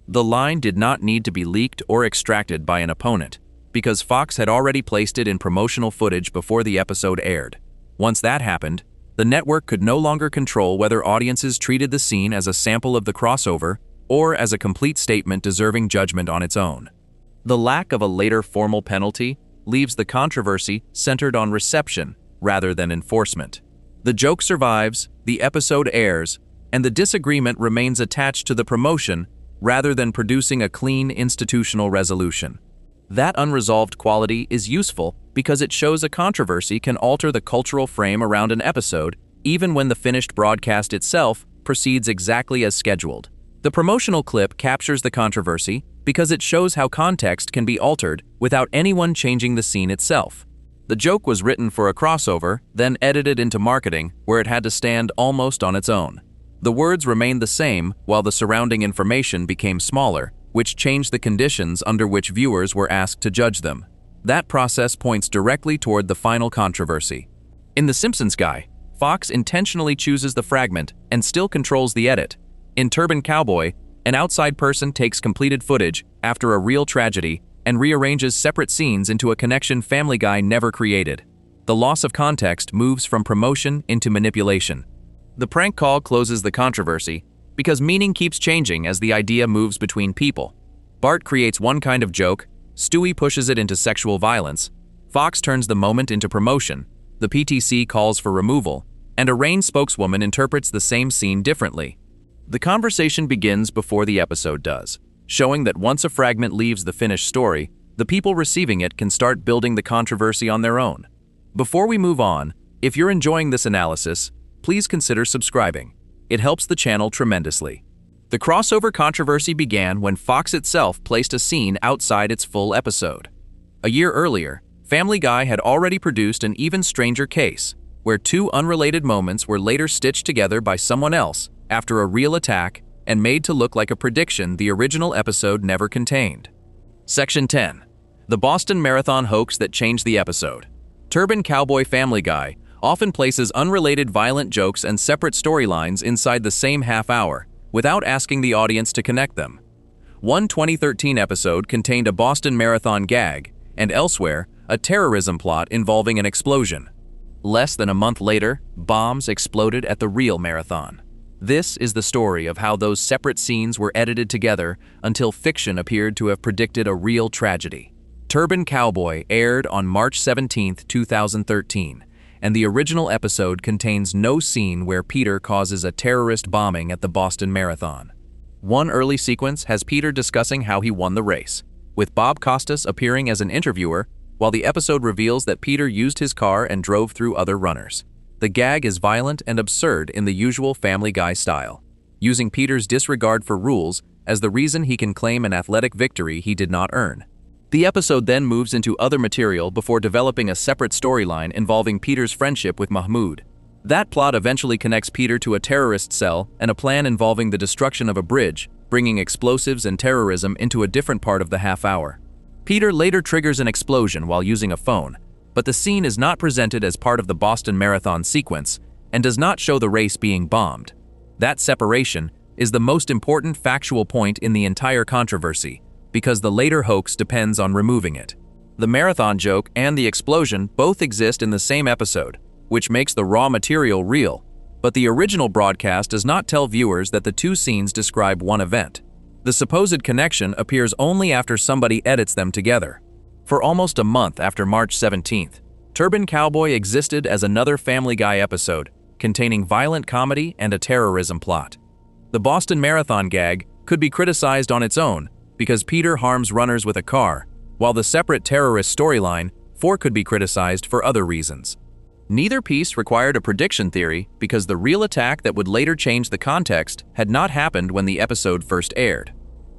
The line did not need to be leaked or extracted by an opponent, because Fox had already placed it in promotional footage before the episode aired. Once that happened, the network could no longer control whether audiences treated the scene as a sample of the crossover or as a complete statement deserving judgment on its own. The lack of a later formal penalty leaves the controversy centered on reception rather than enforcement. The joke survives, the episode airs, and the disagreement remains attached to the promotion rather than producing a clean institutional resolution. That unresolved quality is useful because it shows a controversy can alter the cultural frame around an episode even when the finished broadcast itself proceeds exactly as scheduled. The promotional clip captures the controversy because it shows how context can be altered without anyone changing the scene itself. The joke was written for a crossover, then edited into marketing where it had to stand almost on its own. The words remained the same while the surrounding information became smaller, which changed the conditions under which viewers were asked to judge them. That process points directly toward the final controversy. In The Simpsons Guy, Fox intentionally chooses the fragment and still controls the edit. In Turban Cowboy, an outside person takes completed footage after a real tragedy and rearranges separate scenes into a connection Family Guy never created. The loss of context moves from promotion into manipulation. The prank call closes the controversy because meaning keeps changing as the idea moves between people. Bart creates one kind of joke, Stewie pushes it into sexual violence, Fox turns the moment into promotion, the PTC calls for removal, and a Rain spokeswoman interprets the same scene differently. The conversation begins before the episode does, showing that once a fragment leaves the finished story, the people receiving it can start building the controversy on their own. Before we move on, If you're enjoying this analysis, please consider subscribing. It helps the channel tremendously. The crossover controversy began when Fox itself placed a scene outside its full episode. A year earlier, Family Guy had already produced an even stranger case, where two unrelated moments were later stitched together by someone else after a real attack and made to look like a prediction the original episode never contained. Section 10. The Boston Marathon hoax that changed the episode. Turban Cowboy Family Guy often places unrelated violent jokes and separate storylines inside the same half hour, without asking the audience to connect them. One 2013 episode contained a Boston Marathon gag, and elsewhere, a terrorism plot involving an explosion. Less than a month later, bombs exploded at the real marathon. This is the story of how those separate scenes were edited together until fiction appeared to have predicted a real tragedy. Turban Cowboy aired on March 17, 2013, and the original episode contains no scene where Peter causes a terrorist bombing at the Boston Marathon. One early sequence has Peter discussing how he won the race, with Bob Costas appearing as an interviewer, while the episode reveals that Peter used his car and drove through other runners. The gag is violent and absurd in the usual Family Guy style, using Peter's disregard for rules as the reason he can claim an athletic victory he did not earn. The episode then moves into other material before developing a separate storyline involving Peter's friendship with Mahmoud. That plot eventually connects Peter to a terrorist cell and a plan involving the destruction of a bridge, bringing explosives and terrorism into a different part of the half hour. Peter later triggers an explosion while using a phone, but the scene is not presented as part of the Boston Marathon sequence and does not show the race being bombed. That separation is the most important factual point in the entire controversy, because the later hoax depends on removing it. The marathon joke and the explosion both exist in the same episode, which makes the raw material real, but the original broadcast does not tell viewers that the two scenes describe one event. The supposed connection appears only after somebody edits them together. For almost a month after March 17th, Turban Cowboy existed as another Family Guy episode, containing violent comedy and a terrorism plot. The Boston Marathon gag could be criticized on its own because Peter harms runners with a car, while the separate terrorist storyline could be criticized for other reasons. Neither piece required a prediction theory because the real attack that would later change the context had not happened when the episode first aired.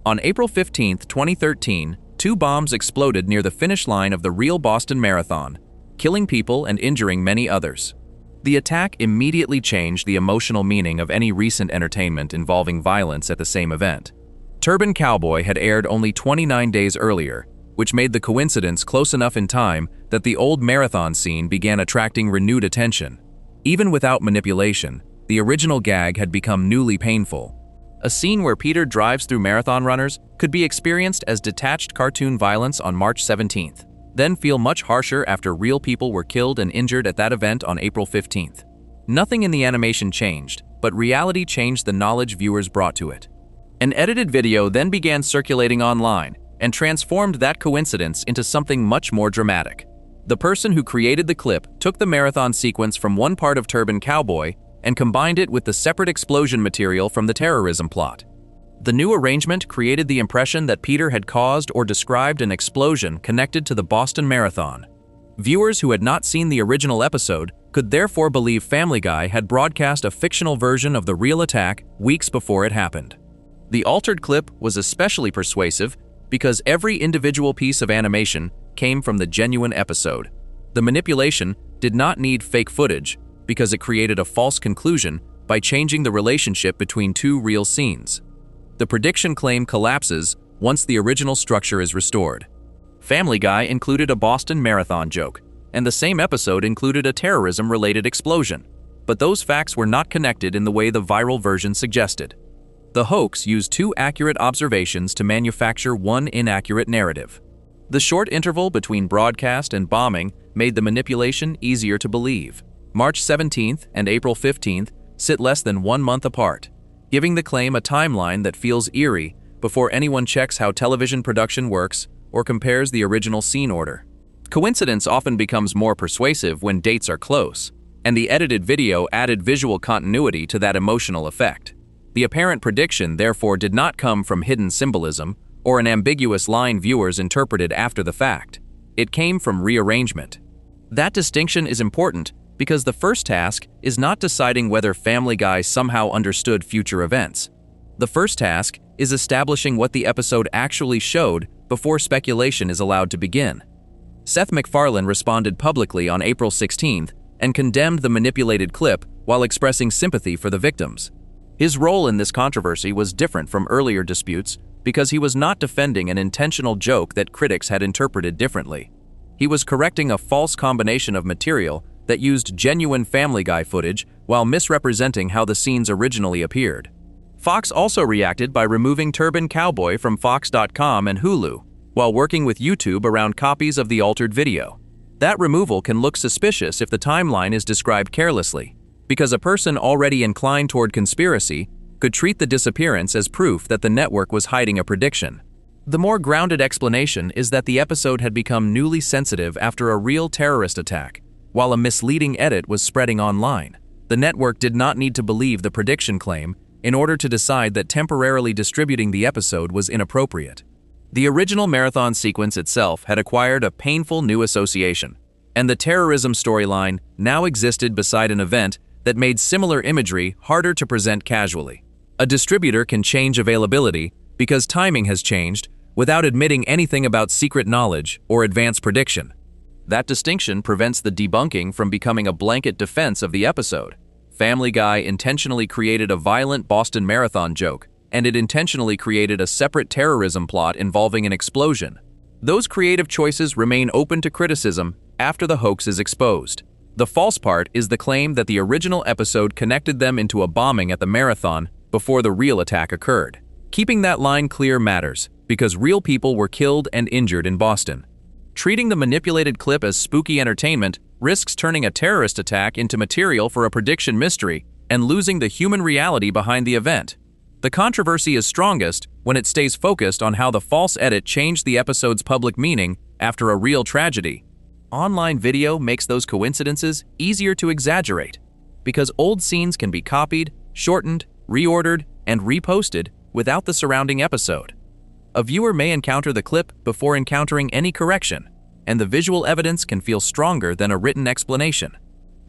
On April 15, 2013, two bombs exploded near the finish line of the real Boston Marathon, killing people and injuring many others. The attack immediately changed the emotional meaning of any recent entertainment involving violence at the same event. Turban Cowboy had aired only 29 days earlier, which made the coincidence close enough in time that the old marathon scene began attracting renewed attention. Even without manipulation, the original gag had become newly painful. A scene where Peter drives through marathon runners could be experienced as detached cartoon violence on March 17th, then feel much harsher after real people were killed and injured at that event on April 15th. Nothing in the animation changed, but reality changed the knowledge viewers brought to it. An edited video then began circulating online and transformed that coincidence into something much more dramatic. The person who created the clip took the marathon sequence from one part of Turban Cowboy and combined it with the separate explosion material from the terrorism plot. The new arrangement created the impression that Peter had caused or described an explosion connected to the Boston Marathon. Viewers who had not seen the original episode could therefore believe Family Guy had broadcast a fictional version of the real attack weeks before it happened. The altered clip was especially persuasive because every individual piece of animation came from the genuine episode. The manipulation did not need fake footage because it created a false conclusion by changing the relationship between two real scenes. The prediction claim collapses once the original structure is restored. Family Guy included a Boston Marathon joke, and the same episode included a terrorism-related explosion, but those facts were not connected in the way the viral version suggested. The hoax used two accurate observations to manufacture one inaccurate narrative. The short interval between broadcast and bombing made the manipulation easier to believe. March 17th and April 15th sit less than 1 month apart, giving the claim a timeline that feels eerie before anyone checks how television production works or compares the original scene order. Coincidence often becomes more persuasive when dates are close, and the edited video added visual continuity to that emotional effect. The apparent prediction therefore did not come from hidden symbolism or an ambiguous line viewers interpreted after the fact. It came from rearrangement. That distinction is important because the first task is not deciding whether Family Guy somehow understood future events. The first task is establishing what the episode actually showed before speculation is allowed to begin. Seth MacFarlane responded publicly on April 16th and condemned the manipulated clip while expressing sympathy for the victims. His role in this controversy was different from earlier disputes because he was not defending an intentional joke that critics had interpreted differently. He was correcting a false combination of material that used genuine Family Guy footage while misrepresenting how the scenes originally appeared. Fox also reacted by removing Turban Cowboy from Fox.com and Hulu, while working with YouTube around copies of the altered video. That removal can look suspicious if the timeline is described carelessly, because a person already inclined toward conspiracy could treat the disappearance as proof that the network was hiding a prediction. The more grounded explanation is that the episode had become newly sensitive after a real terrorist attack, while a misleading edit was spreading online. The network did not need to believe the prediction claim in order to decide that temporarily distributing the episode was inappropriate. The original marathon sequence itself had acquired a painful new association, and the terrorism storyline now existed beside an event that made similar imagery harder to present casually. A distributor can change availability because timing has changed without admitting anything about secret knowledge or advanced prediction. That distinction prevents the debunking from becoming a blanket defense of the episode. Family Guy intentionally created a violent Boston Marathon joke, and it intentionally created a separate terrorism plot involving an explosion. Those creative choices remain open to criticism after the hoax is exposed. The false part is the claim that the original episode connected them into a bombing at the marathon before the real attack occurred. Keeping that line clear matters, because real people were killed and injured in Boston. Treating the manipulated clip as spooky entertainment risks turning a terrorist attack into material for a prediction mystery and losing the human reality behind the event. The controversy is strongest when it stays focused on how the false edit changed the episode's public meaning after a real tragedy. Online video makes those coincidences easier to exaggerate, because old scenes can be copied, shortened, reordered, and reposted without the surrounding episode. A viewer may encounter the clip before encountering any correction, and the visual evidence can feel stronger than a written explanation.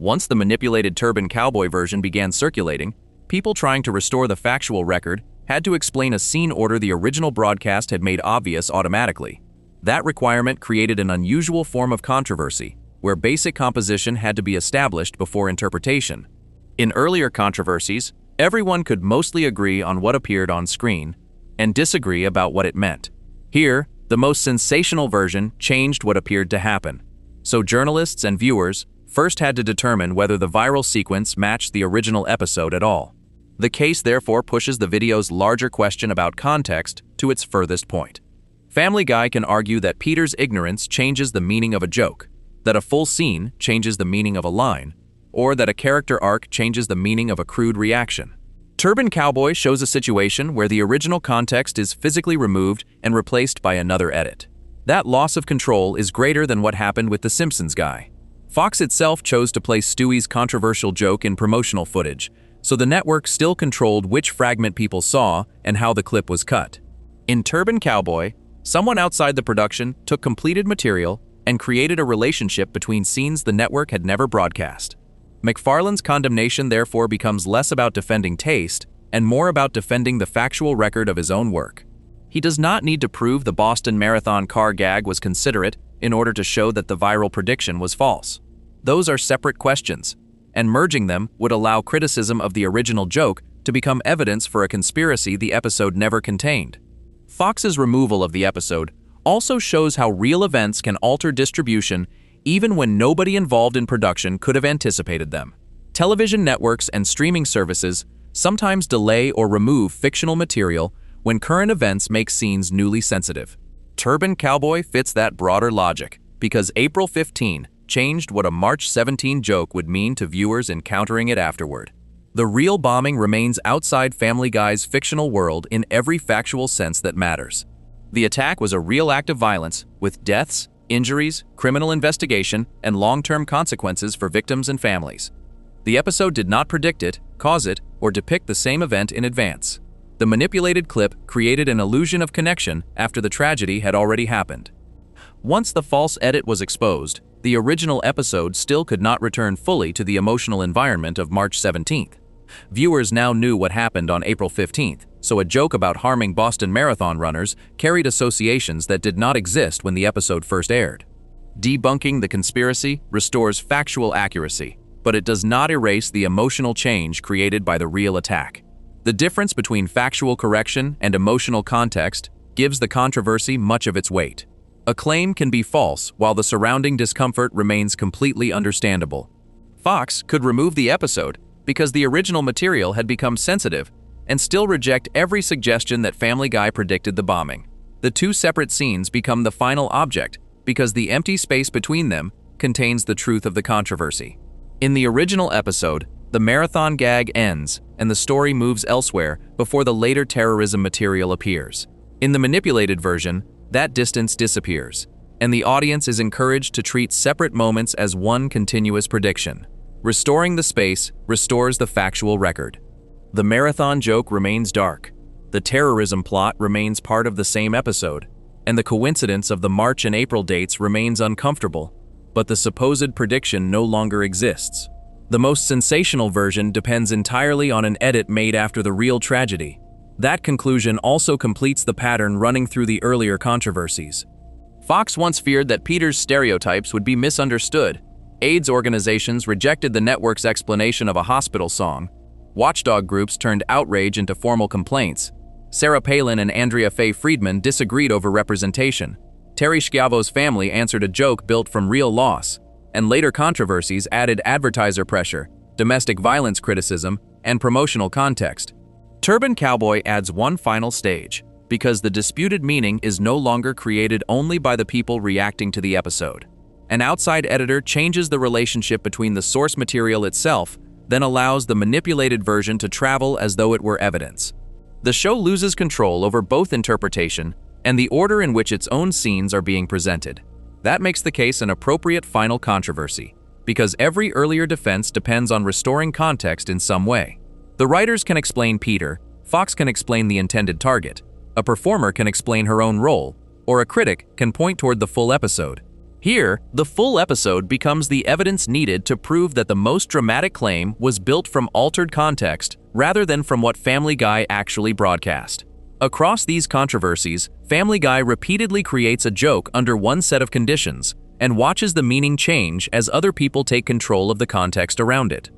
Once the manipulated Turban Cowboy version began circulating, people trying to restore the factual record had to explain a scene order the original broadcast had made obvious automatically. That requirement created an unusual form of controversy, where basic composition had to be established before interpretation. In earlier controversies, everyone could mostly agree on what appeared on screen and disagree about what it meant. Here, the most sensational version changed what appeared to happen. So journalists and viewers first had to determine whether the viral sequence matched the original episode at all. The case therefore pushes the video's larger question about context to its furthest point. Family Guy can argue that Peter's ignorance changes the meaning of a joke, that a full scene changes the meaning of a line, or that a character arc changes the meaning of a crude reaction. Turban Cowboy shows a situation where the original context is physically removed and replaced by another edit. That loss of control is greater than what happened with The Simpsons guy. Fox itself chose to place Stewie's controversial joke in promotional footage, so the network still controlled which fragment people saw and how the clip was cut. In Turban Cowboy, someone outside the production took completed material and created a relationship between scenes the network had never broadcast. MacFarlane's condemnation therefore becomes less about defending taste and more about defending the factual record of his own work. He does not need to prove the Boston Marathon car gag was considerate in order to show that the viral prediction was false. Those are separate questions, and merging them would allow criticism of the original joke to become evidence for a conspiracy the episode never contained. Fox's removal of the episode also shows how real events can alter distribution even when nobody involved in production could have anticipated them. Television networks and streaming services sometimes delay or remove fictional material when current events make scenes newly sensitive. Turban Cowboy fits that broader logic because April 15 changed what a March 17 joke would mean to viewers encountering it afterward. The real bombing remains outside Family Guy's fictional world in every factual sense that matters. The attack was a real act of violence with deaths, injuries, criminal investigation, and long-term consequences for victims and families. The episode did not predict it, cause it, or depict the same event in advance. The manipulated clip created an illusion of connection after the tragedy had already happened. Once the false edit was exposed, the original episode still could not return fully to the emotional environment of March 17th. Viewers now knew what happened on April 15th, so a joke about harming Boston Marathon runners carried associations that did not exist when the episode first aired. Debunking the conspiracy restores factual accuracy, but it does not erase the emotional change created by the real attack. The difference between factual correction and emotional context gives the controversy much of its weight. A claim can be false while the surrounding discomfort remains completely understandable. Fox could remove the episode because the original material had become sensitive and still reject every suggestion that Family Guy predicted the bombing. The two separate scenes become the final object because the empty space between them contains the truth of the controversy. In the original episode, the marathon gag ends and the story moves elsewhere before the later terrorism material appears. In the manipulated version, that distance disappears, and the audience is encouraged to treat separate moments as one continuous prediction. Restoring the space restores the factual record. The marathon joke remains dark. The terrorism plot remains part of the same episode, and the coincidence of the March and April dates remains uncomfortable, but the supposed prediction no longer exists. The most sensational version depends entirely on an edit made after the real tragedy. That conclusion also completes the pattern running through the earlier controversies. Fox once feared that Peter's stereotypes would be misunderstood. AIDS organizations rejected the network's explanation of a hospital song. Watchdog groups turned outrage into formal complaints. Sarah Palin and Andrea Faye Friedman disagreed over representation. Terry Schiavo's family answered a joke built from real loss. And later controversies added advertiser pressure, domestic violence criticism, and promotional context. Turban Cowboy adds one final stage, because the disputed meaning is no longer created only by the people reacting to the episode. An outside editor changes the relationship between the source material itself, then allows the manipulated version to travel as though it were evidence. The show loses control over both interpretation and the order in which its own scenes are being presented. That makes the case an appropriate final controversy, because every earlier defense depends on restoring context in some way. The writers can explain Peter, Fox can explain the intended target, a performer can explain her own role, or a critic can point toward the full episode. Here, the full episode becomes the evidence needed to prove that the most dramatic claim was built from altered context rather than from what Family Guy actually broadcast. Across these controversies, Family Guy repeatedly creates a joke under one set of conditions and watches the meaning change as other people take control of the context around it.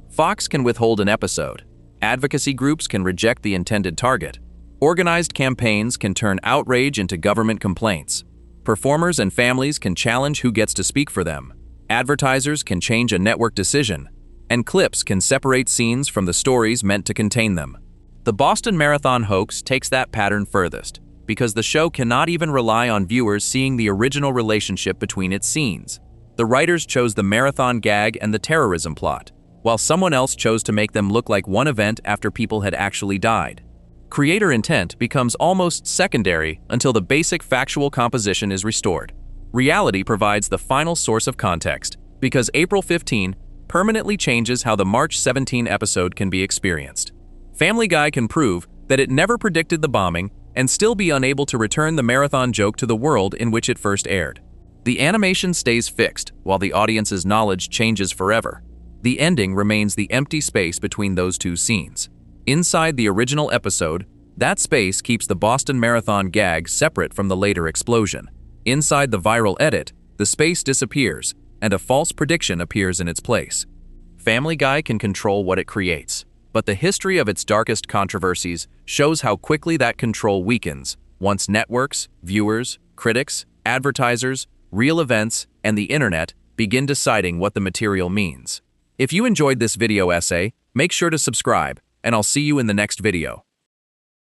Fox can withhold an episode. Advocacy groups can reject the intended target. Organized campaigns can turn outrage into government complaints. Performers and families can challenge who gets to speak for them. Advertisers can change a network decision. And clips can separate scenes from the stories meant to contain them. The Boston Marathon hoax takes that pattern furthest, because the show cannot even rely on viewers seeing the original relationship between its scenes. The writers chose the marathon gag and the terrorism plot, while someone else chose to make them look like one event after people had actually died. Creator intent becomes almost secondary until the basic factual composition is restored. Reality provides the final source of context, because April 15 permanently changes how the March 17 episode can be experienced. Family Guy can prove that it never predicted the bombing and still be unable to return the marathon joke to the world in which it first aired. The animation stays fixed while the audience's knowledge changes forever. The ending remains the empty space between those two scenes. Inside the original episode, that space keeps the Boston Marathon gag separate from the later explosion. Inside the viral edit, the space disappears and a false prediction appears in its place. Family Guy can control what it creates, but the history of its darkest controversies shows how quickly that control weakens once networks, viewers, critics, advertisers, real events, and the internet begin deciding what the material means. If you enjoyed this video essay, make sure to subscribe, and I'll see you in the next video.